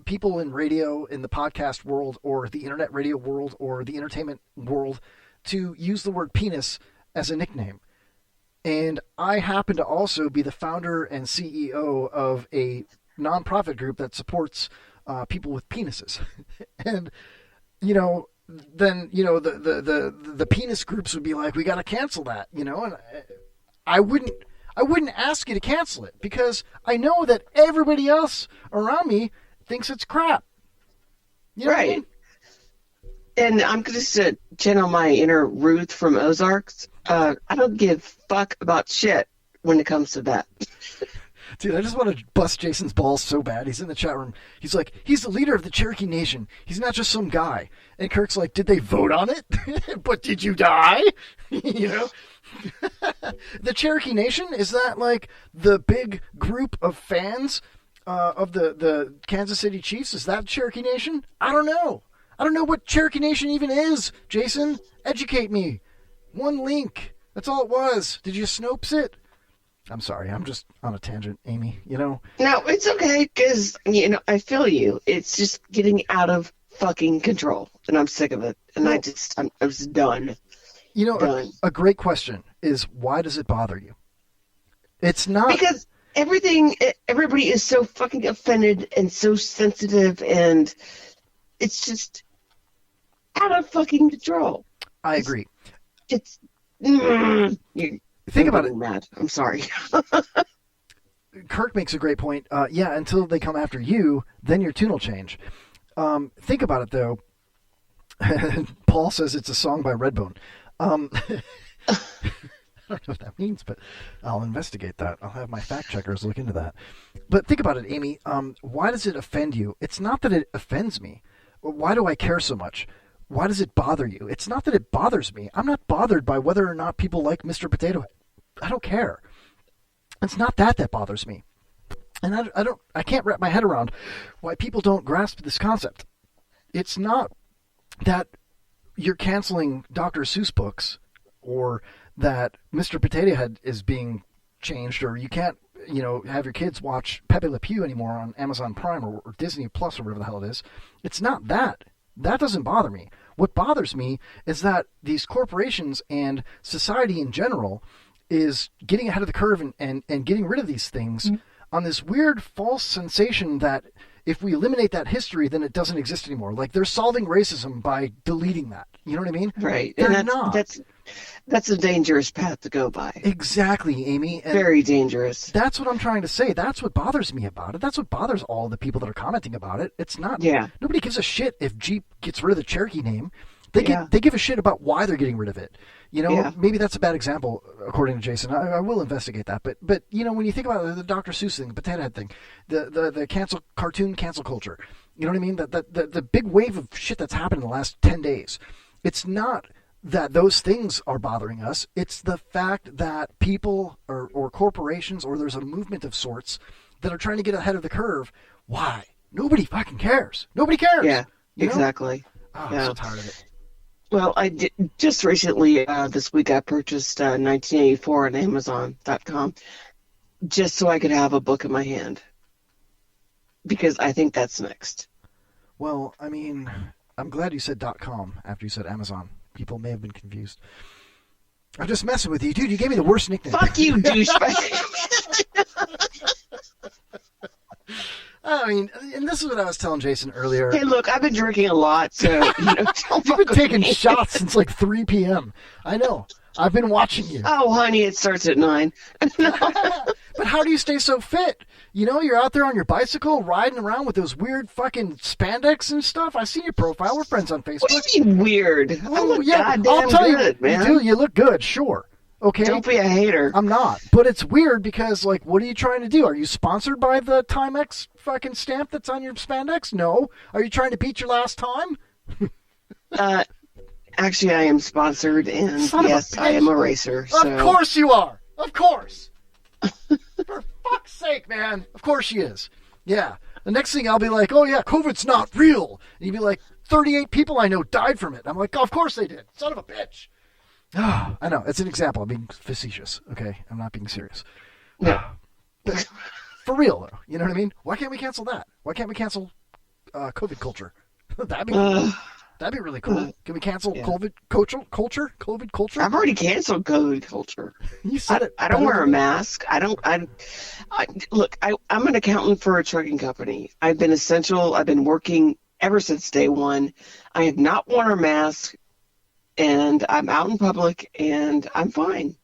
people in radio, in the podcast world, or the internet radio world, or the entertainment world, to use the word penis as a nickname. And I happen to also be the founder and CEO of a nonprofit group that supports people with penises. And, then, the penis groups would be like, we got to cancel that, and I wouldn't ask you to cancel it because I know that everybody else around me thinks it's crap. You know right. What I mean? And I'm just to channel my inner Ruth from Ozarks. I don't give fuck about shit when it comes to that. Dude, I just want to bust Jason's balls so bad. He's in the chat room. He's like, he's the leader of the Cherokee Nation. He's not just some guy. And Kirk's like, did they vote on it? But did you die? The Cherokee Nation, is that the big group of fans of the Kansas City Chiefs? Is that Cherokee Nation? I don't know. I don't know what Cherokee Nation even is. Jason, educate me. One link. That's all it was. Did you Snopes it? I'm sorry. I'm just on a tangent, Amy. No, it's okay because, I feel you. It's just getting out of fucking control. And I'm sick of it. And I was done. A great question is, why does it bother you? It's not... Because everybody is so fucking offended and so sensitive, and it's just out of fucking control. I agree. It's... Think about it. Mad. I'm sorry. Kirk makes a great point. Until they come after you, then your tune will change. Think about it, though. Paul says it's a song by Redbone. I don't know what that means, but I'll investigate that. I'll have my fact checkers look into that. But think about it, Amy. Why does it offend you? It's not that it offends me. Why do I care so much? Why does it bother you? It's not that it bothers me. I'm not bothered by whether or not people like Mr. Potato Head. I don't care. It's not that bothers me. And I can't wrap my head around why people don't grasp this concept. It's not that you're canceling Dr. Seuss books or that Mr. Potato Head is being changed, or you can't, have your kids watch Pepe Le Pew anymore on Amazon Prime or Disney Plus or whatever the hell it is. It's not that. That doesn't bother me. What bothers me is that these corporations and society in general is getting ahead of the curve and getting rid of these things on this weird false sensation that if we eliminate that history, then it doesn't exist anymore. Like they're solving racism by deleting that. You know what I mean? Right. They're And not. That's a dangerous path to go by. Exactly, Amy. And very dangerous. That's what I'm trying to say. That's what bothers me about it. That's what bothers all the people that are commenting about it. It's not. Yeah. Nobody gives a shit if Jeep gets rid of the Cherokee name. They give a shit about why they're getting rid of it. Maybe that's a bad example, according to Jason. I will investigate that. But when you think about the Dr. Seuss thing, the Potato Head thing, the cartoon cancel culture, you know what I mean? The big wave of shit that's happened in the last 10 days. It's not that those things are bothering us. It's the fact that people or corporations or there's a movement of sorts that are trying to get ahead of the curve. Why? Nobody fucking cares. Nobody cares. Yeah, you know? exactly. Oh, yeah. I'm so tired of it. Well, I did, just recently, this week, I purchased 1984 on Amazon.com just so I could have a book in my hand. Because I think that's next. Well, I mean, I'm glad you said .com after you said Amazon. People may have been confused. I'm just messing with you. Dude, you gave me the worst nickname. Fuck you, douchebag. I mean, and this is what I was telling Jason earlier. Hey, look, I've been drinking a lot, so, don't You've been taking shots since like 3 p.m. I know. I've been watching you. Oh, honey, it starts at 9. But how do you stay so fit? You're out there on your bicycle riding around with those weird fucking spandex and stuff. I see your profile. We're friends on Facebook. What do you mean weird? I look goddamn I'll tell good, you, man. You do. You look good, sure. Okay. Don't be a hater. I'm not. But it's weird because, like, what are you trying to do? Are you sponsored by the Timex fucking stamp that's on your spandex? No. Are you trying to beat your last time? Actually, I am sponsored, and yes, I am a racer. So. Of course you are. Of course. For fuck's sake, man. Of course she is. Yeah. The next thing I'll be like, oh yeah, COVID's not real. And you'd be like, 38 people I know died from it. I'm like, oh, of course they did. Son of a bitch. I know. It's an example. I'm being facetious. Okay? I'm not being serious. No. But for real, though. You know what I mean? Why can't we cancel that? Why can't we cancel COVID culture? That'd be really cool. Can we cancel COVID culture? COVID culture? I've already canceled COVID culture. You said it. I don't wear a mask. Look, I'm an accountant for a trucking company. I've been essential. I've been working ever since day one. I have not worn a mask, and I'm out in public, and I'm fine.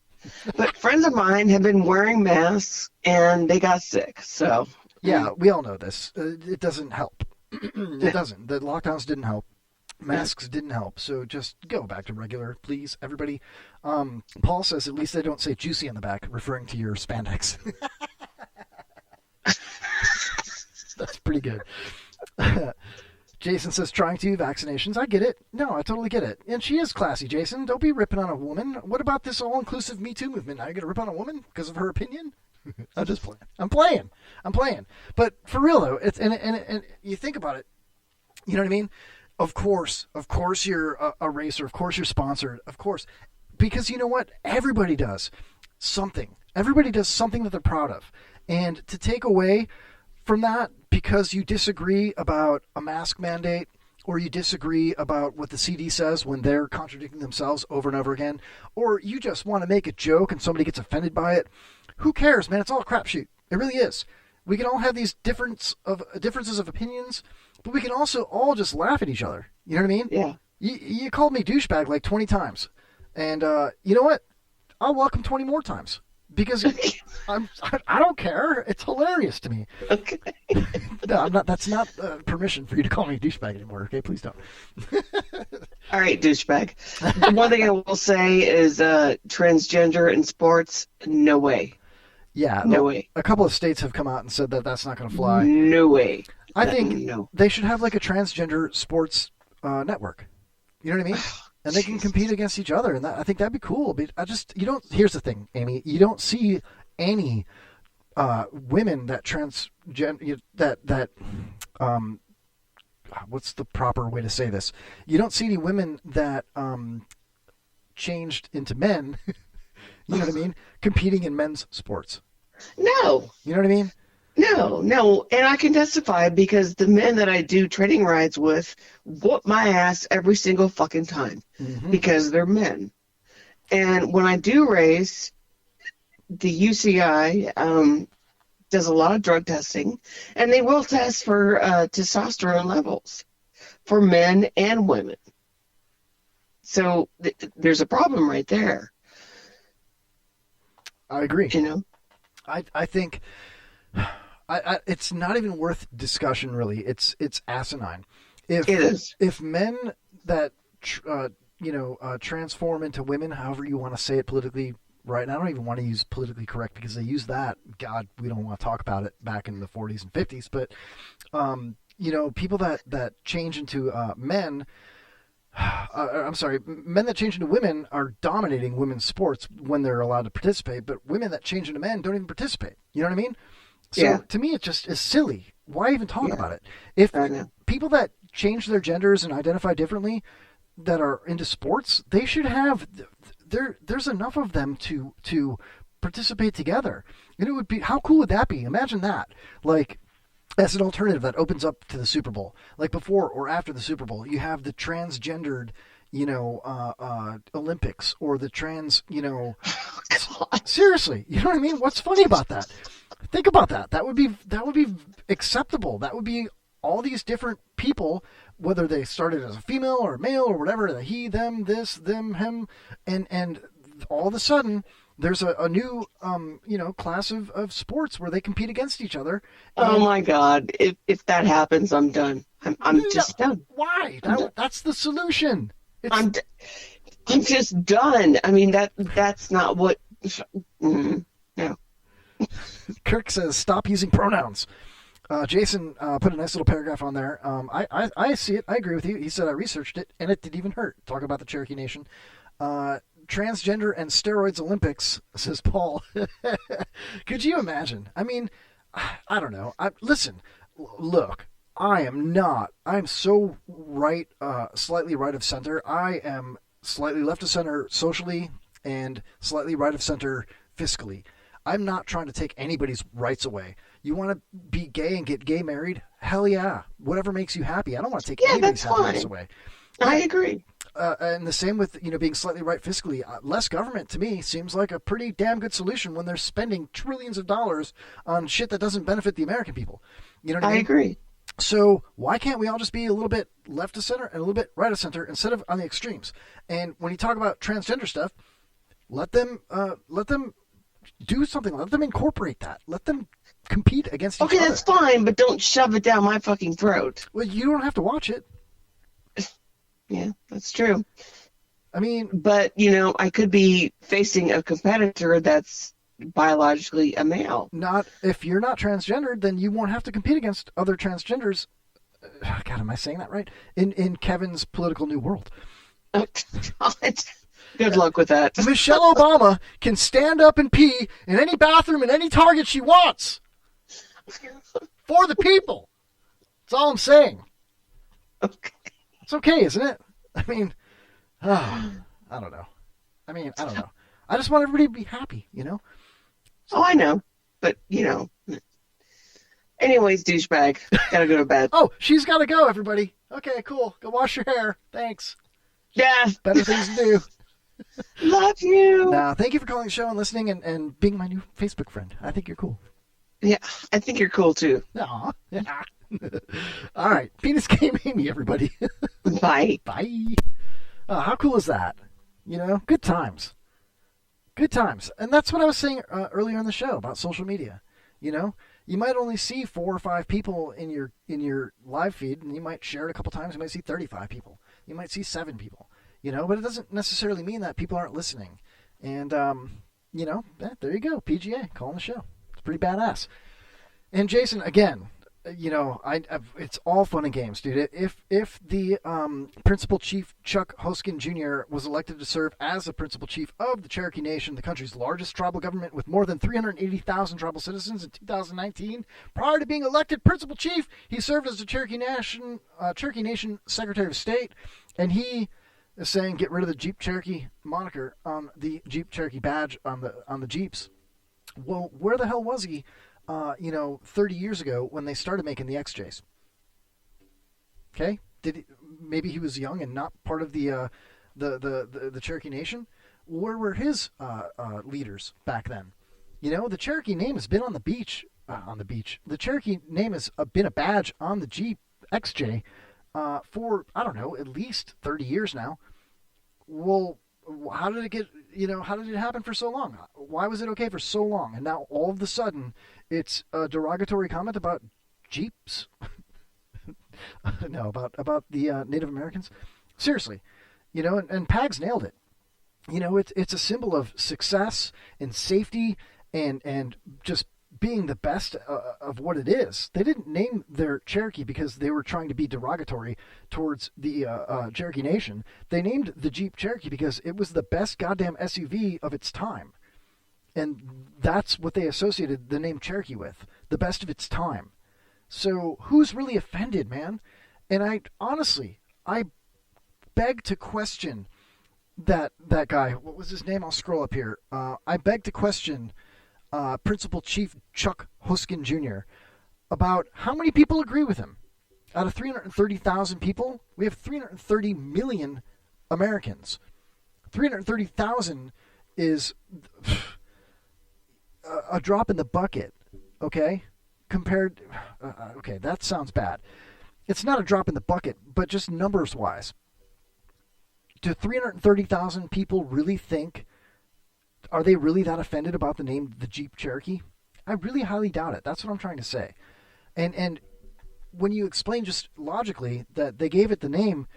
But friends of mine have been wearing masks, and they got sick. So yeah, we all know this. It doesn't help. It doesn't. The lockdowns didn't help. Masks didn't help, so just go back to regular, please, everybody. Paul says at least they don't say juicy on the back, referring to your spandex. That's pretty good. Jason says trying to vaccinations. I get it. No, I totally get it. And she is classy, Jason. Don't be ripping on a woman. What about this all-inclusive Me Too movement? Now you're going to rip on a woman because of her opinion? I'm just playing. I'm playing. But for real, though, it's and you think about it, you know what I mean? Of course you're a racer. Of course you're sponsored. Of course. Because you know what? Everybody does something. Everybody does something that they're proud of. And to take away from that because you disagree about a mask mandate or you disagree about what the CD says when they're contradicting themselves over and over again, or you just want to make a joke and somebody gets offended by it, who cares, man? It's all a crapshoot. It really is. We can all have these differences of opinions, but we can also all just laugh at each other. You know what I mean? Yeah. You called me douchebag like 20 times. And you know what? I'll welcome 20 more times. Because I don't care. It's hilarious to me. Okay. No, I'm not. That's not permission for you to call me a douchebag anymore. Okay, please don't. All right, douchebag. The one thing I will say is transgender in sports, no way. Yeah, no way. A couple of states have come out and said that that's not going to fly. No way. I think they should have like a transgender sports network. You know what I mean? And they can compete against each other, and I think that'd be cool. But here's the thing, Amy. You don't see any women that what's the proper way to say this? You don't see any women that changed into men You know what I mean? Competing in men's sports. No. You know what I mean? No. And I can testify because the men that I do training rides with whoop my ass every single fucking time because they're men. And when I do race, the UCI does a lot of drug testing, and they will test for testosterone levels for men and women. So there's a problem right there. I agree. You know? I think it's not even worth discussion, really. It's asinine. It is. If men that transform into women, however you want to say it politically right, and I don't even want to use politically correct because they use that. God, we don't want to talk about it back in the 40s and 50s. But people that change into men. Men that change into women are dominating women's sports when they're allowed to participate, but women that change into men don't even participate. You know what I mean? So to me, it just is silly. Why even talk about it? If people that change their genders and identify differently that are into sports, they should have, there's enough of them to participate together. And it would be, how cool would that be? Imagine that. Like, as an alternative that opens up to the Super Bowl, like before or after the Super Bowl, you have the transgendered, Olympics or the trans, seriously, you know what I mean? What's funny about that? Think about that. That would be acceptable. That would be all these different people, whether they started as a female or a male or whatever, the he, them, this, them, him, and all of a sudden, there's a new, class of sports where they compete against each other. Oh my God! If that happens, I'm done. I'm just done. Why? That's the solution. I'm just done. I mean that's not what. No. Kirk says stop using pronouns. Jason put a nice little paragraph on there. I see it. I agree with you. He said I researched it and it didn't even hurt. Talk about the Cherokee Nation. Transgender and steroids Olympics, says Paul. Could you imagine? I mean, I don't know. Look, I'm so right, slightly right of center. I am slightly left of center socially and slightly right of center fiscally. I'm not trying to take anybody's rights away. You want to be gay and get gay married? Hell yeah. Whatever makes you happy. I don't want to take anybody's happiness away. I agree. And the same with, being slightly right fiscally. Less government, to me, seems like a pretty damn good solution when they're spending trillions of dollars on shit that doesn't benefit the American people. You know what I mean? I agree. So why can't we all just be a little bit left of center and a little bit right of center instead of on the extremes? And when you talk about transgender stuff, let them do something. Let them incorporate that. Let them compete against each other. Okay, that's fine, but don't shove it down my fucking throat. Well, you don't have to watch it. Yeah, that's true. I mean, but I could be facing a competitor that's biologically a male. Not if you're not transgendered, then you won't have to compete against other transgenders. God, am I saying that right? In Kevin's political new world. Oh, God. Good luck with that. Michelle Obama can stand up and pee in any bathroom in any Target she wants. For the people. That's all I'm saying. Okay. It's okay, isn't it? I mean, I don't know. I don't know. I just want everybody to be happy, Oh, I know. But, Anyways, douchebag. Gotta go to bed. Oh, she's gotta go, everybody. Okay, cool. Go wash your hair. Thanks. Yeah. Better things to do. Love you. Now, thank you for calling the show and listening and being my new Facebook friend. I think you're cool. Yeah, I think you're cool, too. Aw. Yeah. All right. Penis Game Amy, everybody. Bye. Bye. How cool is that? Good times. Good times. And that's what I was saying earlier in the show about social media. You might only see 4 or 5 people in your live feed, and you might share it a couple times. You might see 35 people. You might see 7 people. But it doesn't necessarily mean that people aren't listening. And, there you go. PGA, calling the show. It's pretty badass. And Jason, again, it's all fun and games, dude. If the Principal Chief Chuck Hoskin Jr. was elected to serve as the Principal Chief of the Cherokee Nation, the country's largest tribal government with more than 380,000 tribal citizens in 2019, prior to being elected Principal Chief, he served as the Cherokee Nation Secretary of State, and he saying get rid of the Jeep Cherokee moniker on the Jeep Cherokee badge on the Jeeps. Well, where the hell was he, 30 years ago when they started making the XJs? Okay, maybe he was young and not part of the Cherokee Nation. Where were his leaders back then? The Cherokee name has been on the beach. The Cherokee name has been a badge on the Jeep XJ for, I don't know, at least 30 years now. Well, how did it happen for so long? Why was it okay for so long? And now all of a sudden it's a derogatory comment about Jeeps? No, about the Native Americans? Seriously, and Pags nailed it. It's a symbol of success and safety and just being the best of what it is. They didn't name their Cherokee because they were trying to be derogatory towards the Cherokee Nation. They named the Jeep Cherokee because it was the best goddamn SUV of its time. And that's what they associated the name Cherokee with, the best of its time. So who's really offended, man? And I beg to question that guy. What was his name? I'll scroll up here. I beg to question Principal Chief Chuck Hoskin Jr. about how many people agree with him. Out of 330,000 people, we have 330 million Americans. 330,000 is a drop in the bucket, okay? Compared, okay, that sounds bad. It's not a drop in the bucket, but just numbers-wise. Do 330,000 people really think, are they really that offended about the name the Jeep Cherokee? I really highly doubt it. That's what I'm trying to say. And when you explain just logically that they gave it the name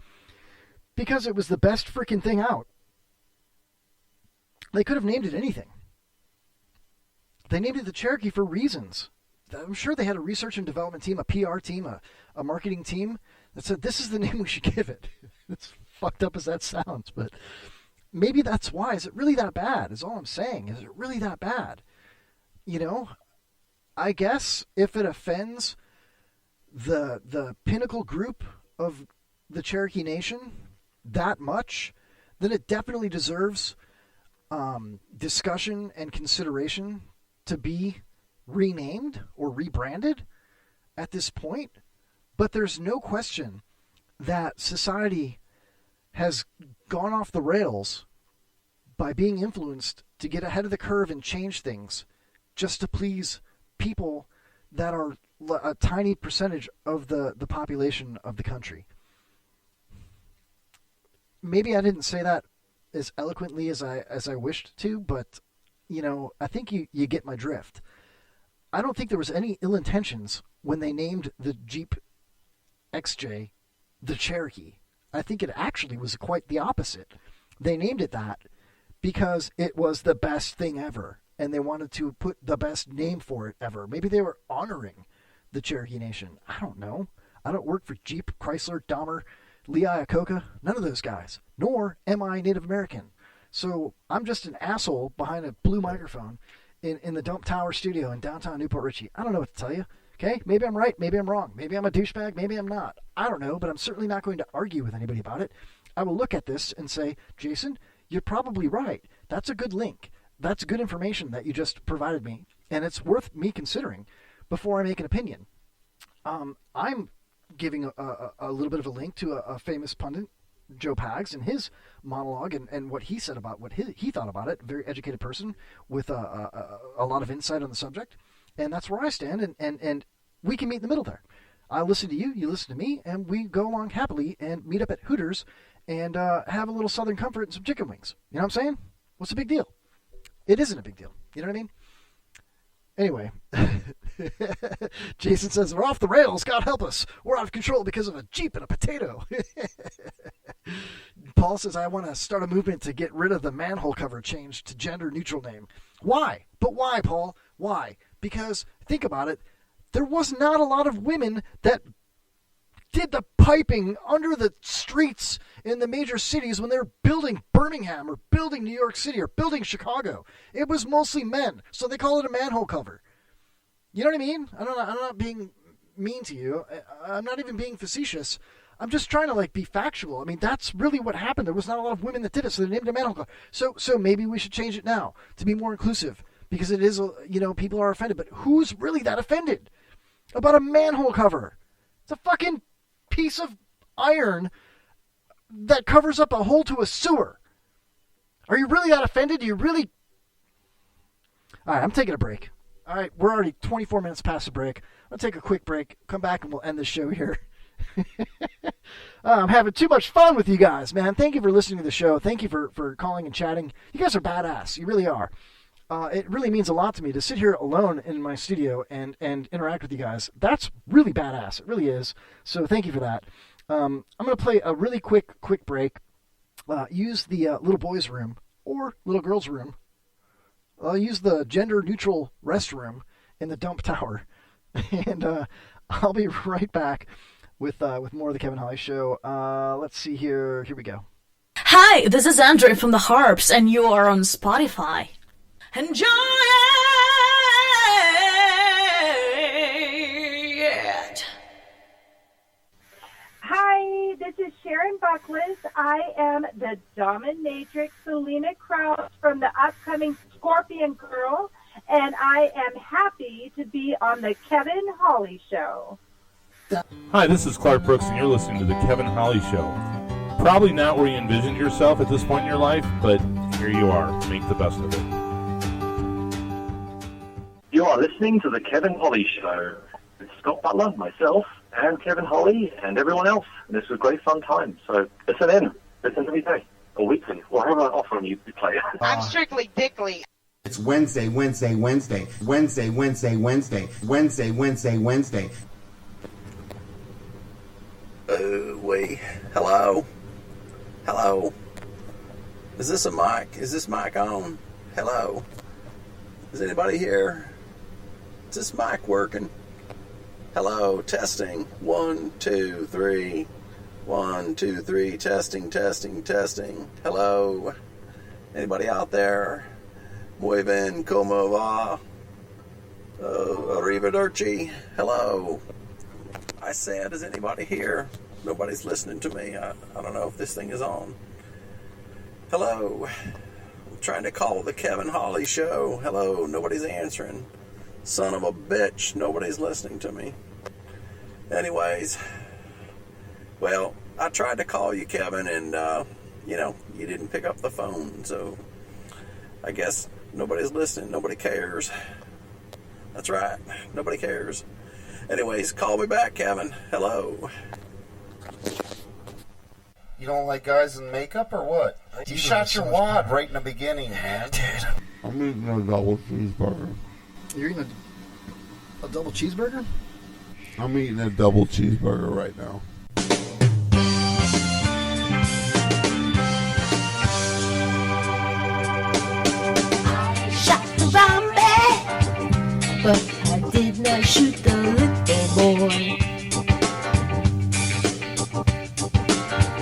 because it was the best freaking thing out, they could have named it anything. They named it the Cherokee for reasons. I'm sure they had a research and development team, a PR team, a marketing team that said, this is the name we should give it. It's fucked up as that sounds, but maybe that's why. Is it really that bad? Is all I'm saying. Is it really that bad? I guess if it offends the pinnacle group of the Cherokee Nation that much, then it definitely deserves discussion and consideration to be renamed or rebranded at this point. But there's no question that society has gone off the rails by being influenced to get ahead of the curve and change things just to please people that are a tiny percentage of the population of the country. Maybe I didn't say that as eloquently as I wished to, but I think you get my drift. I don't think there was any ill intentions when they named the Jeep XJ the Cherokee. I think it actually was quite the opposite. They named it that because it was the best thing ever, and they wanted to put the best name for it ever. Maybe they were honoring the Cherokee Nation. I don't know. I don't work for Jeep, Chrysler, Dahmer, Lee Iacocca, none of those guys, nor am I Native American. So I'm just an asshole behind a blue microphone in the Dump Tower studio in downtown Newport Richey. I don't know what to tell you. Okay? Maybe I'm right. Maybe I'm wrong. Maybe I'm a douchebag. Maybe I'm not. I don't know, but I'm certainly not going to argue with anybody about it. I will look at this and say, Jason, you're probably right. That's a good link. That's good information that you just provided me, and it's worth me considering before I make an opinion. I'm giving a little bit of a link to a famous pundit, Joe Pags, and his monologue and what he said about what he thought about it. Very educated person with a lot of insight on the subject. And that's where I stand, and we can meet in the middle there. I listen to you, you listen to me, and we go along happily and meet up at Hooters and have a little Southern Comfort and some chicken wings. You know what I'm saying? What's the big deal? It isn't a big deal. You know what I mean? Anyway, Jason says, we're off the rails. God help us. We're out of control because of a Jeep and a potato. Paul says, I want to start a movement to get rid of the manhole cover changed to gender neutral name. Why? But why, Paul? Why? Because, think about it, there was not a lot of women that did the piping under the streets in the major cities when they were building Birmingham or building New York City or building Chicago. It was mostly men, so they call it a manhole cover. You know what I mean? I'm not being mean to you. I'm not even being facetious. I'm just trying to like be factual. I mean, that's really what happened. There was not a lot of women that did it, so they named it a manhole cover. So maybe we should change it now to be more inclusive, because it is, people are offended. But who's really that offended about a manhole cover? It's a fucking piece of iron that covers up a hole to a sewer. Are you really that offended? Do you really? All right, I'm taking a break. All right, we're already 24 minutes past the break. I'll take a quick break, come back, and we'll end the show here. I'm having too much fun with you guys, man. Thank you for listening to the show. Thank you for calling and chatting. You guys are badass. You really are. It really means a lot to me to sit here alone in my studio and interact with you guys. That's really badass. It really is. So thank you for that. I'm going to play a really quick break. Use the little boys' room or little girls' room. I'll use the gender-neutral restroom in the dump tower. And I'll be right back with more of the Kevin Holly Show. Let's see here. Here we go. Hi, this is Andre from the Harps, and you are on Spotify. Enjoy it! Hi, this is Sharon Buckles. I am the dominatrix Selena Krause from the upcoming Scorpion Girl, and I am happy to be on the Kevin Holly Show. Hi, this is Clark Brooks, and you're listening to the Kevin Holly Show. Probably not where you envisioned yourself at this point in your life, but here you are. Make the best of it. You are listening to the Kevin Holly Show with Scott Butler, myself, and Kevin Holly, and everyone else. And this was a great fun time. So listen in. Listen every day, or weekly, or however often you play it. I'm strictly dickly. It's Wednesday. Oh, wait. Hello? Is this a mic? Is this mic on? Hello? Is anybody here? Is this mic working? Hello? Testing. 1, 2, 3. 1, 2, 3. Testing. Hello? Anybody out there? Muy bien, como va? Arrivederci. Hello? I said, is anybody here? Nobody's listening to me. I don't know if this thing is on. Hello? I'm trying to call the Kevin Holly Show. Hello? Nobody's answering. Son of a bitch. Nobody's listening to me. Anyways, well, I tried to call you, Kevin, and, you didn't pick up the phone, so I guess nobody's listening. Nobody cares. That's right. Nobody cares. Anyways, call me back, Kevin. Hello. You don't like guys in makeup or what? You shot your wad right in the beginning, man. Dude. I'm eating a double cheeseburger. You're eating a double cheeseburger? I'm eating a double cheeseburger right now. Shot the zombie, but I did not shoot the little boy.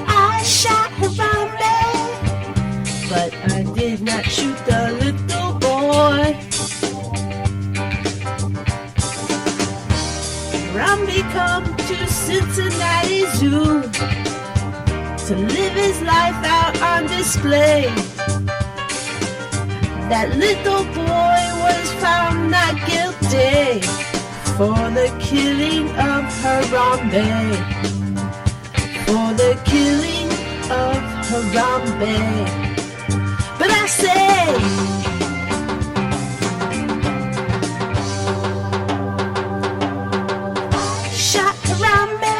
I shot a zombie, but I did not shoot the little boy. Zombie come to Cincinnati Zoo to live his life out on display. That little boy was found not guilty for the killing of Harambe. For the killing of Harambe. But I say, shot Harambe,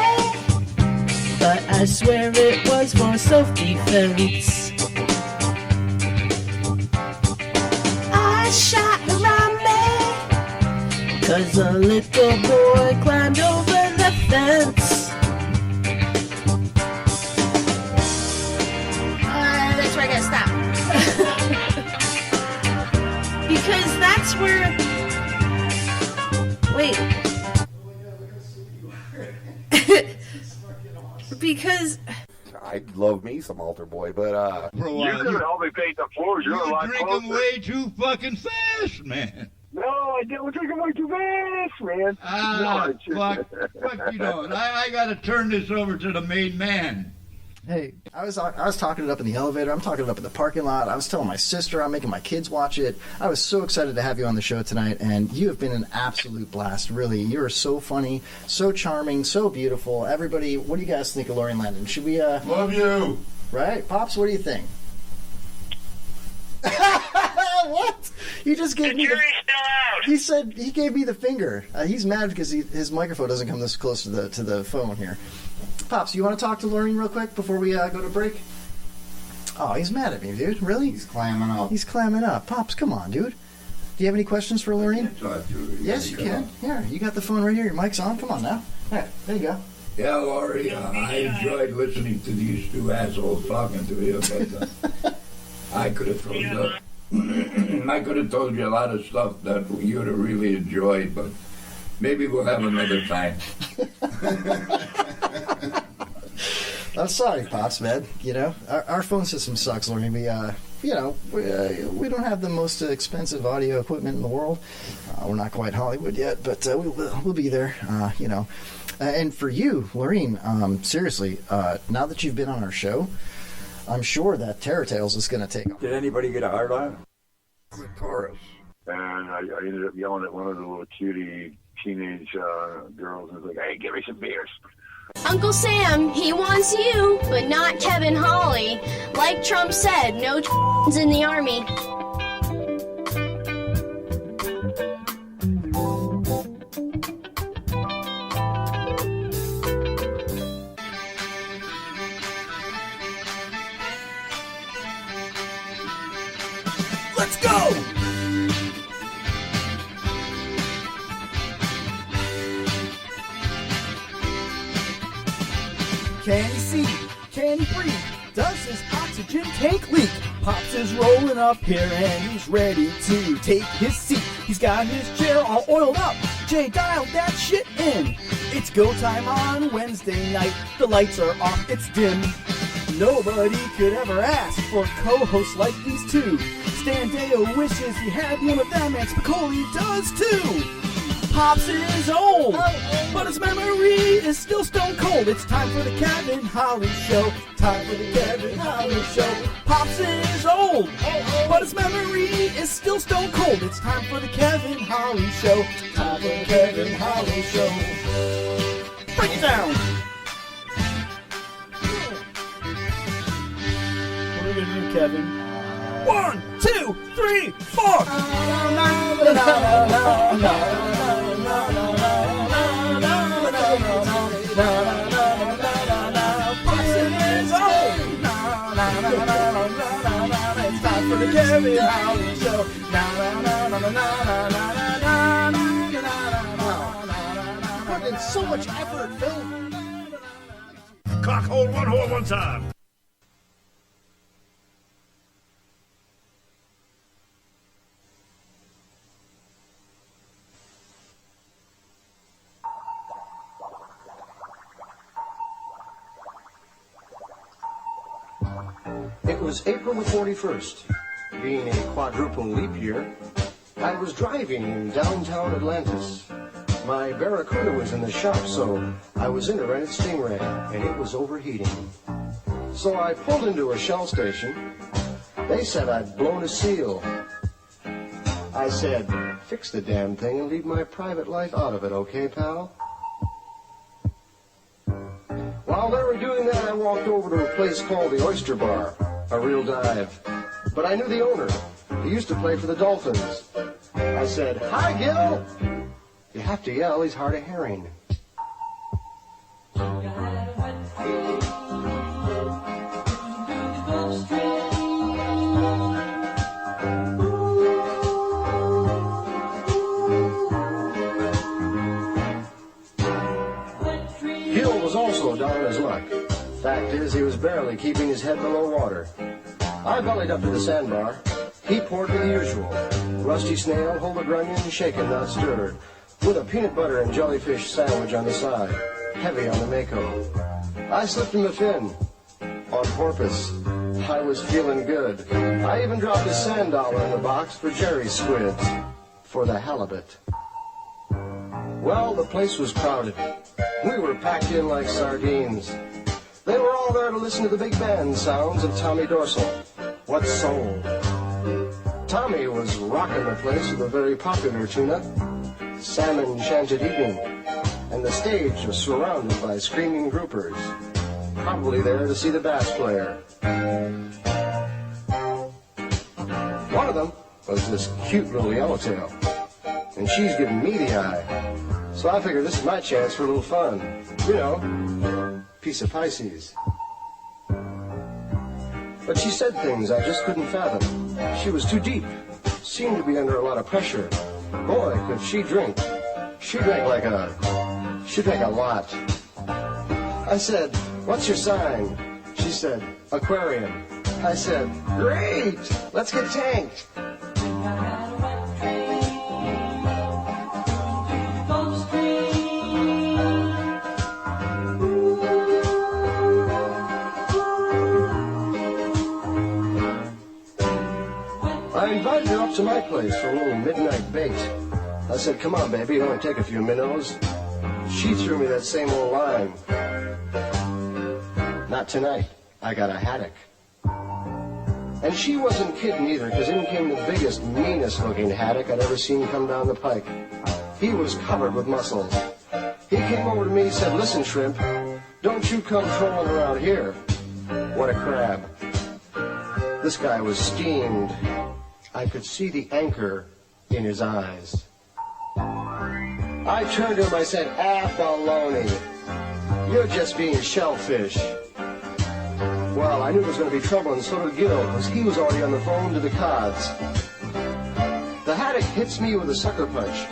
but I swear it was for self-defense. I shot Harambe, 'cause a little boy climbed over the fence. That's where I gotta stop. Because that's where... Wait. Because... I'd love me some altar boy, but You could help me paint the floors. You're like drinking way too fucking fast, man. No, I didn't drink my too fast, man. Fuck you don't. I got to turn this over to the main man. Hey, I was talking it up in the elevator. I'm talking it up in the parking lot. I was telling my sister. I'm making my kids watch it. I was so excited to have you on the show tonight, and you have been an absolute blast. Really, you are so funny, so charming, so beautiful. Everybody, what do you guys think of Lori Landon? Should we? Love you. Right, Pops. What do you think? What? He just gave me. The jury's still out. He said he gave me the finger. He's mad because his microphone doesn't come this close to the phone here. Pops, you want to talk to Lorraine real quick before we go to break? Oh, he's mad at me, dude. Really? He's clamming up. He's clamming up. Pops, come on, dude. Do you have any questions for Lorraine? Yes, you can. Here, you got the phone right here. Your mic's on. Come on now. There you go. Yeah, Laurie, I enjoyed listening to these two assholes talking to you, but I could have told you. I could have told you a lot of stuff that you'd have really enjoyed, but maybe we'll have another time. I'm sorry, Pops, man. You know, our phone system sucks, Lorraine. We we don't have the most expensive audio equipment in the world. We're not quite Hollywood yet, but we'll be there. And for you, Lorraine, seriously, now that you've been on our show, I'm sure that Terror Tales is going to take off. Did anybody get a hard on? The chorus. And I ended up yelling at one of the little cutie teenage girls and was like, hey, give me some beers. Uncle Sam, he wants you, but not Kevin Hawley. Like Trump said, no in the army. Let's go! Can he see? Can he breathe? Does his oxygen tank leak? Pops is rolling up here and he's ready to take his seat. He's got his chair all oiled up. Jay dialed that shit in. It's go time on Wednesday night. The lights are off, it's dim. Nobody could ever ask for co-hosts like these two. Stan Deo wishes he had one of them, and Spicoli does too. Pops is old, but his memory is still stone cold. It's time for the Kevin Holly Show. Time for the Kevin Holly Show. Pops is old, but his memory is still stone cold. It's time for the Kevin Holly Show. Time for the Kevin Holly Show. Break it down. What are we gonna do, Kevin? 1, 2, 3, 4. It's time for the Kevin Holly Show. Put in so much effort, Phil. Cock hold one time. It was April the 41st. Being a quadruple leap year, I was driving in downtown Atlantis. My Barracuda was in the shop, so I was in a rented Stingray, and it was overheating. So I pulled into a Shell station. They said I'd blown a seal. I said, fix the damn thing and leave my private life out of it, okay, pal? While they were doing that, I walked over to a place called the Oyster Bar, a real dive. But I knew the owner. He used to play for the Dolphins. I said, hi, Gil. You have to yell, he's hard of hearing. Gil was also down on his luck. Fact is, he was barely keeping his head below water. I bellied up to the sandbar. He poured me the usual. Rusty snail, hold a grunion, shaken, not stirred. With a peanut butter and jellyfish sandwich on the side. Heavy on the Mako. I slipped him a fin. On porpoise. I was feeling good. I even dropped a $1 in the box for Jerry's squids. for the hell of it. Well, the place was crowded. We were packed in like sardines. They were all there to listen to the big band sounds of Tommy Dorsal. What soul! Tommy was rocking the place with a very popular tune-up, Salmon Enchanted Evening, and the stage was surrounded by screaming groupers, probably there to see the bass player. One of them was this cute little yellowtail, and she's giving me the eye. So I figured this is my chance for a little fun. You know, piece of Pisces. But she said things I just couldn't fathom. She was too deep, seemed to be under a lot of pressure. Boy, could she drink. She drank a lot. I said, "What's your sign?" She said, "Aquarium." I said, "Great, let's get tanked." I invited her up to my place for a little midnight bait. I said, "Come on, baby, it'll only take a few minnows." She threw me that same old line. "Not tonight. I got a haddock." And she wasn't kidding either, because in came the biggest, meanest-looking haddock I'd ever seen come down the pike. He was covered with muscles. He came over to me and said, "Listen, Shrimp, don't you come trolling around here." What a crab. This guy was steamed. I could see the anchor in his eyes. I turned to him, I said, "Baloney. You're just being shellfish." Well, I knew there was going to be trouble, and so did Gil, because he was already on the phone to the Cods. The haddock hits me with a sucker punch.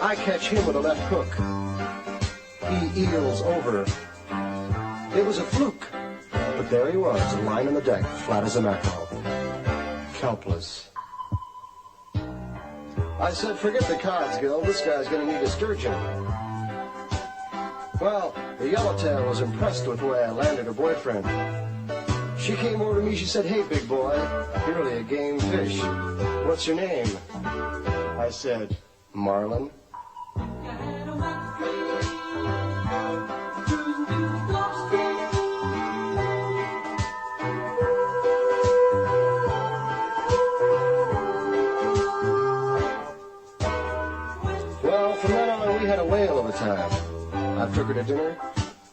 I catch him with a left hook. He eels over. It was a fluke, but there he was, lying on the deck, flat as a mackerel. Helpless. I said, "Forget the Cods, Gil. This guy's going to need a sturgeon." Well, the yellowtail was impressed with the way I landed her boyfriend. She came over to me, she said, "Hey, big boy, you're really a game fish. What's your name?" I said, "Marlin." Well, from then on, we had a whale of a time. I took her to dinner.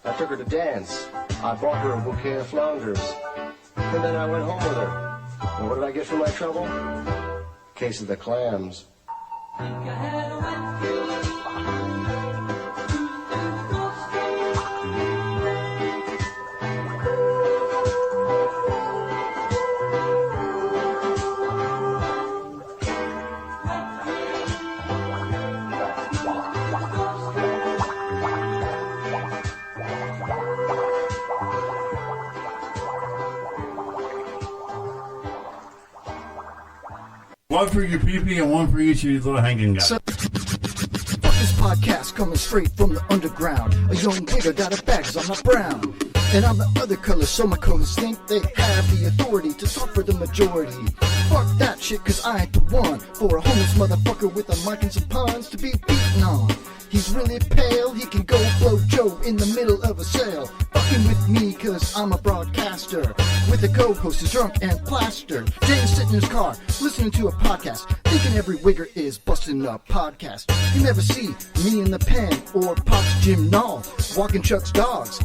I took her to dance. I bought her a bouquet of flounders. And then I went home with her. And what did I get for my trouble? Case of the clams. One for your pee-pee and one for each of you little hanging guys. Fuck this podcast coming straight from the underground. A young nigga got a bag 'cause I'm not brown. And I'm the other color, so my co-hosts think they have the authority to talk for the majority. Fuck that shit, 'cause I ain't the one for a homeless motherfucker with a mic and some puns to be beaten on. He's really pale, he can go blow Joe in the middle of a sale. Fucking with me, 'cause I'm a broadcaster. With a co-host who's drunk and plastered. James sitting in his car, listening to a podcast, thinking every wigger is busting a podcast. You never see me in the pen or Pop's Jim Nall walking Chuck's dogs.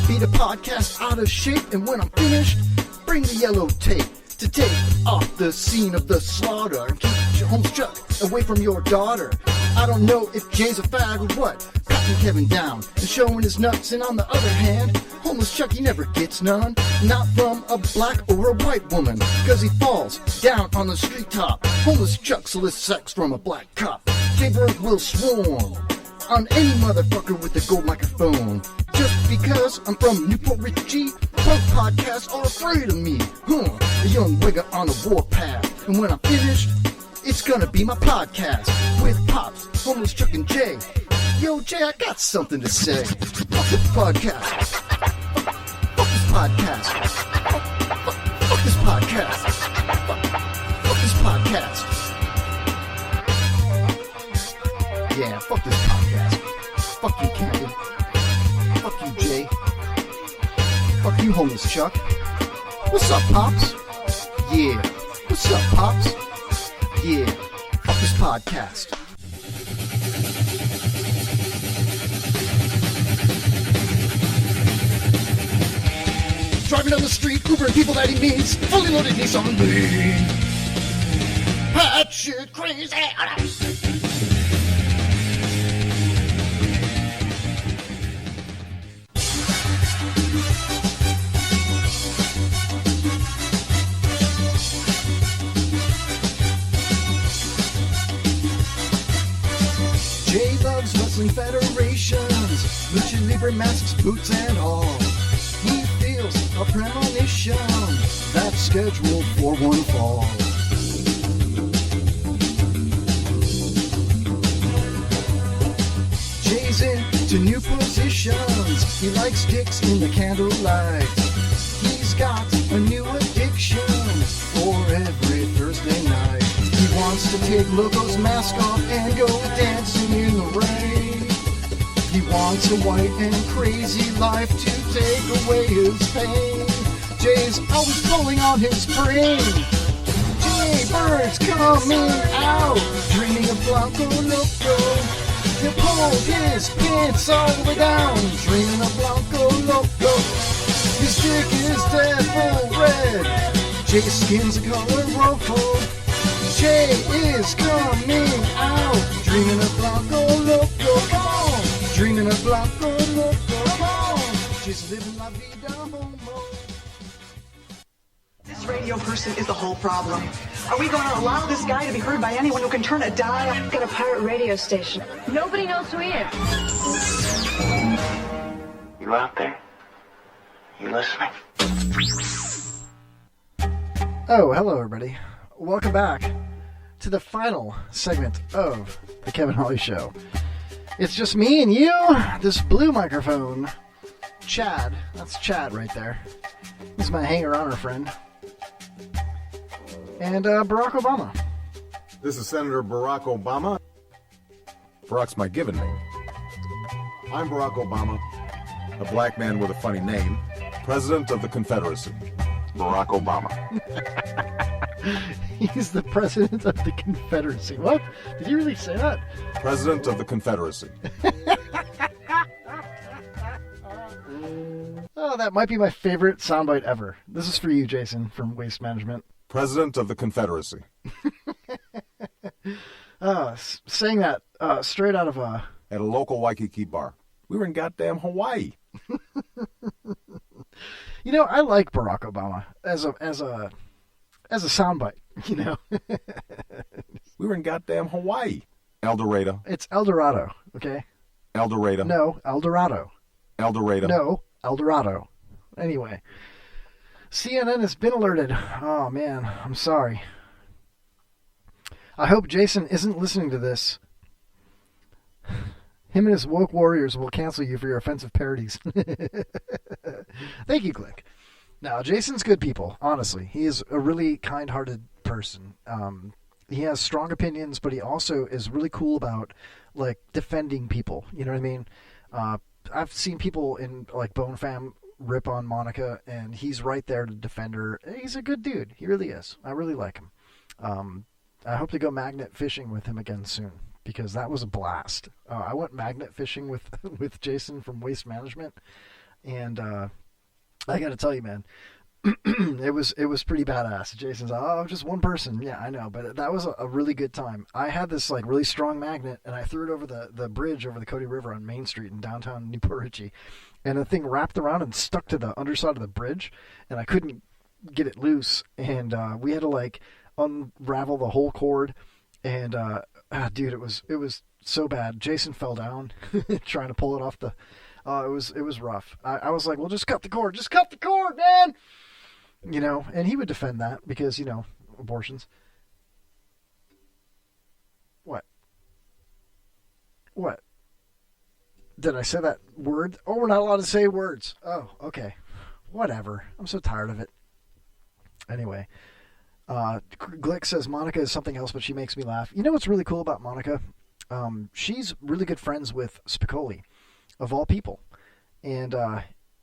Beat a podcast out of shape, and when I'm finished, bring the yellow tape to take off the scene of the slaughter and keep your homeless Chuck away from your daughter. I don't know if Jay's a fag or what, patting Kevin down and showing his nuts, and on the other hand, homeless Chuck, he never gets none, not from a black or a white woman, 'cause he falls down on the street top. Homeless Chuck solicits sex from a black cop. Jay-Bird will swarm on any motherfucker with a gold microphone. Just because I'm from Newport Richie, punk podcasts are afraid of me. A young wigger on a warpath, and when I'm finished, it's gonna be my podcast with Pops, Homeless Chuck, and Jay. Yo, Jay, I got something to say. Fuck this podcast. Fuck this podcast. Fuck this podcast. Fuck this podcast. Fuck you, Kevin. Fuck you, Jay. Fuck you, homeless Chuck. What's up, Pops? Yeah. What's up, Pops? Yeah. Fuck this podcast. Driving down the street, Ubering people that he meets. Fully loaded Nissan Leaf. That shit crazy. Jay loves wrestling federations, lucha libre masks, boots and all. He feels a premonition that's scheduled for one fall. Jay's into new positions. He likes dicks in the candlelight. He's got a new addiction for every Thursday night. He wants to take Loco's mask off and go dancing in the rain. He wants a white and crazy life to take away his pain. Jay's always pulling on his brain. Jay Bird's coming out, dreaming of Blanco Loco. He'll pull his pants all the way down, dreaming of Blanco Loco. His dick is devil red. Jay's skin's a color rojo. Jay is coming out, dreaming of Blanco Loco. Come on, dreaming of Blanco Loco. Come on, just living la vida homo. This radio person is the whole problem. Are we going to allow this guy to be heard by anyone who can turn a dial? Got a pirate radio station. Nobody knows who he is. You out there? You listening? Oh, hello everybody. Welcome back to the final segment of the Kevin Holly Show. It's just me and you, this blue microphone. Chad, that's Chad right there. He's my hanger-oner friend. And Barack Obama. This is Senator Barack Obama. Barack's my given name. I'm Barack Obama, a black man with a funny name, President of the Confederacy. Barack Obama. He's the President of the Confederacy. What? Did you really say that? President of the Confederacy. Oh, that might be my favorite soundbite ever. This is for you, Jason, from Waste Management. President of the Confederacy. Saying that straight out of At a local Waikiki bar. We were in goddamn Hawaii. You know, I like Barack Obama as a soundbite. You know, we were in goddamn Hawaii. El Dorado. It's El Dorado. Okay. El Dorado. No, El Dorado. El Dorado. No, El Dorado. Anyway, CNN has been alerted. Oh man, I'm sorry. I hope Jason isn't listening to this. Him and his woke warriors will cancel you for your offensive parodies. Thank you, Click. Now, Jason's good people, honestly. He is a really kind-hearted person. He has strong opinions, but he also is really cool about, like, defending people. You know what I mean? I've seen people in, like, Bone Fam rip on Monica, and he's right there to defend her. He's a good dude. He really is. I really like him. I hope to go magnet fishing with him again soon, because that was a blast. I went magnet fishing with Jason from Waste Management, and I got to tell you, man, it was pretty badass. Jason's like, oh, I'm just one person. Yeah, I know, but that was a really good time. I had this like really strong magnet, and I threw it over the bridge over the Cody River on Main Street in downtown Newport Richey, and the thing wrapped around and stuck to the underside of the bridge, and I couldn't get it loose, and we had to like unravel the whole cord, and dude, it was so bad. Jason fell down trying to pull it off the. It was rough. I was like, well, just cut the cord, man. You know, and he would defend that because, you know, abortions. What? Did I say that word? Oh, we're not allowed to say words. Oh, okay. Whatever. I'm so tired of it. Anyway, Glick says Monica is something else, but she makes me laugh. You know what's really cool about Monica? She's really good friends with Spicoli. of all people. And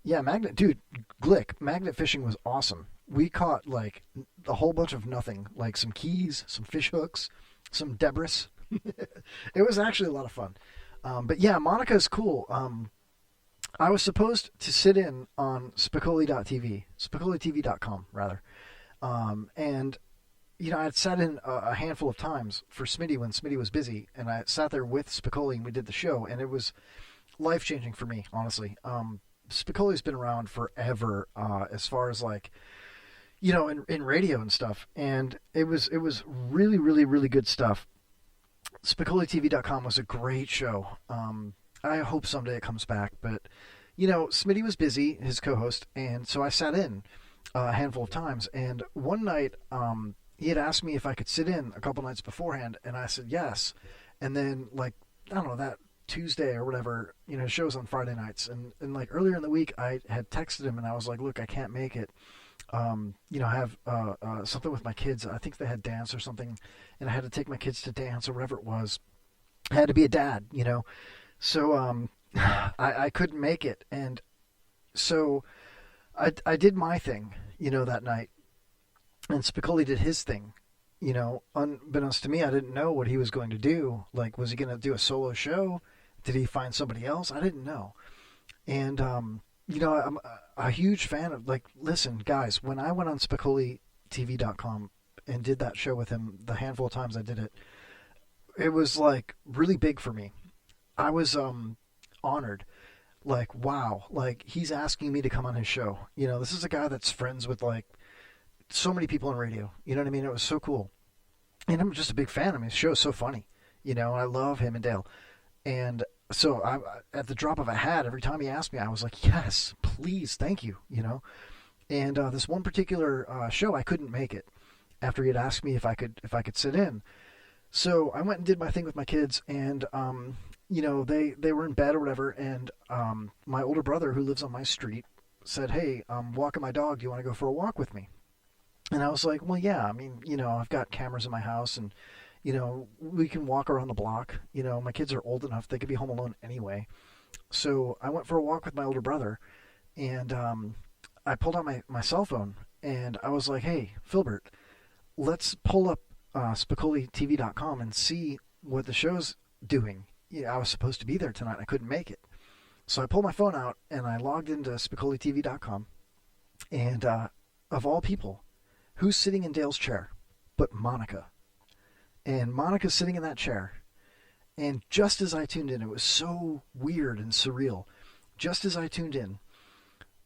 yeah, magnet fishing was awesome. We caught like a whole bunch of nothing, like some keys, some fish hooks, some debris. It was actually a lot of fun. But yeah, Monica is cool. I was supposed to sit in on Spicoli.tv, SpicoliTV.com rather. And you know, I had sat in a handful of times for Smitty when Smitty was busy, and I sat there with Spicoli and we did the show, and it was life-changing for me, honestly. Spicoli's been around forever, as far as like, you know, in radio and stuff, and it was really, really, really good stuff. SpicoliTV.com was a great show. I hope someday it comes back, but you know, Smitty was busy, his co-host, and so I sat in a handful of times, and one night he had asked me if I could sit in a couple nights beforehand, and I said yes. And then, like, I don't know, that Tuesday or whatever, you know, shows on Friday nights, and like earlier in the week I had texted him and I was like, look, I can't make it. You know, I have something with my kids. I think they had dance or something, and I had to take my kids to dance or whatever it was. I had to be a dad, you know. So I couldn't make it, and so I did my thing, you know, that night, and Spicoli did his thing. You know, unbeknownst to me, I didn't know what he was going to do. Like, was he going to do a solo show? Did he find somebody else? I didn't know. And, you know, I'm a huge fan of, like, listen, guys, when I went on SpicoliTV.com and did that show with him, the handful of times I did it, it was, like, really big for me. I was honored. Like, wow, like, he's asking me to come on his show. You know, this is a guy that's friends with, like, so many people on radio. You know what I mean? It was so cool. And I'm just a big fan. I mean, his show is so funny. You know, I love him and Dale. And so I, at the drop of a hat, every time he asked me, I was like, yes, please, thank you, you know. And this one particular show, I couldn't make it after he had asked me if I could sit in. So I went and did my thing with my kids, and you know, they were in bed or whatever, and my older brother, who lives on my street, said, hey, I'm walking my dog. Do you want to go for a walk with me? And I was like, well, yeah, I mean, you know, I've got cameras in my house, and, you know, we can walk around the block. You know, my kids are old enough. They could be home alone anyway. So I went for a walk with my older brother, and I pulled out my cell phone, and I was like, hey, Filbert, let's pull up SpicoliTV.com and see what the show's doing. Yeah, I was supposed to be there tonight. I couldn't make it. So I pulled my phone out, and I logged into SpicoliTV.com, and of all people, who's sitting in Dale's chair but Monica? And Monica's sitting in that chair. And just as I tuned in, it was so weird and surreal. Just as I tuned in,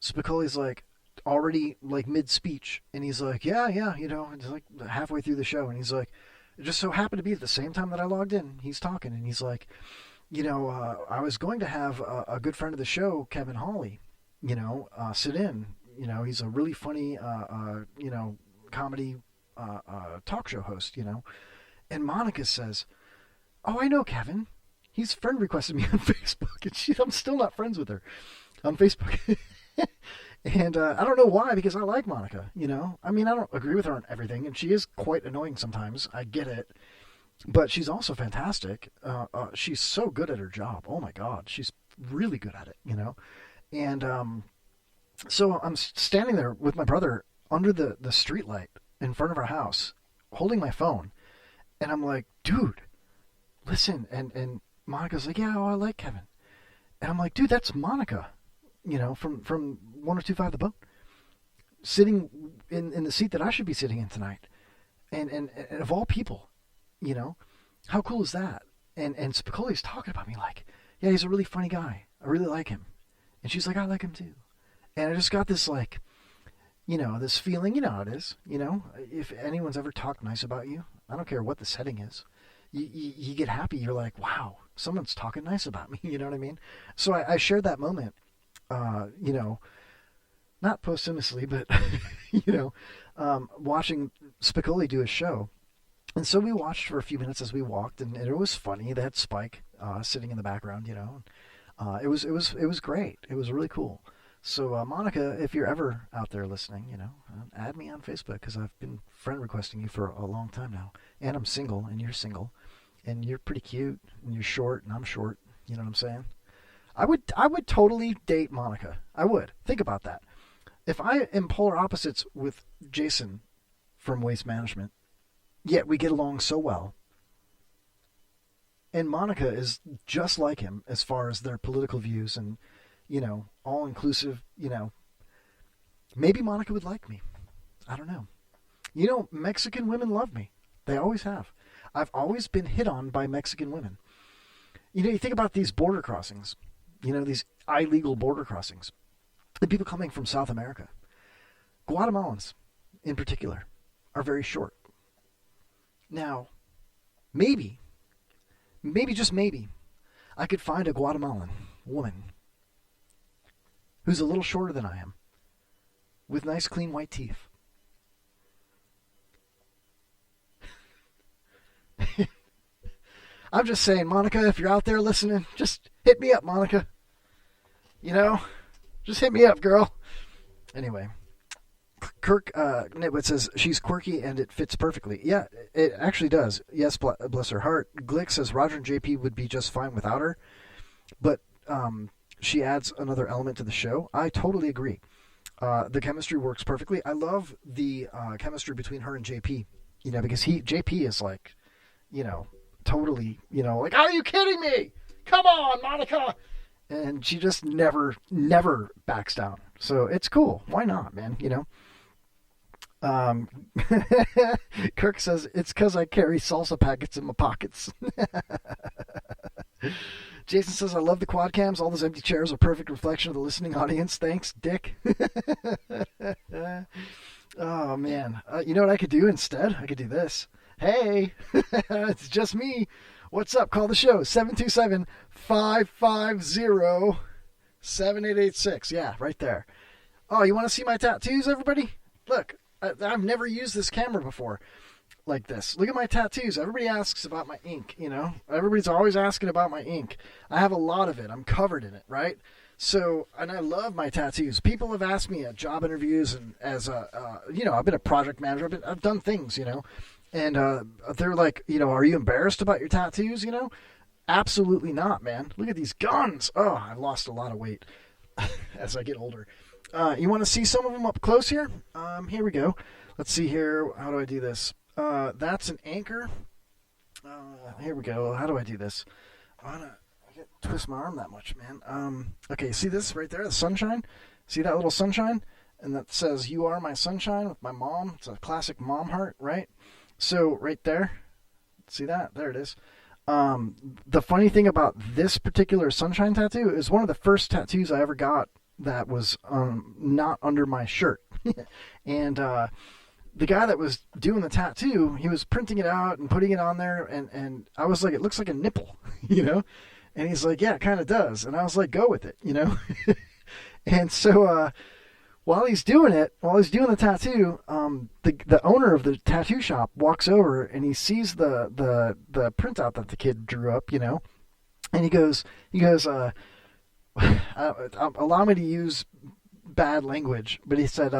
Spicoli's like already like mid-speech. And he's like, yeah, you know, it's like halfway through the show. And he's like, it just so happened to be at the same time that I logged in. He's talking. And he's like, you know, I was going to have a good friend of the show, Kevin Hawley, you know, sit in. You know, he's a really funny, you know, comedy talk show host, you know. And Monica says, oh, I know Kevin. He's friend requested me on Facebook, and I'm still not friends with her on Facebook. And I don't know why, because I like Monica, you know. I mean, I don't agree with her on everything, and she is quite annoying sometimes. I get it. But she's also fantastic. She's so good at her job. Oh, my God. She's really good at it, you know. And so I'm standing there with my brother under the street light in front of our house, holding my phone. And I'm like, dude, listen. And Monica's like, yeah, oh, I like Kevin. And I'm like, dude, that's Monica, you know, from 1025 The Boat, sitting in the seat that I should be sitting in tonight. And of all people, you know, how cool is that? And Spicoli's talking about me like, yeah, he's a really funny guy. I really like him. And she's like, I like him too. And I just got this, like, you know, this feeling, you know how it is, you know, if anyone's ever talked nice about you, I don't care what the setting is, you get happy. You're like, wow, someone's talking nice about me. You know what I mean? So I shared that moment, you know, not posthumously, but, you know, watching Spicoli do his show. And so we watched for a few minutes as we walked, and it was funny. They had Spike sitting in the background, you know. It was great. It was really cool. So, Monica, if you're ever out there listening, you know, add me on Facebook, because I've been friend requesting you for a long time now. And I'm single, and you're single. And you're pretty cute, and you're short, and I'm short. You know what I'm saying? I would totally date Monica. I would. Think about that. If I am polar opposites with Jason from Waste Management, yet we get along so well, and Monica is just like him as far as their political views and, all inclusive, maybe Monica would like me. I don't know. Mexican women love me. They always have. I've always been hit on by Mexican women. You think about these border crossings, these illegal border crossings. The people coming from South America, Guatemalans in particular, are very short. Now, maybe, just maybe, I could find a Guatemalan woman who's a little shorter than I am, with nice, clean, white teeth. I'm just saying, Monica, if you're out there listening, just hit me up, Monica. Just hit me up, girl. Anyway, Kirk Nitwit says she's quirky and it fits perfectly. Yeah, it actually does. Yes, bless her heart. Glick says Roger and JP would be just fine without her, but she adds another element to the show. I totally agree. The chemistry works perfectly. I love the chemistry between her and JP, because JP is like, totally, like, are you kidding me? Come on, Monica. And she just never backs down. So it's cool. Why not, man? Kirk says, it's because I carry salsa packets in my pockets. Jason says, I love the quad cams. All those empty chairs are a perfect reflection of the listening audience. Thanks, Dick. Oh, man. You know what I could do instead? I could do this. Hey, it's just me. What's up? Call the show. 727-550-7886. Yeah, right there. Oh, you want to see my tattoos, everybody? Look, I've never used this camera before like this. Look at my tattoos. Everybody asks about my ink, Everybody's always asking about my ink. I have a lot of it. I'm covered in it, right? So, and I love my tattoos. People have asked me at job interviews and as I've been a project manager. I've done things, And they're like, are you embarrassed about your tattoos, Absolutely not, man. Look at these guns. Oh, I've lost a lot of weight as I get older. You want to see some of them up close here? Here we go. Let's see here. How do I do this? That's an anchor. Here we go. How do I do this? I can't twist my arm that much, man. Okay, see this right there? The sunshine? See that little sunshine? And that says, you are my sunshine with my mom. It's a classic mom heart, right? So right there, see that? There it is. The funny thing about this particular sunshine tattoo is one of the first tattoos I ever got that was not under my shirt. And the guy that was doing the tattoo, he was printing it out and putting it on there, and I was like, it looks like a nipple, And he's like, yeah, it kind of does. And I was like, go with it, And so while he's doing the tattoo, the owner of the tattoo shop walks over and he sees the printout that the kid drew up, and he goes, allow me to use bad language, but he said,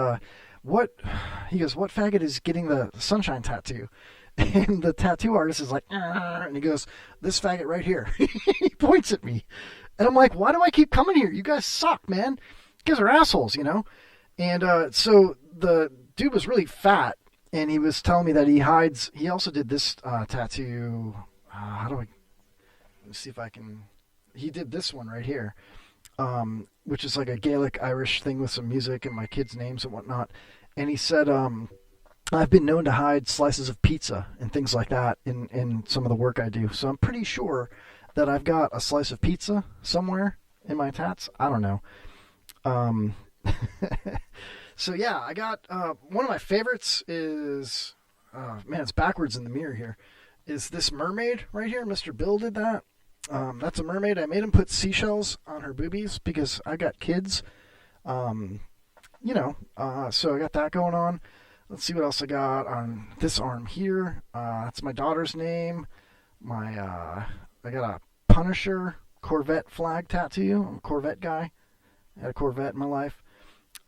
what faggot is getting the sunshine tattoo? And the tattoo artist is like, and he goes, this faggot right here. He points at me. And I'm like, why do I keep coming here? You guys suck, man. You guys are assholes, And so the dude was really fat, and he was telling me that he also did this tattoo. Let me see if I can. He did this one right here, which is like a Gaelic Irish thing with some music and my kids' names and whatnot. And he said, I've been known to hide slices of pizza and things like that in some of the work I do. So I'm pretty sure that I've got a slice of pizza somewhere in my tats. I don't know. So yeah, I got one of my favorites is it's backwards in the mirror here, is this mermaid right here. Mr. Bill did that. That's a mermaid. I made him put seashells on her boobies because I got kids. So I got that going on. Let's see what else I got on this arm here. That's my daughter's name. I got a Punisher Corvette flag tattoo. I'm a Corvette guy. I had a Corvette in my life.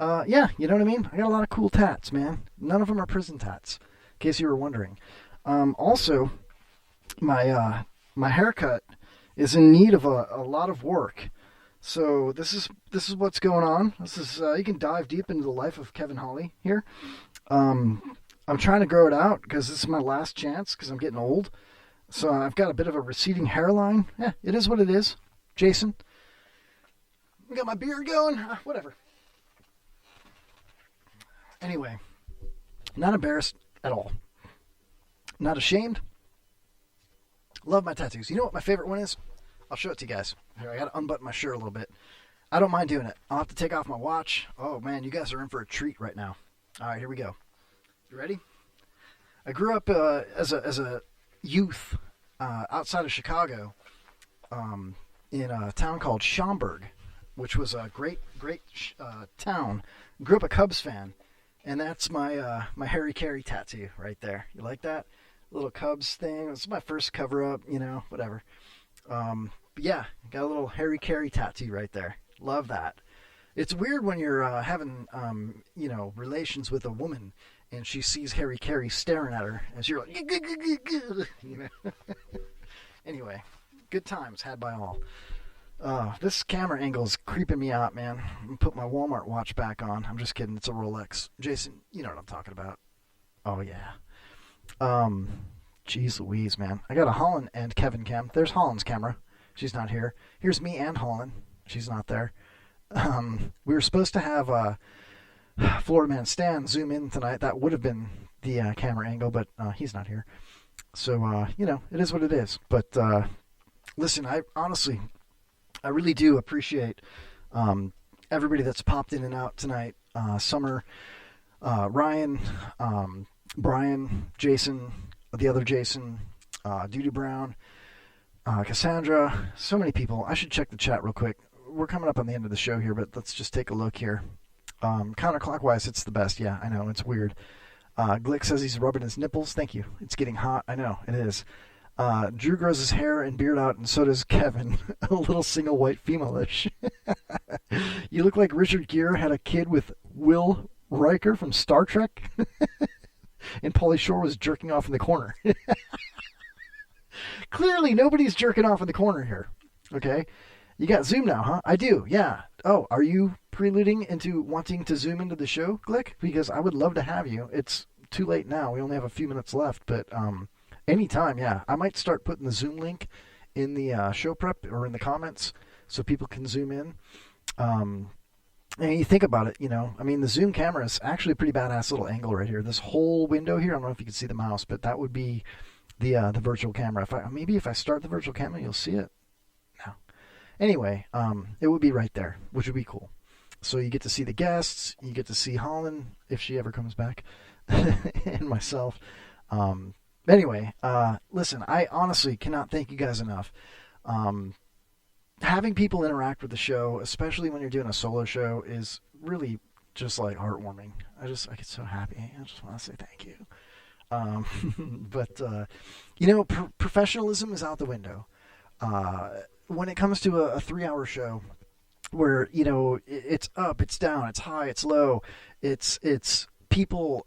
Yeah, you know what I mean? I got a lot of cool tats, man. None of them are prison tats, in case you were wondering. Also, my haircut is in need of a lot of work. So this is what's going on. This is you can dive deep into the life of Kevin Hawley here. I'm trying to grow it out because this is my last chance because I'm getting old. So I've got a bit of a receding hairline. Yeah, it is what it is. Jason, I got my beard going. Whatever. Anyway, not embarrassed at all. Not ashamed. Love my tattoos. You know what my favorite one is? I'll show it to you guys. Here, I got to unbutton my shirt a little bit. I don't mind doing it. I'll have to take off my watch. Oh, man, you guys are in for a treat right now. All right, here we go. You ready? I grew up as a youth outside of Chicago in a town called Schaumburg, which was a great town. Grew up a Cubs fan, and that's my Harry Carey tattoo right there. You like that? Little Cubs thing. It's my first cover-up, whatever. But yeah, got a little Harry Carey tattoo right there. Love that. It's weird when you're having, relations with a woman and she sees Harry Carey staring at her as you're like, Anyway, good times had by all. This camera angle is creeping me out, man. I'm gonna put my Walmart watch back on. I'm just kidding. It's a Rolex. Jason, you know what I'm talking about. Oh, yeah. Jeez Louise, man. I got a Holland and Kevin cam. There's Holland's camera. She's not here. Here's me and Holland. She's not there. We were supposed to have Florida Man Stan zoom in tonight. That would have been the camera angle, but he's not here. So, it is what it is. But listen, I really do appreciate everybody that's popped in and out tonight. Summer, Ryan, Brian, Jason, the other Jason, Duty Brown, Cassandra, so many people. I should check the chat real quick. We're coming up on the end of the show here, but let's just take a look here. Counterclockwise, it's the best. Yeah, I know, it's weird. Glick says he's rubbing his nipples. Thank you. It's getting hot. I know, it is. Drew grows his hair and beard out, and so does Kevin. A little single white female-ish. You look like Richard Gere had a kid with Will Riker from Star Trek. And Pauly Shore was jerking off in the corner. Clearly, nobody's jerking off in the corner here. Okay? You got Zoom now, huh? I do, yeah. Oh, are you preluding into wanting to Zoom into the show, Glick? Because I would love to have you. It's too late now. We only have a few minutes left, but anytime, yeah. I might start putting the Zoom link in the show prep or in the comments so people can Zoom in. And you think about it, the Zoom camera is actually a pretty badass little angle right here. This whole window here, I don't know if you can see the mouse, but that would be the virtual camera. If I start the virtual camera, you'll see it. No. Anyway, it would be right there, which would be cool. So you get to see the guests, you get to see Holland, if she ever comes back, and myself. Anyway, listen, I honestly cannot thank you guys enough. Having people interact with the show, especially when you're doing a solo show, is really just like heartwarming. I get so happy. I just want to say thank you. But professionalism is out the window. When it comes to a 3-hour show where, it's up, it's down, it's high, it's low, it's people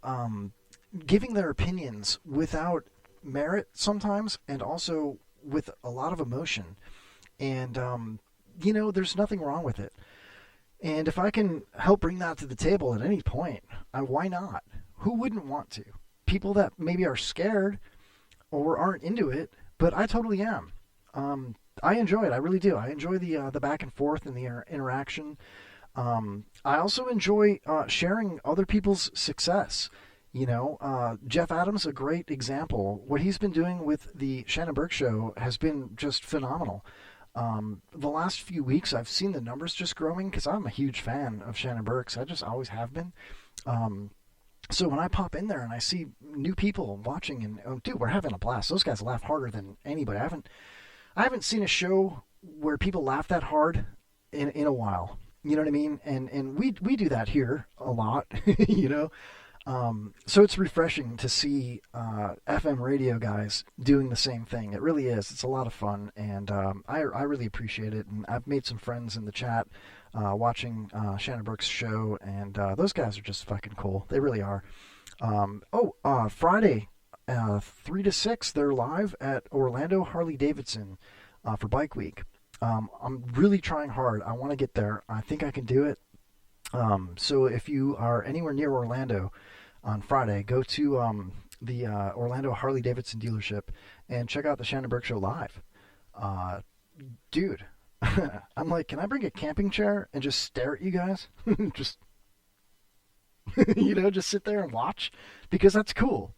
giving their opinions without merit sometimes, and also with a lot of emotion. And, there's nothing wrong with it. And if I can help bring that to the table at any point, why not? Who wouldn't want to? People that maybe are scared or aren't into it, but I totally am. I enjoy it. I really do. I enjoy the back and forth and the interaction. I also enjoy sharing other people's success. Jeff Adams, a great example. What he's been doing with the Shannon Burke Show has been just phenomenal. The last few weeks, I've seen the numbers just growing because I'm a huge fan of Shannon Burke's. I just always have been. So when I pop in there and I see new people watching, and dude, we're having a blast. Those guys laugh harder than anybody. I haven't seen a show where people laugh that hard in a while. You know what I mean? And we do that here a lot. So it's refreshing to see FM radio guys doing the same thing. It really is. It's a lot of fun, and I really appreciate it. And I've made some friends in the chat watching Shannon Burke's show, and those guys are just fucking cool. They really are. Friday, 3 to 6, they're live at Orlando Harley Davidson for Bike Week. I'm really trying hard. I want to get there. I think I can do it. So if you are anywhere near Orlando on Friday, go to the Orlando Harley Davidson dealership and check out the Shannon Burke Show live. Dude, I'm like, can I bring a camping chair and just stare at you guys? Just, just sit there and watch? Because that's cool,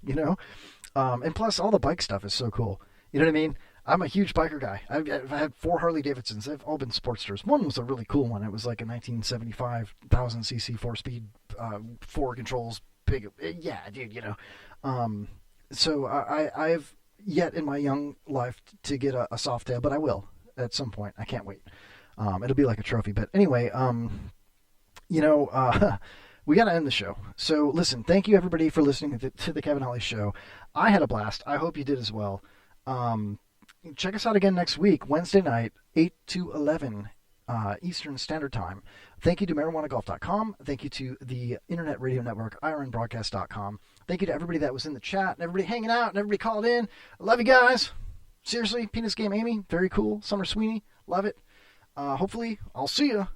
And plus, all the bike stuff is so cool. You know what I mean? I'm a huge biker guy. I've had 4 Harley Davidsons. They've all been Sportsters. One was a really cool one. It was like a 1975 1000cc 4-speed, 4 controls, big. Yeah, dude, So I've yet in my young life to get a Softail, but I will at some point. I can't wait. It'll be like a trophy. But anyway, we got to end the show. So listen, thank you everybody for listening to the Kevin Holly Show. I had a blast. I hope you did as well. Check us out again next week, Wednesday night, 8 to 11 Eastern Standard Time. Thank you to marijuanagolf.com. Thank you to the Internet Radio Network, ironbroadcast.com. Thank you to everybody that was in the chat and everybody hanging out and everybody called in. I love you guys. Seriously, Penis Game Amy, very cool. Summer Sweeney, love it. Hopefully, I'll see you.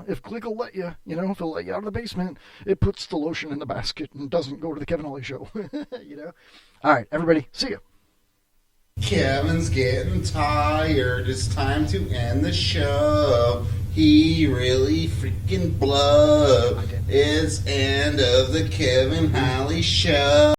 If Glick will let you, if he'll let you out of the basement, it puts the lotion in the basket and doesn't go to the Kevin Holly Show. All right, everybody, see you. Kevin's getting tired. It's time to end the show. He really freaking blew. It's end of the Kevin Holly Show.